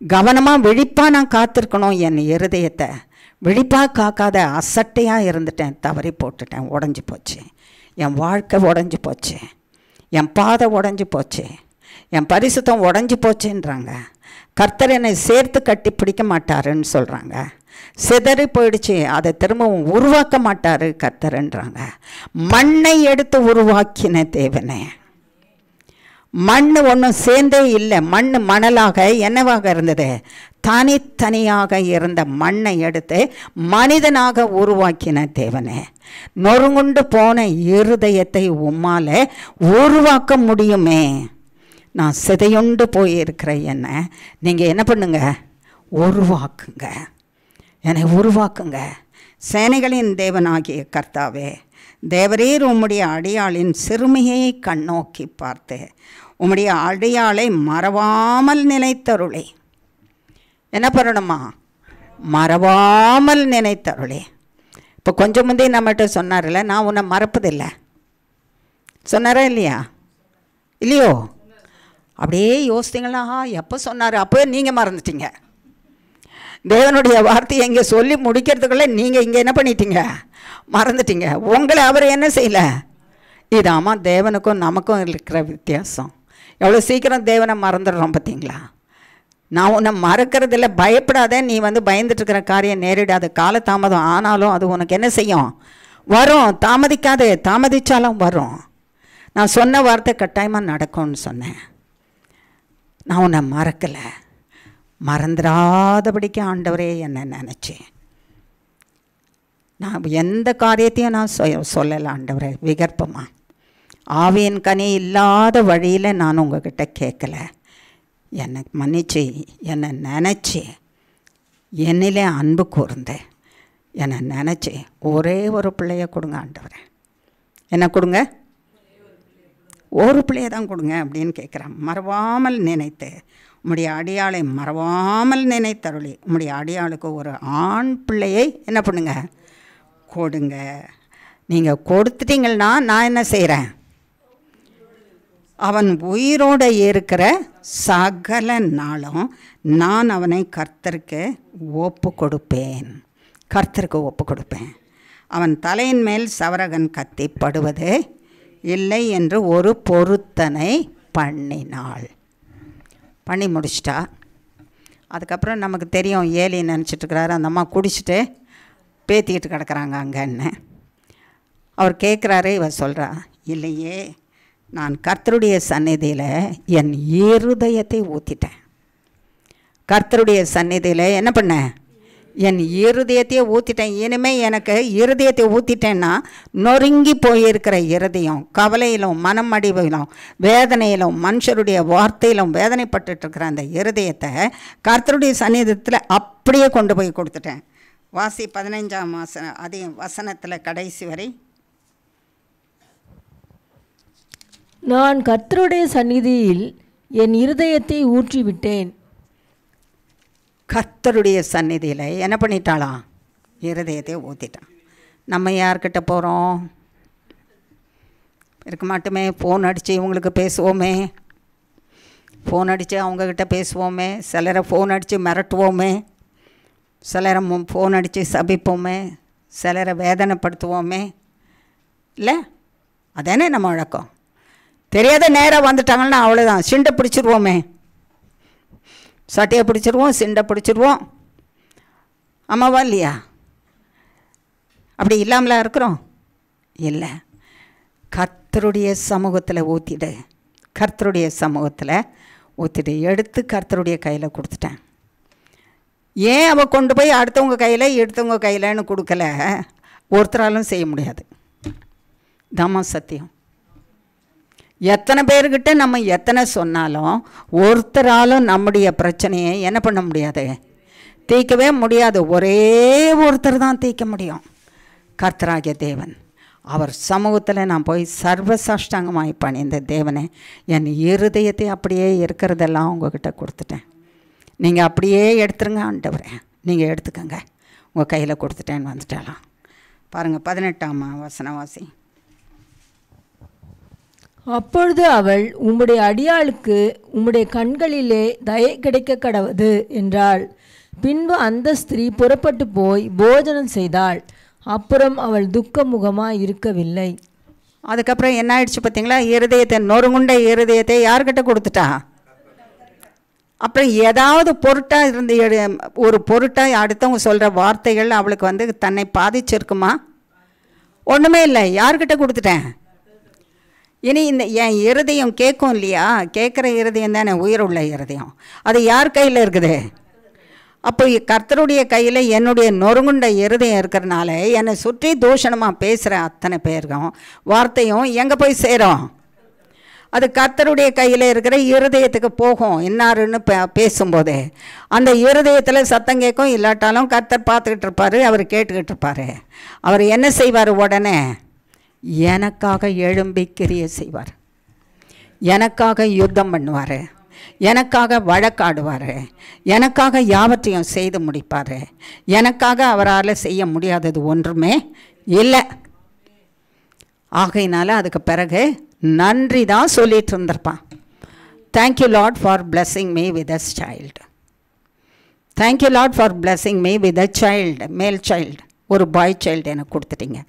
கவனமாக விழிப்பாக நான் காத்திருக்கணும். என் இருதயத்தை விழிப்பாக காக்காத அசட்டையாக இருந்துட்டேன். தவறி போட்டுட்டேன். உடஞ்சி போச்சு என் வாழ்க்கை, உடஞ்சி போச்சு என் பாதை, உடஞ்சி போச்சு என் பரிசுத்தம், உடஞ்சி போச்சுன்றாங்க. கர்த்தர் என்னை சேர்த்து கட்டி பிடிக்க மாட்டாருன்னு சொல்கிறாங்க. சிதறி போயிடுச்சு, அதை திரும்பவும் உருவாக்க மாட்டார் கர்த்தர்ன்றாங்க. மண்ணை எடுத்து உருவாக்கின தேவனே, மண் ஒன்றும் சேர்ந்தே இல்லை. மண் மணலாக என்னவாக இருந்தது? தனித்தனியாக இருந்த மண்ணை எடுத்து மனிதனாக உருவாக்கின தேவனே, நொறுங்குண்டு போன இருதயத்தை உம்மால் உருவாக்க முடியுமே. நான் சிதையுண்டு போயிருக்கிற என்ன நீங்கள் என்ன பண்ணுங்க? உருவாக்குங்க, என்னை உருவாக்குங்க. சேனைகளின் தேவனாகிய கர்த்தாவே, தேவரீர் உம்முடைய அடியாளின் சிறுமியை கண்ணோக்கி பார்த்து உம்முடைய அடியாளை மறவாமல் நினைத்தருளே. என்ன பண்ணணுமா? மறவாமல் நினைத்தருளே. இப்போ கொஞ்சம் முந்தைய நம்மகிட்ட சொன்னார்ல, நான் உன்னை மறப்பதில்லை சொன்னாரா இல்லையா? இல்லையோ? அப்படியே யோசித்தீங்களா? எப்போ சொன்னார்? அப்போ நீங்கள் மறந்துட்டீங்க. தேவனுடைய வார்த்தையை இங்கே சொல்லி முடிக்கிறதுக்குள்ளே நீங்கள் இங்கே என்ன பண்ணிட்டீங்க? மறந்துட்டீங்க. உங்களை அவர் என்ன செய்யலை? இதாம்மா தேவனுக்கும் நமக்கும் இருக்கிற வித்தியாசம். எவ்வளோ சீக்கிரம் தேவனை மறந்துடுறோம் பார்த்தீங்களா? நான் உன்னை மறக்கிறதில்ல, பயப்படாத. நீ வந்து பயந்துட்டுருக்கிற காரியம் நேரிடாது, காலதாமதம் ஆனாலும் அது உனக்கு என்ன செய்யும்? வரும். தாமதிக்காது, தாமதித்தாலும் வரும். நான் சொன்ன வார்த்தை கட்டாயமாக நடக்கும்னு சொன்னேன். நான் உன்னை மறக்கலை. மறந்துடாதபடிக்கு ஆண்டவரே என்னை நினச்சேன். நான் எந்த காரியத்தையும் நான் சொல்லலை ஆண்டவரே விகற்பமாக. ஆவியின் கனி இல்லாத வழியில் நான் உங்ககிட்ட கேட்கலை. என்னை மன்னிச்சு, என்னை நினச்சி, என்னிலே அன்பு கூர்ந்தேன், என்னை நினச்சி ஒரே ஒரு பிள்ளைய கொடுங்க ஆண்டவரே. என்ன கொடுங்க? ஒரு பிள்ளையை தான் கொடுங்க அப்படின்னு கேட்குறான். மறவாமல் நினைத்து உம்முடைய அடியாளை மறவாமல் நினைத்தருளி உம்முடைய அடியாளுக்கு ஒரு ஆண் பிள்ளையை என்ன பண்ணுங்க? கொடுங்க. நீங்கள் கொடுத்துட்டீங்கன்னா நான் என்ன செய்கிறேன்? அவன் உயிரோடு இருக்கிற சகல நாளும் நான் அவனை கர்த்தருக்கு ஒப்பு கொடுப்பேன். கர்த்தருக்கு ஒப்பு கொடுப்பேன். அவன் தலையின் மேல் சவரகன் கத்தி படுவது இல்லை என்று ஒரு பொருத்தனை பண்ணினாள். பண்ணி முடிச்சிட்டா. அதுக்கப்புறம் நமக்கு தெரியும் ஏலி நினச்சிட்ருக்கிறாரு, அந்த அம்மா குடிச்சிட்டு பேத்திக்கிட்டு கிடக்கிறாங்க அங்கன்னு. அவர் கேட்குறாரு, இவர் சொல்கிறா, இல்லையே நான் கர்த்தருடைய சந்நிதியில் என் இருதயத்தை ஊற்றிட்டேன். கர்த்தருடைய சந்நிதியில் என்ன பண்ணேன்? என் இருதயத்தையே ஊற்றிட்டேன். இனிமேல் எனக்கு இருதயத்தை ஊற்றிட்டேன்னா நொறுங்கி போயிருக்கிற இருதயம், கவலையிலும் மனமடிவிலும் வேதனையிலும் மனுஷருடைய வார்த்தையிலும் வேதனைப்பட்டுருக்கிற அந்த இருதயத்தை கர்த்தருடைய சந்நிதியத்தில் அப்படியே கொண்டு போய் கொடுத்துட்டேன். வாசி 15ஆம் வசனத்தில் கடைசி வரை. நான் கர்த்தருடைய சந்நிதியில் என் இருதயத்தை ஊற்றிவிட்டேன். கர்த்தருடைய சந்நிதியில் என்ன பண்ணிட்டாளாம்? இருதயத்தை ஊற்றிட்டான். நம்ம யார்கிட்ட போகிறோம்? இருக்க மாட்டோமே. ஃபோன் அடித்து இவங்களுக்கு பேசுவோமே, ஃபோன் அடித்து அவங்கக்கிட்ட பேசுவோமே, சிலரை ஃபோன் அடித்து மிரட்டுவோமே, சிலரை ஃபோன் அடித்து சபிப்போமே, சிலரை வேதனைப்படுத்துவோமே. இல்லை, அதானே நம்ம வழக்கம். தெரியாத நேராக வந்துட்டாங்கன்னா அவ்வளோதான், சிண்டை பிடிச்சிருவோமே, சட்டையை பிடிச்சிருவோம், சிண்டை பிடிச்சிருவோம். ஆமாவா இல்லையா? அப்படி இல்லாமலா இருக்கிறோம்? இல்லை. கர்த்தருடைய சமூகத்தில் ஊற்றிடு, கர்த்தருடைய சமூகத்தில் ஊற்றிடு. எடுத்து கர்த்தருடைய கையில் கொடுத்துட்டேன். ஏன் அவள் கொண்டு போய் அடுத்தவங்க கையில் எடுத்தவங்க கையிலன்னு கொடுக்கல? ஒருத்தராலும் செய்ய முடியாது. தாமா சத்தியம். எத்தனை பேர்கிட்ட நம்ம எத்தனை சொன்னாலும் ஒருத்தராலும் நம்முடைய பிரச்சனையை என்ன பண்ண முடியாது, தீர்க்கவே முடியாது. ஒரே ஒருத்தர் தான் தீர்க்க முடியும், கர்த்தராகிய தேவன். அவர் சமூகத்தில் நான் போய் சர்வசாஷ்டாங்கமாய் பணிந்த தேவனே, என் இருதயத்தை அப்படியே இருக்கிறதெல்லாம் உங்ககிட்ட கொடுத்துட்டேன். நீங்கள் அப்படியே எடுத்துருங்க ஆண்டவரே, நீங்கள் எடுத்துக்கங்க, உங்கள் கையில் கொடுத்துட்டேன்னு வந்துட்டாலாம். பாருங்கள் 18ஆம் வசனவாசி. அப்பொழுது அவள், உம்முடைய அடியாளுக்கு உம்முடைய கண்களிலே தயை கிடைக்க கடவது என்றாள். பின்பு அந்த ஸ்திரீ புறப்பட்டு போய் போஜனம் செய்தாள். அப்புறம் அவள் துக்க முகமாக இருக்கவில்லை. அதுக்கப்புறம் என்ன ஆயிடுச்சு பார்த்தீங்களா? இருதயத்தை, நொறுங்குண்ட இருதயத்தை யார்கிட்ட கொடுத்துட்டா? அப்புறம் ஏதாவது பொருட்டாக இருந்து ஒரு பொருட்டாக அடுத்தவங்க சொல்கிற வார்த்தைகள் அவளுக்கு தன்னை பாதிச்சிருக்குமா? ஒன்றுமே இல்லை. யார்கிட்ட கொடுத்துட்டேன்? இனி இந்த என் இருதயம் கேட்கும் இல்லையா? கேட்குற இருதயம் தானே உயிருள்ள இருதயம். அது யார் கையில் இருக்குது? அப்போ கர்த்தருடைய கையில் என்னுடைய நொறுங்குண்ட இருதயம் இருக்கிறனால என்னை சுற்றி தூஷணமாக பேசுகிற அத்தனை பேருக்கும் வார்த்தையும் எங்கே போய் சேரும்? அது கர்த்தருடைய கையில் இருக்கிற இருதயத்துக்கு போகும். இன்னாருன்னு பேசும்போது அந்த இருதயத்தில் சத்தம் கேட்கும். இல்லாட்டாலும் கர்த்தர் பார்த்துக்கிட்டு இருப்பார், அவர் கேட்டுக்கிட்டு இருப்பார். அவர் என்ன செய்வார்? உடனே எனக்காக எழும்பி கிரியை செய்வார், எனக்காக யுத்தம் பண்ணுவார், எனக்காக வழக்காடுவார், எனக்காக யாவற்றையும் செய்து முடிப்பார். எனக்காக அவரால் செய்ய முடியாதது ஒன்றுமே இல்லை. ஆகையினால அதுக்கு பிறகு நன்றி தான் சொல்லிட்டு இருந்திருப்பான். Thank you Lord for blessing me with a child. Thank you Lord for blessing me with a child, மேல் சைல்டு, ஒரு பாய் சைல்டு எனக்கு கொடுத்துட்டீங்க.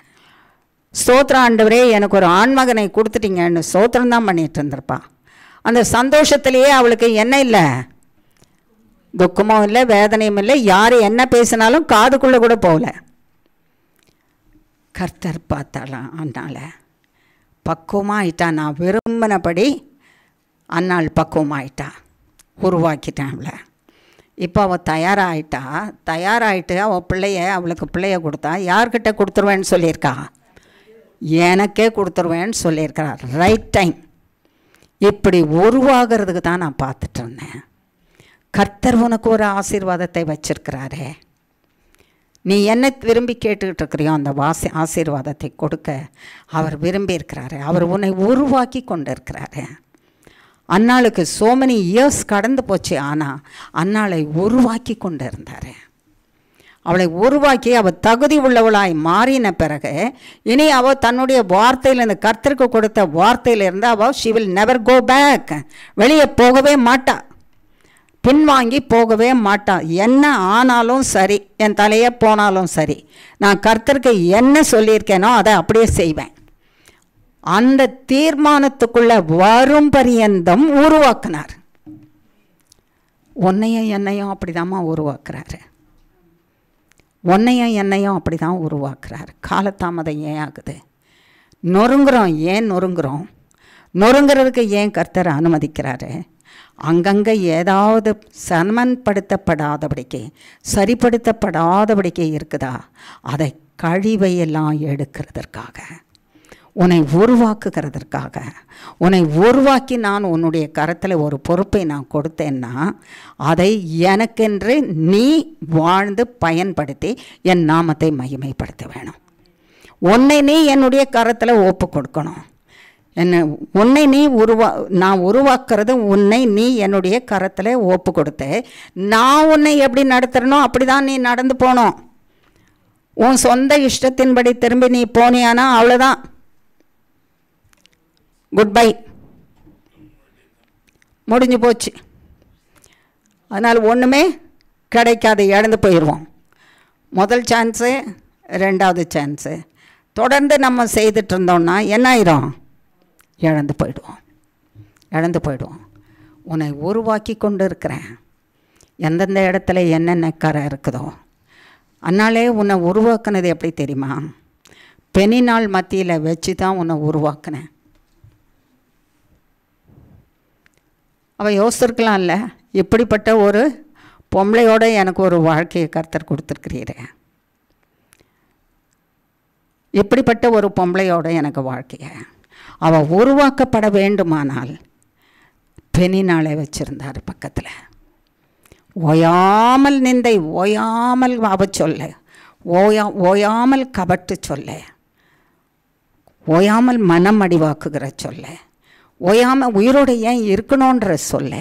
ஸ்தோத்திரம் ஆண்டவரே, எனக்கு ஒரு ஆண்மகனை கொடுத்துட்டீங்கன்னு ஸ்தோத்திரம் தான் பண்ணிட்டு இருந்திருப்பான். அந்த சந்தோஷத்திலேயே அவளுக்கு என்ன இல்லை, துக்கமும் இல்லை, வேதனையும் இல்லை. யார் என்ன பேசினாலும் காதுக்குள்ளே கூட போகல. கர்த்தர் பார்த்தாலாம் அண்ணால் பக்குவமாயிட்டா. நான் விரும்பினபடி அண்ணாள் பக்குவமாயிட்டா, உருவாக்கிட்டேன் அவளை. இப்போ அவள் தயாராகிட்டு அவளுக்கு பிள்ளைய கொடுத்தா. யார்கிட்ட கொடுத்துருவேன்னு சொல்லியிருக்கா? எனக்கே கொடுத்துருவேன்னு சொல்லியிருக்கிறார். Right time. இப்படி உருவாகிறதுக்கு தான் நான் பார்த்துட்டு இருந்தேன். கர்த்தர் உனக்கு ஒரு ஆசீர்வாதத்தை வச்சிருக்கிறாரே, நீ என்ன விரும்பி கேட்டுக்கிட்டு இருக்கிறியோ அந்த ஆசீர்வாதத்தை கொடுக்க அவர் விரும்பி இருக்கிறாரு. அவர் உன்னை உருவாக்கி கொண்டு இருக்கிறாரு. அன்னாளுக்கு so many years கடந்து போச்சு, ஆனால் அன்னாளை உருவாக்கி கொண்டு இருந்தார். அவளை உருவாக்கி அவள் தகுதி உள்ளவளாய் மாறின பிறகு இனி அவள் தன்னுடைய வார்த்தையிலேருந்து, கர்த்தருக்கு கொடுத்த வார்த்தையிலேருந்து அவள் she will never go back, வெளியே போகவே மாட்டா, பின்வாங்கி போகவே மாட்டா. என்ன ஆனாலும் சரி, என் தலையே போனாலும் சரி, நான் கர்த்தருக்கு என்ன சொல்லியிருக்கேனோ அதை அப்படியே செய்வேன். அந்த தீர்மானத்துக்குள்ள வரும் பரியந்தம் உருவாக்குனார். உன்னையும் என்னையும் அப்படிதாம்மா உருவாக்குறாரு. உன்னையும் என்னையும் அப்படி தான் உருவாக்குறாரு. காலதாமதம் ஏன் ஆகுது? நொறுங்குறோம். ஏன் நொறுங்குறோம்? நொறுங்கிறதுக்கு ஏன் கர்த்தர் அனுமதிக்கிறாரு? அங்கங்கே ஏதாவது சமன்படுத்தப்படாதபடிக்கு, சரிப்படுத்தப்படாதபடிக்கு இருக்குதா? அதை கழிவையெல்லாம் எடுக்கிறதற்காக, உன்னை உருவாக்குகிறதற்காக. உன்னை உருவாக்கி நான் உன்னுடைய கரத்தில் ஒரு பொறுப்பை நான் கொடுத்தேன்னா அதை எனக்கென்று நீ வாழ்ந்து பயன்படுத்தி என் நாமத்தை மகிமைப்படுத்த வேணும். உன்னை நீ என்னுடைய கரத்தில் ஒப்பு கொடுக்கணும். உன்னை நீ நான் உருவாக்குறது உன்னை நீ என்னுடைய கரத்தில் ஒப்பு கொடுத்து நான் உன்னை எப்படி நடத்துறனோ அப்படி தான் நீ நடந்து போனோம். உன் சொந்த இஷ்டத்தின்படி திரும்பி நீ போனியானா அவ்வளோதான், குட் பை, முடிஞ்சு போச்சு. அதனால் ஒன்றுமே கிடைக்காது, இழந்து போயிடுவோம். முதல் சான்ஸு, ரெண்டாவது சான்ஸு தொடர்ந்து நம்ம செய்துட்டு இருந்தோம்னா என்ன ஆயிரும்? இழந்து போயிடுவோம். உன்னை உருவாக்கி கொண்டு இருக்கிறேன். எந்தெந்த இடத்துல என்னென்ன கரை இருக்குதோ அன்னாலே உன்னை உருவாக்குனது எப்படி தெரியுமா? பெனினாள் மத்தியில் வச்சு தான் உன்னை உருவாக்குனேன். அவள் யோசிச்சிருக்கலாம்ல, இப்படிப்பட்ட ஒரு பொம்பளையோட எனக்கு ஒரு வாழ்க்கையை கர்த்தர் கொடுத்துருக்கிறீரே, இப்படிப்பட்ட ஒரு பொம்பளையோட எனக்கு வாழ்க்கையை. அவள் உருவாக்கப்பட வேண்டுமானால் பெனினாளை வச்சுருந்தார் பக்கத்தில். ஓயாமல் நிந்தை, ஓயாமல் அவ சொல்ல, ஓயாமல் கபட்டு சொல்ல, ஓயாமல் மனம் அடிவாக்குகிற சொல்ல, ஓயாமல் உயிரோடு ஏன் இருக்கணுன்ற சொல்ல,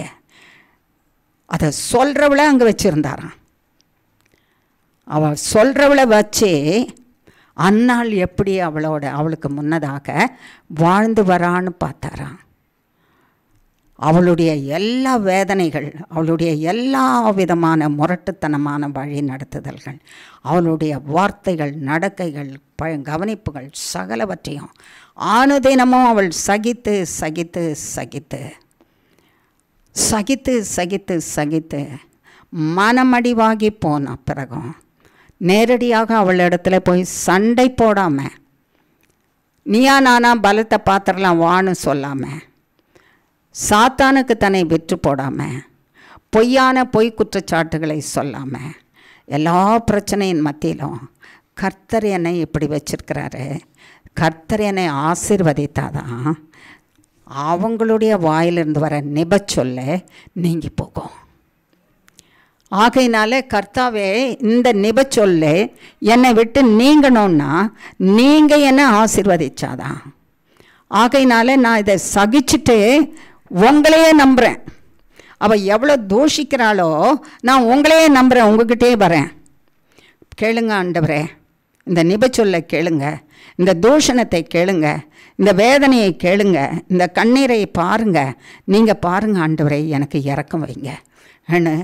அதை சொல்கிறவளை அங்கே வச்சுருந்தாராம். அவள் சொல்கிறவளை வச்சு அன்னாள் எப்படி அவளுக்கு முன்னதாக வாழ்ந்து வரான்னு பார்த்தாராம். அவளுடைய எல்லா வேதனைகள், அவளுடைய எல்லா விதமான முரட்டுத்தனமான வழி நடத்துதல்கள், அவளுடைய வார்த்தைகள், நடக்கைகள், கவனிப்புகள் சகலவற்றையும் ஆனுதினமும் அவள் சகித்து சகித்து சகித்து சகித்து சகித்து சகித்து மனமடிவாகி போன பிறகும் நேரடியாக அவளிடத்துல போய் சண்டை போடாமல், நீயா நானா பலத்தை பார்த்துடலாம் வான்னு சொல்லாமல், சாத்தானுக்கு தன்னை விற்று போடாமல், பொய் குற்றச்சாட்டுகளை சொல்லாமல், எல்லா பிரச்சனையின் மத்தியிலும் கர்த்தர் என்னை இப்படி வச்சிருக்கிறாரு, கர்த்தர் என்னை ஆசீர்வதித்தாதான் அவங்களுடைய வாயிலிருந்து வர நிபச்சொல்ல நீங்கி போகும். ஆகையினால கர்த்தாவே, இந்த நிபச்சொல்ல என்னை விட்டு நீங்கணும்னா நீங்கள் என்னை ஆசீர்வதிச்சாதான். ஆகையினால நான் இதை சகிச்சுட்டு உங்களையே நம்புகிறேன். அவள் எவ்வளோ தூஷிக்கிறாளோ நான் உங்களையே நம்புகிறேன், உங்ககிட்டே வரேன். கேளுங்க ஆண்டவரே, இந்த நிபச்சொல்லை கேளுங்க, இந்த தூஷணத்தை கேளுங்க, இந்த வேதனையை கேளுங்க, இந்த கண்ணீரை பாருங்க, நீங்கள் பாருங்க ஆண்டவரே, எனக்கு இரக்கம் வைங்க ன்னு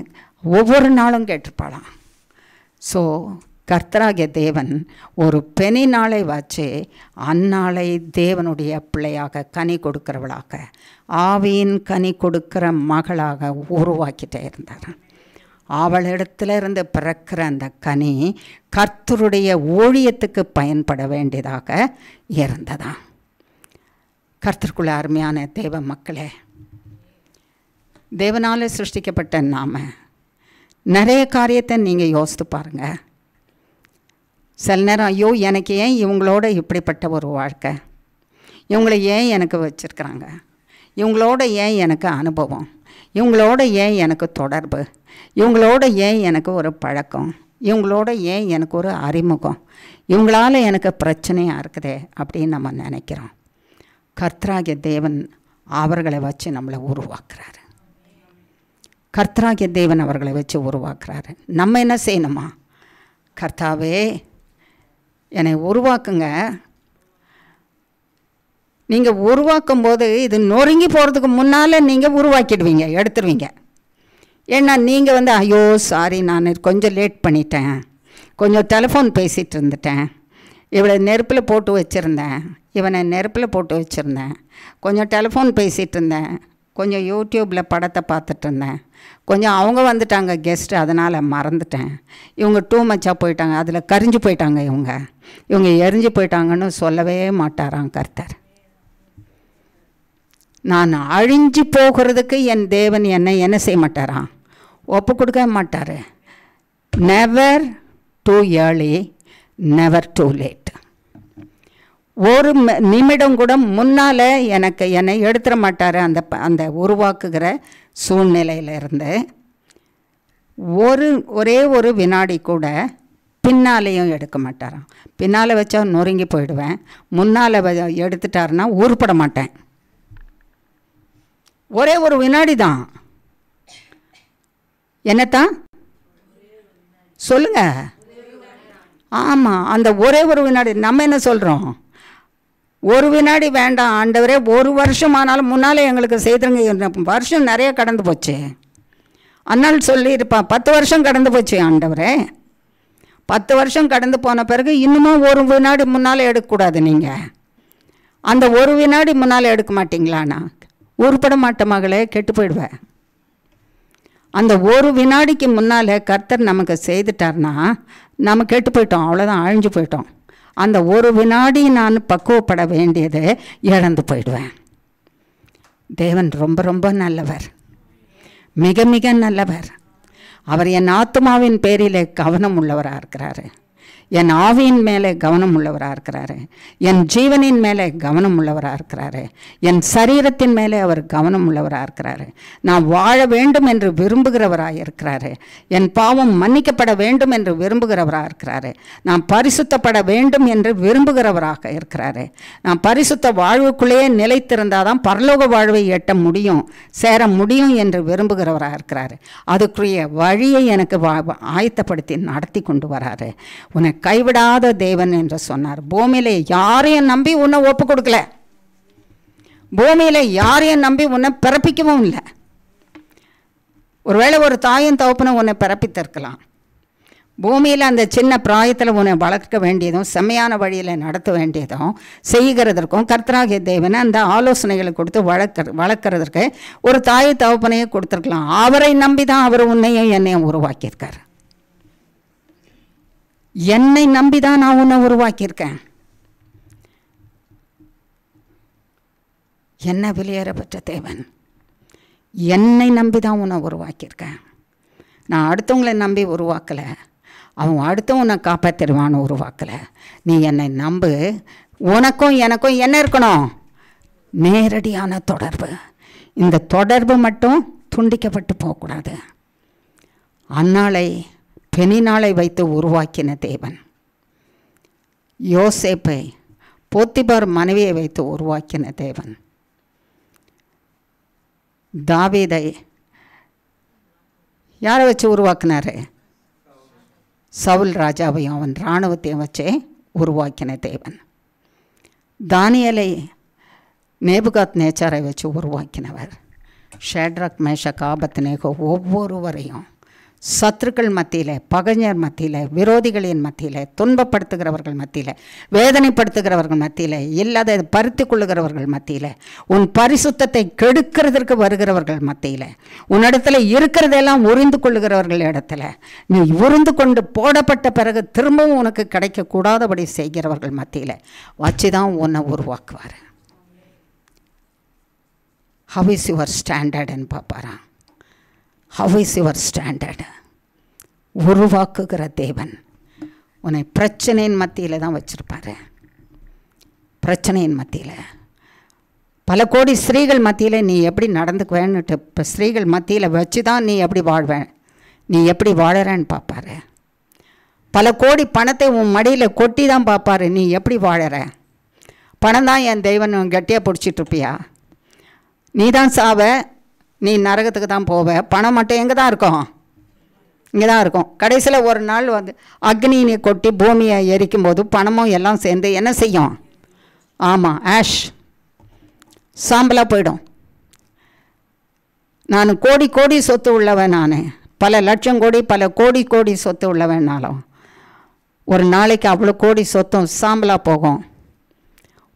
ஒவ்வொரு நாளும் கேட்டிருப்பாளாம். ஸோ கர்த்தராகிய தேவன் ஒரு பெனினாளை வச்சு அந்நாளை தேவனுடைய பிள்ளையாக, கனி கொடுக்கிறவளாக, ஆவியின் கனி கொடுக்கிற மகளாக உருவாக்கிட்டே இருந்தார். அவளிடத்திலிருந்து பிறக்கிற அந்த கனி கர்த்தருடைய ஊழியத்துக்கு பயன்பட வேண்டியதாக இருந்ததா. கர்த்தருக்குள்ள அருமையான தேவ மக்களே, தேவனால் சிருஷ்டிக்கப்பட்ட நாம நிறைய காரியத்தை நீங்கள் யோசித்து பாருங்கள். சில நேரம் ஐயோ எனக்கு ஏன் இவங்களோட இப்படிப்பட்ட ஒரு வாழ்க்கை, இவங்களை ஏன் எனக்கு வச்சுருக்குறாங்க, இவங்களோட ஏன் எனக்கு அனுபவம், இவங்களோட ஏன் எனக்கு தொடர்பு, இவங்களோட ஏன் எனக்கு ஒரு பழக்கம், இவங்களோட ஏன் எனக்கு ஒரு அறிமுகம், இவங்களால் எனக்கு பிரச்சனையாக இருக்குதே அப்படின்னு நம்ம நினைக்கிறோம். கர்த்தராகிய தேவன் அவர்களை வச்சு நம்மளை உருவாக்குறாரு. கர்த்தராகிய தேவன் அவர்களை வச்சு உருவாக்குறாரு. நம்ம என்ன செய்யணுமா? கர்த்தாவே என்னை உருவாக்குங்க. நீங்கள் உருவாக்கும் போது இது நொறுங்கி போகிறதுக்கு முன்னால் நீங்கள் உருவாக்கிடுவீங்க, எடுத்துருவீங்க. ஏன்னா நீங்கள் ஐயோ சாரி, நான் கொஞ்சம் லேட் பண்ணிட்டேன், கொஞ்சம் டெலிஃபோன் பேசிகிட்டு இருந்துட்டேன், இவளை நெருப்பில் போட்டு வச்சுருந்தேன், இவனை நெருப்பில் போட்டு வச்சுருந்தேன், கொஞ்சம் டெலிஃபோன் பேசிகிட்டு இருந்தேன், கொஞ்சம் யூடியூப்பில் படத்தை பார்த்துட்டு இருந்தேன், கொஞ்சம் அவங்க வந்துட்டாங்க கெஸ்ட்டு, அதனால் மறந்துட்டேன், இவங்க டூ மச்சாக போயிட்டாங்க, அதில் கரிஞ்சு போயிட்டாங்க, இவங்க எரிஞ்சு போயிட்டாங்கன்னு சொல்லவே மாட்டாராம் கர்த்தர். நான் அழிஞ்சு போகிறதுக்கு என் தேவன் என்னை என்ன செய்ய மாட்டாராம், ஒப்பு கொடுக்க மாட்டார். Never too early, never too late. ஒரு நிமிடம் கூட முன்னால் என்னை எடுத்துட மாட்டார். அந்த உருவாக்குகிற சூழ்நிலையிலிருந்து ஒரே ஒரு வினாடி கூட பின்னாலேயும் எடுக்க மாட்டாராம். பின்னால் வச்சா நொறுங்கி போயிடுவேன், முன்னால் எடுத்துட்டாருன்னா உருப்பட மாட்டேன். ஒரே ஒரு வினாடி தான். என்னத்தான் சொல்லுங்க? ஆமாம், அந்த ஒரே ஒரு வினாடி. நம்ம என்ன சொல்கிறோம்? ஒரு வினாடி வேண்டாம் ஆண்டவரே, ஒரு வருஷம் ஆனாலும் முன்னாலே எங்களுக்கு செய்துருங்க. வருஷம் நிறைய கடந்து போச்சு. அன்னால் சொல்லியிருப்பான் 10 வருஷம் கடந்து போச்சு ஆண்டவரே. 10 வருஷம் கடந்து போன பிறகு இன்னமும் ஒரு வினாடி முன்னால் எடுக்கக்கூடாது. நீங்கள் அந்த ஒரு வினாடி முன்னால் எடுக்க மாட்டிங்களாண்ணா உருப்பட மாட்ட மகளே, கெட்டு போயிடுவேன். அந்த ஒரு வினாடிக்கு முன்னால் கர்த்தர் நமக்கு செய்துட்டார்னா நம்ம கெட்டு போயிட்டோம், அவ்வளோதான், அழிஞ்சு போயிட்டோம். அந்த ஒரு வினாடி நான் பக்குவப்பட வேண்டியதை இழந்து போயிடுவேன். தேவன் ரொம்ப ரொம்ப நல்லவர், மிக மிக நல்லவர். அவர் என் ஆத்மாவின் பேரில் கவனம் உள்ளவராக இருக்கிறாரு, என் ஆவியின் மேலே கவனம் உள்ளவராக இருக்கிறாரு, என் ஜீவனின் மேலே கவனம் உள்ளவராக இருக்கிறாரு, என் சரீரத்தின் மேலே அவர் கவனம் உள்ளவராக இருக்கிறாரு. நான் வாழ வேண்டும் என்று விரும்புகிறவராக இருக்கிறாரு, என் பாவம் மன்னிக்கப்பட வேண்டும் என்று விரும்புகிறவராக இருக்கிறாரு, நான் பரிசுத்தப்பட வேண்டும் என்று விரும்புகிறவராக இருக்கிறாரு. நான் பரிசுத்த வாழ்வுக்குள்ளேயே நிலைத்திருந்தால் தான் பரலோக வாழ்வை எட்ட முடியும், சேர முடியும் என்று விரும்புகிறவராக இருக்கிறாரு. அதுக்குரிய வழியை எனக்கு ஆயத்தப்படுத்தி நடத்தி கொண்டு வராரு. உன்னை கைவிடாத தேவன் என்று சொன்னார். பூமியில யாரையும் நம்பி உன்னை ஒப்பு கொடுக்கல, பூமியில யாரையும் நம்பி உன்னை பிறப்பிக்கவும் இல்லை. ஒருவேளை ஒரு தாயும் தகப்பனும் உன்னை பிறப்பித்திருக்கலாம். பூமியில் அந்த சின்ன பிராயத்தில் உன்னை வளர்க்க வேண்டியதும் செம்மையான வழியில் நடத்த வேண்டியதும் செய்கிறதற்கும் கர்த்தராகிய தேவனை அந்த ஆலோசனைகளை கொடுத்து வளர்க்குறதற்கு ஒரு தாய் தகப்பனையே கொடுத்துருக்கலாம். அவரை நம்பி தான் அவர் உன்னையும் என்னையும் உருவாக்கியிருக்கார். என்னை நம்பி தான் நான் உன்னை உருவாக்கியிருக்கேன். என்ன வெளியேறப்பட்ட தேவன், என்னை நம்பி தான் உன்னை உருவாக்கியிருக்கேன். நான் அடுத்தவங்களை நம்பி உருவாக்கலை, அவன் அடுத்தவன் உன்னை காப்பாற்றிடுவான்னு உருவாக்கலை. நீ என்னை நம்பு. உனக்கும் எனக்கும் என்ன இருக்கணும்? நேரடியான தொடர்பு. இந்த தொடர்பு மட்டும் துண்டிக்கப்பட்டு போகக்கூடாது. அந்நாளை பெனினாளை வைத்து உருவாக்கின தேவன், யோசேப்பை போத்திபார் மனைவியை வைத்து உருவாக்கின தேவன், தாவீதை யாரை வச்சு உருவாக்கினாரு? சவுல் ராஜாவையும் அவன் இராணுவத்தையும் வச்சே உருவாக்கின தேவன். தானியேலை நேபுகாத் நேச்சாரை வச்சு உருவாக்கினவர். ஷேட்ரக் மேஷக் ஆபத்நேகோ ஒவ்வொருவரையும் சத்துருக்கள் மத்தியில், பகைஞர் மத்தியில், விரோதிகளின் மத்தியில், துன்பப்படுத்துகிறவர்கள் மத்தியில், வேதனைப்படுத்துகிறவர்கள் மத்தியில், இல்லாத பருத்தி கொள்ளுகிறவர்கள் மத்தியில், உன் பரிசுத்தத்தை கெடுக்கிறதற்கு வருகிறவர்கள் மத்தியில், உன்னிடத்துல இருக்கிறதெல்லாம் உறிந்து கொள்ளுகிறவர்கள் இடத்துல நீ உறிந்து கொண்டு போடப்பட்ட பிறகு திரும்பவும் உனக்கு கிடைக்கக்கூடாதபடி செய்கிறவர்கள் மத்தியில் வச்சு தான் உன்னை உருவாக்குவார். How is your standard ன்னு பார்ப்பாரா? How is your standard? உருவாக்குகிற தேவன் உன்னை பிரச்சனையின் மத்தியில் தான் வச்சுருப்பாரு. பிரச்சனையின் மத்தியில் பல கோடி ஸ்திரீகள் மத்தியில் நீ எப்படி நடந்துக்குவேன்னுட்டு இப்போ ஸ்திரீகள் மத்தியில் வச்சு தான் நீ எப்படி வாழ்வேன், நீ எப்படி வாழறன்னு பார்ப்பாரு. பல கோடி பணத்தை உன் மடியில் கொட்டி தான் பார்ப்பாரு, நீ எப்படி வாழற. பணம் தான் என் தெய்வன் கட்டியாக பிடிச்சிட்ருப்பியா? நீ தான் சாவ, நீ நரகத்துக்கு தான் போவ. பணம் மட்டும் எங்கே தான் இருக்கும்? இங்கே தான் இருக்கும். கடைசியில் ஒரு நாள் வந்து அக்னியை கொட்டி பூமியை எரிக்கும் போது பணமும் எல்லாம் சேர்ந்து என்ன செய்யும்? ஆமாம், ஆஷ், சாம்பலாக போயிடும். நான் கோடி கோடி சொத்து உள்ளவன், நான் பல லட்சம் கோடி பல கோடி கோடி சொத்து உள்ளவனாலும் ஒரு நாளைக்கு அவ்வளோ கோடி சொத்தும் சாம்பலாக போகும்.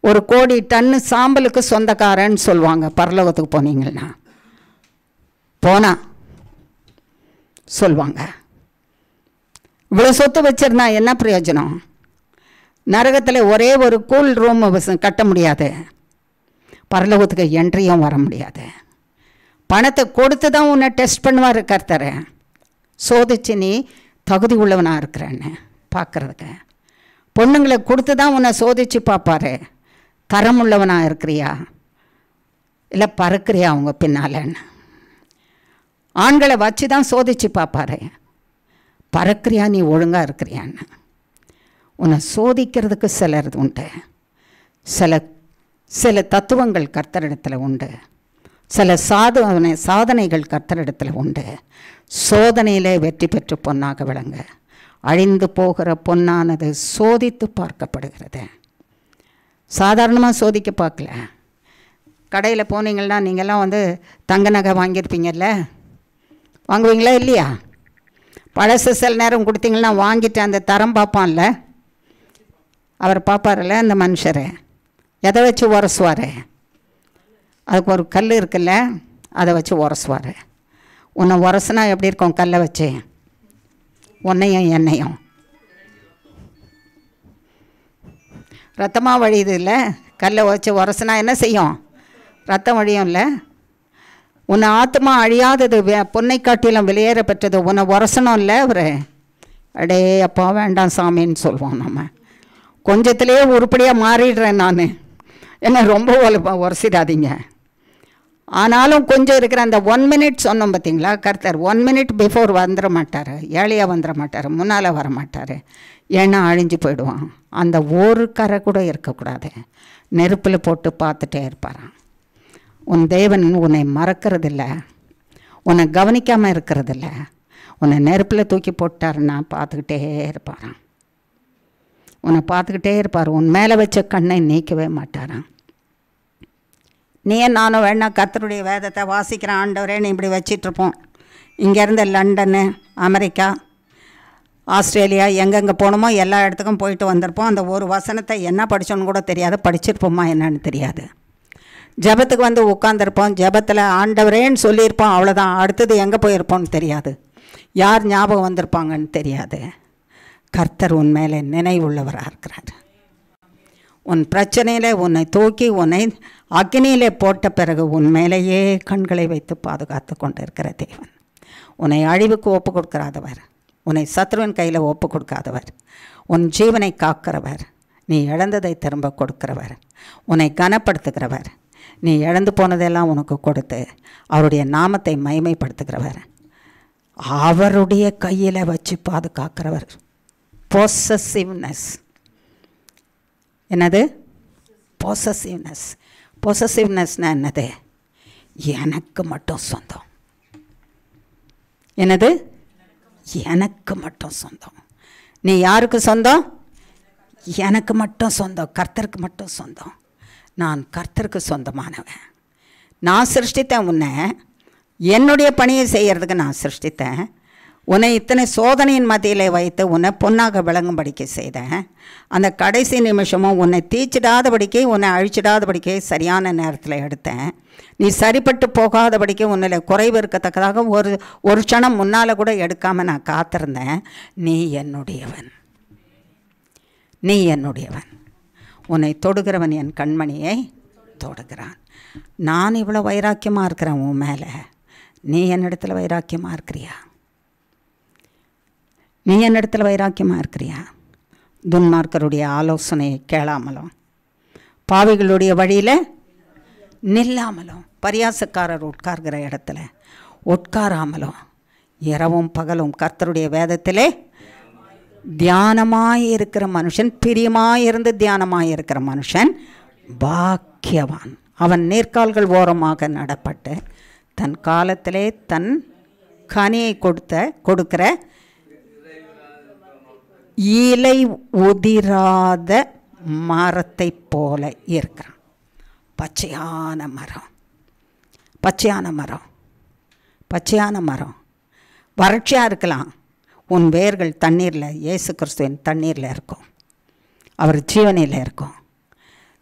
ஒரு கோடி டன்னு சாம்பலுக்கு சொந்தக்காரன்னு சொல்லுவாங்க பரலோகத்துக்கு போனீங்கன்னா. போனா சொல்லுவாங்க, இவ்வளோ சொத்து வச்சிருந்தா என்ன பிரயோஜனம்? நரகத்தில் ஒரே ஒரு கூல் ரூம் கட்ட முடியாது, பரலோகத்துக்கு என்ட்ரியும் வர முடியாது. பணத்தை கொடுத்து தான் உன்னை டெஸ்ட் பண்ணுவார் கர்த்தரை, சோதிச்சு நீ தகுதி உள்ளவனாக இருக்கிறேன்னு பார்க்குறதுக்கு. பொண்ணுங்களை கொடுத்து தான் உன்னை சோதித்து பார்ப்பாரு, தரம் உள்ளவனாக இருக்கிறியா இல்லை பறக்கிறியா அவங்க பின்னாலன்னு. ஆண்களை வச்சு தான் சோதித்து பார்ப்பாரு, பறக்கிறியா நீ ஒழுங்காக இருக்கிறியான்னு. உன்னை சோதிக்கிறதுக்கு சிலர் உண்டு, சில தத்துவங்கள் கர்த்தரிடத்தில் உண்டு, சில சாதனைகள் கர்த்தரிடத்தில் உண்டு. சோதனையிலே வெற்றி பெற்று பொன்னாக விளங்க. அழிந்து போகிற பொன்னானது சோதித்து பார்க்கப்படுகிறது. சாதாரணமாக சோதிக்க பார்க்கல. கடையில் போனீங்கன்னா நீங்கள்லாம் வந்து தங்க நகை வாங்கியிருப்பீங்கல்ல, வாங்குவீங்களா இல்லையா? பழசு சில நேரம் கொடுத்தீங்கன்னா வாங்கிட்டு அந்த தரம் பார்ப்பான்ல, அவர் பார்ப்பார்ல அந்த மனுஷரை. எதை வச்சு உரசுவார்? அதுக்கு ஒரு கல் இருக்குல்ல, அதை வச்சு உரசுவார். உன்னை உரசுனா எப்படி இருக்கும்? கல்லை வச்சு உன்னையும் என்னையும் ரத்தமாக வழியுது இல்லை? கல்லை வச்சு உரசுனா என்ன செய்யும்? ரத்தம் வழியும் இல்லை? உன்னை ஆத்மா அழியாதது, பொன்னை காட்டிலும் வெளியேற பெற்றது, உன்னை உரசணும் இல்லை அவர்? அடே அப்பா வேண்டாம் சாமின்னு சொல்லுவோம் நம்ம. கொஞ்சத்துலேயே உருப்படியாக மாறிடுறேன் நான், என்ன ரொம்ப உரசிடாதீங்க. ஆனாலும் கொஞ்சம் இருக்கிற அந்த 1 மினிட் சொன்னோம் பார்த்தீங்களா, கர்த்தர் 1 மினிட் பிஃபோர் வந்துட மாட்டார், ஏழையாக வந்துட மாட்டார், முன்னால் வர மாட்டார். ஏன்னா அழிஞ்சு போயிடுவான். அந்த ஒரு கரை கூட இருக்கக்கூடாது. நெருப்பில் போட்டு பார்த்துட்டே இருப்பாரான். உன் தேவன் உன்னை மறக்கிறதில்ல, உன்னை கவனிக்காமல் இருக்கிறதில்ல. உன்னை நெருப்பில் தூக்கி போட்டாருன்னா பார்த்துக்கிட்டே இருப்பாரான். உன்னை பார்த்துக்கிட்டே இருப்பார். உன் மேலே வச்ச கண்ணை நீக்கவே மாட்டாரான். நீயே நானும் வேணா கர்த்தருடைய வேதத்தை வாசிக்கிற ஆண்டவரே நீ இப்படி வச்சிட்ருப்போம். இங்கேருந்து லண்டனு, அமெரிக்கா, ஆஸ்திரேலியா, எங்கெங்கே போகணுமோ எல்லா இடத்துக்கும் போயிட்டு வந்திருப்போம். அந்த ஒரு வசனத்தை என்ன படித்தோன்னு கூட தெரியாது, படிச்சிருப்போமா என்னன்னு தெரியாது. ஜெபத்துக்கு வந்து உட்காந்துருப்போம், ஜெபத்தில் ஆண்டவரேன்னு சொல்லியிருப்போம், அவ்வளோதான். அடுத்தது எங்கே போயிருப்போம்னு தெரியாது, யார் ஞாபகம் வந்திருப்பாங்கன்னு தெரியாது. கர்த்தர் உன் மேலே நினைவுள்ளவராக இருக்கிறார். உன் பிரச்சனையில் உன்னை தூக்கி உன்னை அக்னியிலே போட்ட பிறகு உன் மேலேயே கண்களை வைத்து பாதுகாத்து கொண்டு இருக்கிற தேவன். உன்னை அழிவுக்கு ஒப்பு கொடுக்காதவர், உன்னை சத்ருவின் கையில் ஒப்பு கொடுக்காதவர், உன் ஜீவனை காக்கிறவர், நீ இழந்ததை திரும்ப கொடுக்கிறவர், உன்னை கனப்படுத்துகிறவர், நீ இழந்து போனதெல்லாம் உனக்கு கொடுத்து அவருடைய நாமத்தை மகிமைப்படுத்துகிறவர், அவருடைய கையில் வச்சு பாதுகாக்கிறவர். பொசசிவ்னஸ். என்னது பொசசிவ்னஸ்? பொசசிவ்னஸ்னால் என்னது? எனக்கு மட்டும் சொந்தம். என்னது? எனக்கு மட்டும் சொந்தம். நீ யாருக்கு சொந்தம்? எனக்கு மட்டும் சொந்தம், கர்த்தருக்கு மட்டும் சொந்தம். நான் கர்த்தருக்கு சொந்தமானவன். நான் சிருஷ்டித்தேன் உன்னை, என்னுடைய பணியை செய்கிறதுக்கு நான் சிருஷ்டித்தேன். உன்னை இத்தனை சோதனையின் மத்தியிலே வைத்து உன்னை பொன்னாக விளங்கும்படிக்க செய்தேன். அந்த கடைசி நிமிஷமும் உன்னை தீச்சிடாதபடிக்கு, உன்னை அழிச்சிடாதபடிக்கு சரியான நேரத்தில் எடுத்தேன். நீ சரிப்பட்டு போகாதபடிக்கு உன்னில் குறைவு இருக்கத்தக்கதாக ஒரு க்ஷணம் முன்னால் கூட எடுக்காமல் நான் காத்திருந்தேன். நீ என்னுடையவன், நீ என்னுடையவன். உன்னை தொடுகிறவன் என் கண்மணியை தொடுகிறான். நான் இவ்வளோ வைராக்கியமாக இருக்கிறேன் உன் மேலே, நீ என்னிடத்தில் வைராக்கியமாக இருக்கிறியா? நீ என்னிடத்தில் வைராக்கியமாக இருக்கிறியா? துன்மார்க்கருடைய ஆலோசனையை கேளாமலும், பாவிகளுடைய வழியில் நில்லாமலும், பரியாசக்காரர் உட்கார்கிற இடத்துல உட்காராமலும், இரவும் பகலும் கர்த்தருடைய வேதத்திலே தியானமாயிருக்கிற மனுஷன், பிரியமாயிருந்து தியானமாயிருக்கிற மனுஷன் பாக்கியவான். அவன் நேர்கால்கள் ஓரமாக நடப்பட்டு தன் காலத்திலே தன் கனியை கொடுக்கிற இலை உதிராத மரத்தை போல இருக்கிறான். பச்சையான மரம், பச்சையான மரம், பச்சையான மரம். வறட்சியாக இருக்கலாம், உன் வேர்கள் தண்ணீரில், இயேசு கிறிஸ்துவின் தண்ணீரில் இருக்கும், அவர் ஜீவனில் இருக்கும்.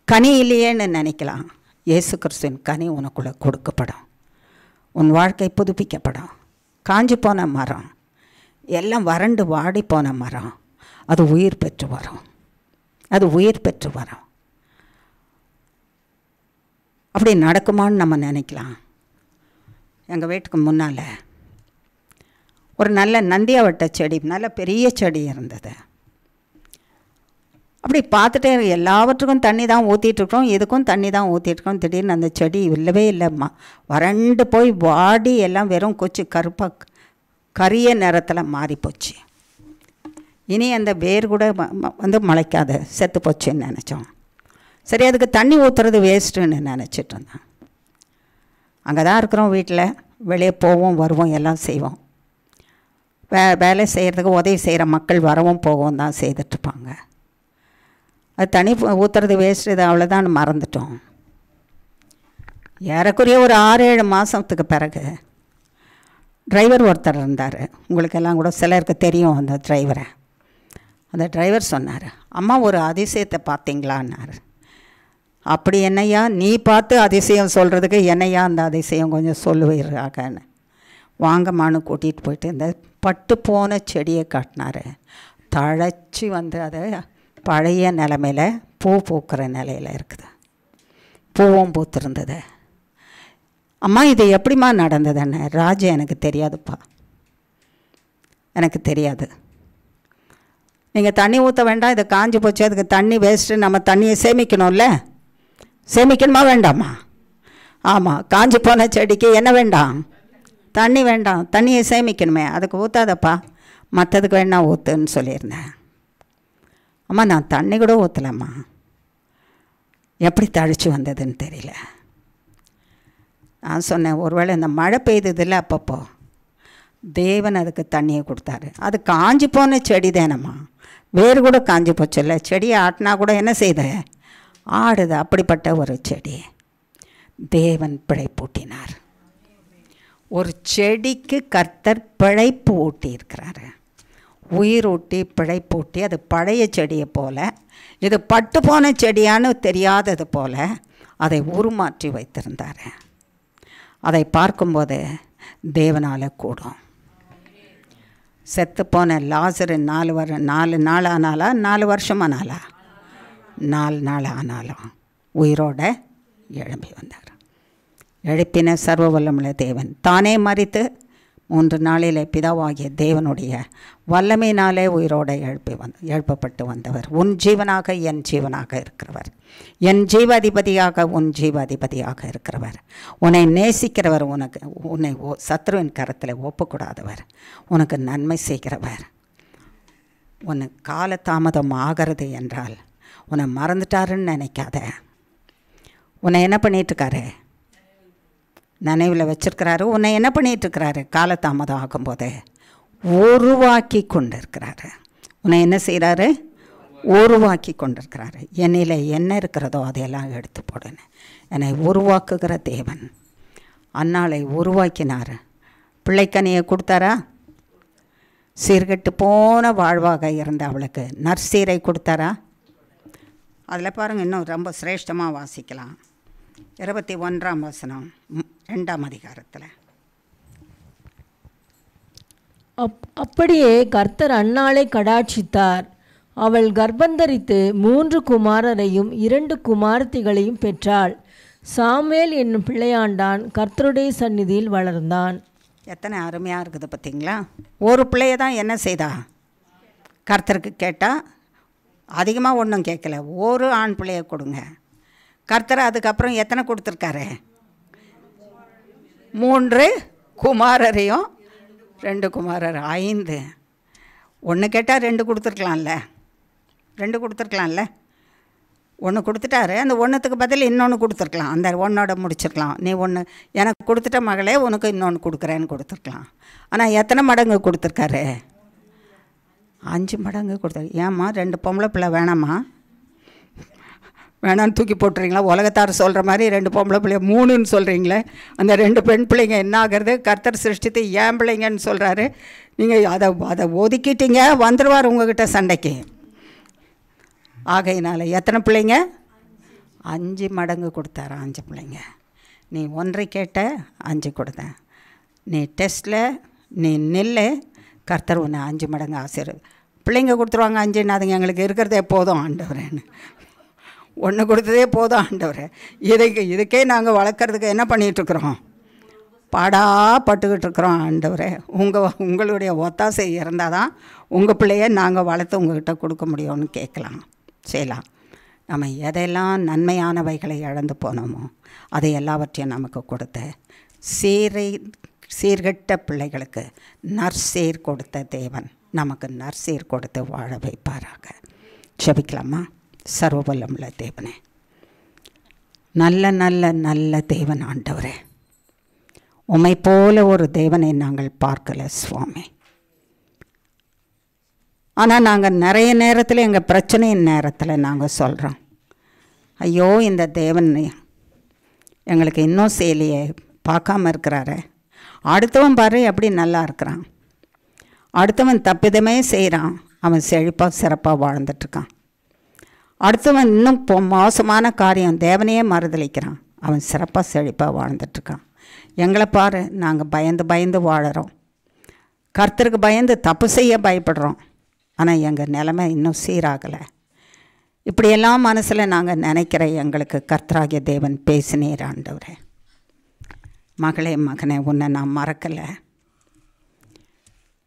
கனி இல்லையேன்னு நினைக்கலாம், இயேசு கிறிஸ்துவின் கனி உனக்குள்ளே கொடுக்கப்படும், உன் வாழ்க்கை புதுப்பிக்கப்படும். காஞ்சி போன மரம், எல்லாம் வறண்டு வாடி போன மரம், அது உயிர் பெற்று வரும், அது உயிர் பெற்று வரும். அப்படி நடக்குமான்னு நம்ம நினைக்கலாம். எங்கள் வீட்டுக்கு முன்னால் ஒரு நல்ல நந்தியாவட்ட செடி, நல்ல பெரிய செடி இருந்தது. அப்படி பார்த்துட்டே எல்லாவற்றுக்கும் தண்ணி தான் ஊற்றிட்டுருக்கோம், இதுக்கும் தண்ணி தான் ஊற்றிட்டுருக்கோம். திடீர்னு அந்த செடி இல்லவே இல்லைம்மா, வறண்டு போய் வாடி எல்லாம் வெறும் கொச்சு கருப்பாக கரிய நிறத்தில் மாறிப்போச்சு. இனி அந்த வேர் கூட வந்து முளைக்காத, செத்து போச்சுன்னு நினச்சோம். சரி, அதுக்கு தண்ணி ஊற்றுறது வேஸ்ட்டுன்னு நினச்சிட்டு இருந்தேன். அங்கே தான் இருக்கிறோம், வீட்டில் வெளியே போவோம் வருவோம் எல்லாம் செய்வோம். வேலை செய்கிறதுக்கு உதவி செய்கிற மக்கள் வரவும் போகவும் தான் செய்துட்ருப்பாங்க. அது தண்ணி ஊற்றுறது வேஸ்ட்டு, இது அவ்வளோதான் மறந்துட்டோம். ஏறக்குறைய ஒரு 6-7 மாதத்துக்கு பிறகு டிரைவர் ஒருத்தர் இருந்தார். உங்களுக்கெல்லாம் கூட சிலருக்கு தெரியும் அந்த டிரைவரை. அந்த டிரைவர் சொன்னார், அம்மா ஒரு அதிசயத்தை பார்த்தீங்களான்னாரு. அப்படி என்னையா நீ பார்த்து அதிசயம் சொல்கிறதுக்கு, என்னையா அந்த அதிசயம் கொஞ்சம் சொல்லுவீராகன்னு. வாங்கம்மான்னு கூட்டிகிட்டு போயிட்டு இந்த பட்டு போன செடியை காட்டினார். தழைச்சி வந்து அதை பழைய நிலமையில் பூ பூக்கிற நிலையில் இருக்குது. பூவும் பூத்திருந்தது. அம்மா இது எப்படிம்மா நடந்ததுன்னு. ராஜா எனக்கு தெரியாதுப்பா, எனக்கு தெரியாது. நீங்கள் தண்ணி ஊற்ற வேண்டாம், இது காஞ்சி போச்சு, அதுக்கு தண்ணி வேஸ்ட்டு, நம்ம தண்ணியை சேமிக்கணும்ல. சேமிக்கணுமா வேண்டாமா? ஆமாம், காஞ்சி போன செடிக்கு என்ன வேண்டாம்? தண்ணி வேண்டாம், தண்ணியை சேமிக்கணுமே, அதுக்கு ஊற்றாதப்பா, மற்றதுக்கு வேணா ஊற்றுன்னு சொல்லியிருந்தேன். அம்மா நான் தண்ணி கூட ஊற்றலம்மா, எப்படி தழிச்சு வந்ததுன்னு தெரியல. நான் சொன்னேன், ஒருவேளை இந்த மழை பெய்ததில்ல அப்பப்போ தேவன் அதுக்கு தண்ணியை கொடுத்தாரு. அது காஞ்சி போன செடி தானம்மா, வேறு கூட காஞ்சி போச்சுல்ல. செடியை ஆட்டினா கூட என்ன செய்த, ஆடுது. அப்படிப்பட்ட ஒரு செடி தேவன் பிழைப்பூட்டினார். ஒரு செடிக்கு கர்த்தர் பிழைப்பு ஊட்டியிருக்கிறாரு, உயிரூட்டி பிழைப்பூட்டி. அது பழைய செடியை போல், இது பட்டு போன செடியான்னு தெரியாதது போல் அதை உருமாற்றி வைத்திருந்தார். அதை பார்க்கும்போது தேவனால் கூடும். செத்துப்போன லாசரு 4 நாள் ஆனாலா, 4 வருஷமானாலா, 4 நாள் ஆனாலும் உயிரோட எழும்பி வந்தார். எழுப்பின சர்வ வல்லமுள்ள தேவன் தானே மரித்து 3 நாளிலே பிதாவாகிய தேவனுடைய வல்லமையினாலே உயிரோடு எழுப்பப்பட்டு வந்தவர். உன் ஜீவனாக என் ஜீவனாக இருக்கிறவர், என் ஜீவாதிபதியாக உன் ஜீவாதிபதியாக இருக்கிறவர், உன்னை நேசிக்கிறவர், உன்னை சத்ருவின் கரத்தில் ஒப்புக்கூடாதவர், உனக்கு நன்மை செய்கிறவர். உனக்கு காலதாமதம் ஆகிறது என்றால் உன்னை மறந்துட்டாருன்னு நினைக்காத. உன்னை என்ன பண்ணிகிட்ருக்காரு? நினைவில் வச்சிருக்கிறாரு. உன்னை என்ன பண்ணிகிட்ருக்கிறாரு? காலதாமதம் ஆகும்போது உருவாக்கி கொண்டு இருக்கிறாரு. உன்னை என்ன செய்கிறாரு? உருவாக்கி கொண்டிருக்கிறாரு. என்னில் என்ன இருக்கிறதோ அதையெல்லாம் எடுத்து போடுன்னு. என்னை உருவாக்குகிற தேவன் அன்னாளை உருவாக்கினார். பிள்ளைக்கனியை கொடுத்தாரா? சீர்கெட்டு போன வாழ்வாக இருந்த அவளுக்கு நற்சீரை கொடுத்தாரா? அதில் பாருங்கள், இன்னும் ரொம்ப சிரேஷ்டமாக வாசிக்கலாம். 21ஆம் வசனம் 2ஆம் அதிகாரத்தில். அப்படியே கர்த்தர் அன்னாளை கடாட்சித்தார். அவள் கர்ப்பந்தரித்து 3 குமாரரையும் 2 குமாரத்திகளையும் பெற்றாள். சாமுவேல் என்னும் பிள்ளையாண்டான் கர்த்தருடைய சந்நிதியில் வளர்ந்தான். எத்தனை அருமையாக இருக்குது பார்த்தீங்களா? ஒரு பிள்ளைய தான் என்ன செய்தா? கர்த்தருக்கு கேட்டால் அதிகமாக ஒன்றும் கேட்கல, ஒரு ஆண் பிள்ளைய கொடுங்க. கர்த்தர் அதுக்கப்புறம் எத்தனை கொடுத்துருக்காரு? 3 குமாரரையும் 2 குமாரர், 5. ஒன்று கேட்டால் 2 கொடுத்துருக்கலாம்ல, 2 கொடுத்துருக்கலாம்ல. 1 கொடுத்துட்டாரு, அந்த 1த்துக்கு பதில் இன்னொன்று கொடுத்துருக்கலாம். அந்த 1ஓட முடிச்சிருக்கலாம். நீ 1 எனக்கு கொடுத்துட்ட மகளே, உனக்கு இன்னொன்று கொடுக்குறேன்னு கொடுத்துருக்கலாம். ஆனால் எத்தனை மடங்கு கொடுத்துருக்காரு? 5 மடங்கு கொடுத்தாரு. ஏம்மா 2 பொம்பளை பிள்ளை வேணாம்மா? வேணான்னு தூக்கி போட்டுறீங்களா? உலகத்தார் சொல்கிற மாதிரி 2 பொம்பளை பிள்ளைய 3ன்னு சொல்கிறீங்களே. அந்த 2 பெண் பிள்ளைங்க என்ன ஆகிறது? கர்த்தர் சிருஷ்டித்து ஏன் பிள்ளைங்கன்னு சொல்கிறாரு. நீங்கள் அதை ஒதுக்கிட்டீங்க, வந்துடுவார் உங்ககிட்ட சண்டைக்கு. ஆகையினால எத்தனை பிள்ளைங்க? 5 மடங்கு கொடுத்தாரு. 5 பிள்ளைங்க. நீ 1 கேட்ட, 5 கொடுத்தேன். நீ டெஸ்ட்டில் நீ நில்லு, கர்த்தர் உன்னை 5 மடங்கு ஆசீர்வாதம். பிள்ளைங்க கொடுத்துருவாங்க 5ன்னு, அதுங்க எங்களுக்கு இருக்கிறதே போதும் ஆண்டவரேன்னு. 1 கொடுத்ததே போதும் ஆண்டவரே. இதுக்கே நாங்கள் வளர்க்குறதுக்கு என்ன பண்ணிகிட்ருக்குறோம்? பாடாப்பட்டுக்கிட்டு இருக்கிறோம் ஆண்டவரே. உங்களுடைய ஒத்தாசை இருந்தால் தான் உங்கள் பிள்ளைய நாங்கள் வளர்த்து உங்கள்கிட்ட கொடுக்க முடியும்னு கேட்கலாம், செய்யலாம். நம்ம எதெல்லாம் நன்மையானவைகளை இழந்து போனோமோ அதை எல்லாவற்றையும் நமக்கு கொடுத்த சீர்கெட்ட பிள்ளைகளுக்கு நற்சீர் கொடுத்த தேவன் நமக்கு நற்சீர் கொடுத்து வாழ வைப்பாராக. ஜெபிக்கலாமா? சர்வவல்லமுள்ள தேவனே, நல்ல நல்ல நல்ல தேவன் ஆண்டவரே, உம்மை போல ஒரு தேவனை நாங்கள் பார்க்கல சுவாமி. ஆனால் நாங்கள் நிறைய நேரத்தில் எங்கள் பிரச்சனையின் நேரத்தில் நாங்கள் சொல்கிறோம், ஐயோ இந்த தேவன் எங்களுக்கு இன்னும் செய்யலையே, பார்க்காம இருக்கிறாரு. அடுத்தவன் பாரு எப்படி நல்லா இருக்கிறான், அடுத்தவன் தப்பிதமே செய்கிறான், அவன் செழிப்பாக சிறப்பாக வாழ்ந்துட்டுருக்கான். அடுத்தவன் இன்னும் மோசமான காரியம், தேவனையே மறுதளிக்கிறான், அவன் சிறப்பாக செழிப்பாக வாழ்ந்துட்டுருக்கான். எங்களை பாரு, நாங்கள் பயந்து வாழறோம். கர்த்தருக்கு பயந்து தப்பு செய்ய பயப்படுறோம். ஆனால் எங்கள் நிலைமை இன்னும் சீராகலை. இப்படியெல்லாம் மனசில் நாங்கள் நினைக்கிற எங்களுக்கு கர்த்தராகிய தேவன் பேசினீர் ஆண்டவரே. மகளே, மகனே, உன்னை நான் மறக்கலை.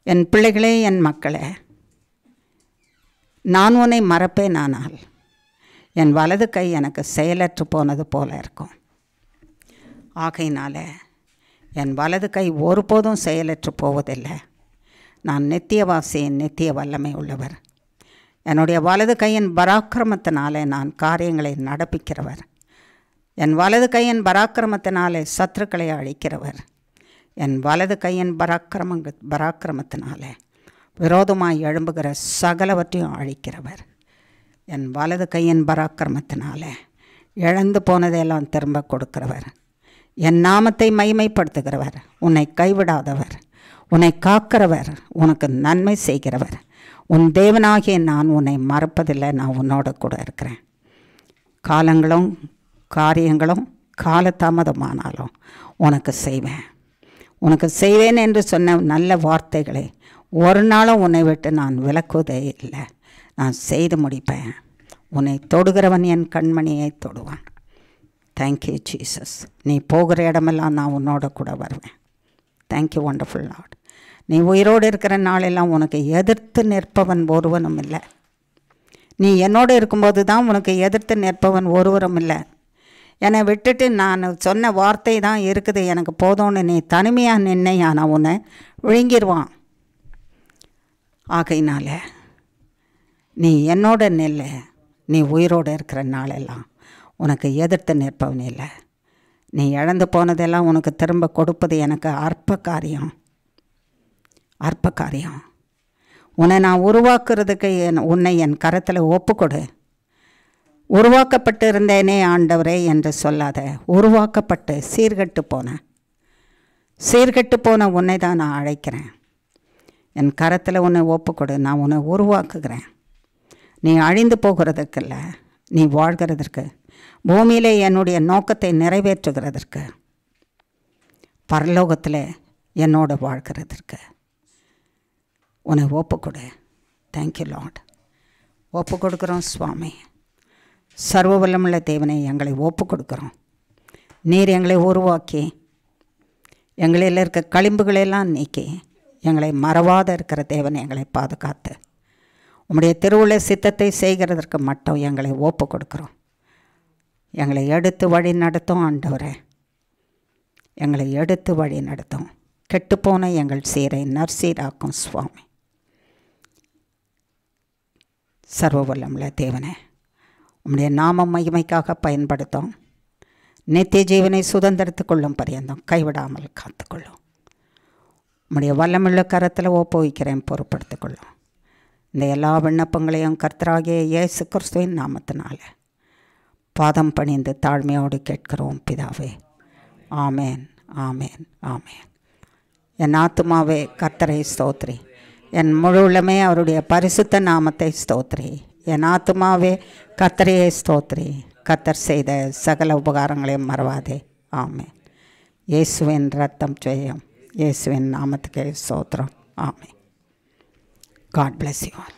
என் பிள்ளைகளே, என் மக்களே, நான் உன்னை மறப்பேனானால் என் வலது கை எனக்கு செயலற்று போனது போல இருக்கும். ஆகையினால என் வலது கை ஒருபோதும் செயலற்று போவதில்லை. நான் நித்தியவாசி, நித்திய வல்லமை உள்ளவர். என்னுடைய வலது கையின் பராக்கிரமத்தினாலே நான் காரியங்களை நடப்பிக்கிறவர். என் வலது கையின் பராக்கிரமத்தினாலே சத்துருக்களை அழிக்கிறவர். என் வலது கையின் பராக்கிரமத்தினாலே விரோதமாய் எழும்புகிற சகலவற்றையும் அழிக்கிறவர். என் வலது கையின் பராக்கிரமத்தினாலே இழந்து போனதையெல்லாம் திரும்ப கொடுக்கிறவர். என் நாமத்தை மகிமைப்படுத்துகிறவர். உன்னை கைவிடாதவர், உன்னை காக்கிறவர், உனக்கு நன்மை செய்கிறவர். உன் தேவனாகிய நான் உன்னை மறப்பதில்லை. நான் உன்னோட கூட இருக்கிறேன். காலங்களும் காரியங்களும் காலதாமதமானாலும் உனக்கு செய்வேன் என்று சொன்ன நல்ல வார்த்தைகளை ஒரு நாளும் உன்னை விட்டு நான் விலக்குவதே இல்லை. நான் செய்து முடிப்பேன். உன்னை தொடுகிறவன் என் கண்மணியை தொடுவான். Thank you Jesus. நீ போகிற இடமெல்லாம் நான் உன்னோட கூட வருவேன். Thank you wonderful Lord. நீ உயிரோடு இருக்கிற நாளெல்லாம் உனக்கு எதிர்த்து நிற்பவன் ஒருவனும் இல்லை. நீ என்னோடு இருக்கும்போது தான் உனக்கு எதிர்த்து நிற்பவன் ஒருவரும் இல்லை. என்னை விட்டுட்டு நான் சொன்ன வார்த்தை தான் இருக்குது, எனக்கு போதும்னு நீ தனிமையாக நின்னையானா உன்னை விழுங்கிடுவான். ஆகையினால நீ என்னோட நில்ல. நீ உயிரோடு இருக்கிற நாளெல்லாம் உனக்கு எதிர்த்து நிற்பவன் இல்லை. நீ இழந்து போனதெல்லாம் உனக்கு திரும்ப கொடுப்பது எனக்கு அற்ப காரியம். உன்னை நான் உருவாக்குறதுக்கு உன்னை என் கரத்தில் ஒப்புக்கொடு. உருவாக்கப்பட்டு இருந்தேனே ஆண்டவரே என்று சொல்லாத. உருவாக்கப்பட்டு சீர்கெட்டு போன உன்னை தான் நான் அழைக்கிறேன். என் கரத்தில் உன்னை ஒப்புக்கொடு. நான் உன்னை உருவாக்குகிறேன். நீ அழிந்து போகிறதுக்கு இல்லை, நீ வாழ்கிறதற்கு, பூமியிலே என்னுடைய நோக்கத்தை நிறைவேற்றுகிறதற்கு, பரலோகத்தில் என்னோட வாழ்கிறதற்கு உன்னை ஒப்புக்கொடு. Thank you Lord. ஒப்பு கொடுக்குறோம் சுவாமி. சர்வ வல்லமுள்ள தேவனை எங்களை ஒப்பு கொடுக்குறோம். நீர் எங்களை உருவாக்கி எங்களில் இருக்க களிம்புகளெல்லாம் நீக்கி எங்களை மறவாத இருக்கிற தேவனை எங்களை பாதுகாத்து உம்முடைய திருவுள்ள சித்தத்தை செய்கிறதற்கு மட்டும் எங்களை ஒப்பு கொடுக்குறோம். எங்களை எடுத்து வழி நடத்தும் ஆண்டவரே. எங்களை எடுத்து வழி நடத்தும். கெட்டுப்போன எங்கள் சீரை நற்சீராக்கும் சுவாமி. சர்வ வல்லமுள்ள தேவனே, உம்முடைய நாமம் மகிமைக்காக பயன்படுத்தும். நித்திய ஜீவனை சுதந்திரத்து கொள்ளும் பரியந்தம் கைவிடாமல் காத்துக்கொள்ளும். உம்முடைய வல்லமுள்ள கரத்தில் ஒப்புவிக்கிறேன், பொறுப்படுத்திக்கொள்ளும். இந்த எல்லா விண்ணப்பங்களையும் கர்த்தராகிய இயேசு கிறிஸ்துவின் நாமத்தினால பாதம் பணிந்து தாழ்மையோடு கேட்கிறோம் பிதாவே. ஆமேன், ஆமேன், ஆமேன். என் ஆத்துமாவே கர்த்தரை ஸ்தோத்ரி. என் முழு உள்ளமே அவருடைய பரிசுத்த நாமத்தை ஸ்தோத்ரி. என் ஆத்துமாவே கர்த்தரையே ஸ்தோத்ரி. கர்த்தர் செய்த சகல உபகாரங்களையும் மறவாதே. ஆமேன். இயேசுவின் ரத்தம் ஜெயம். இயேசுவின் நாமத்துக்கே ஸ்தோத்திரம். ஆமேன். God bless you all.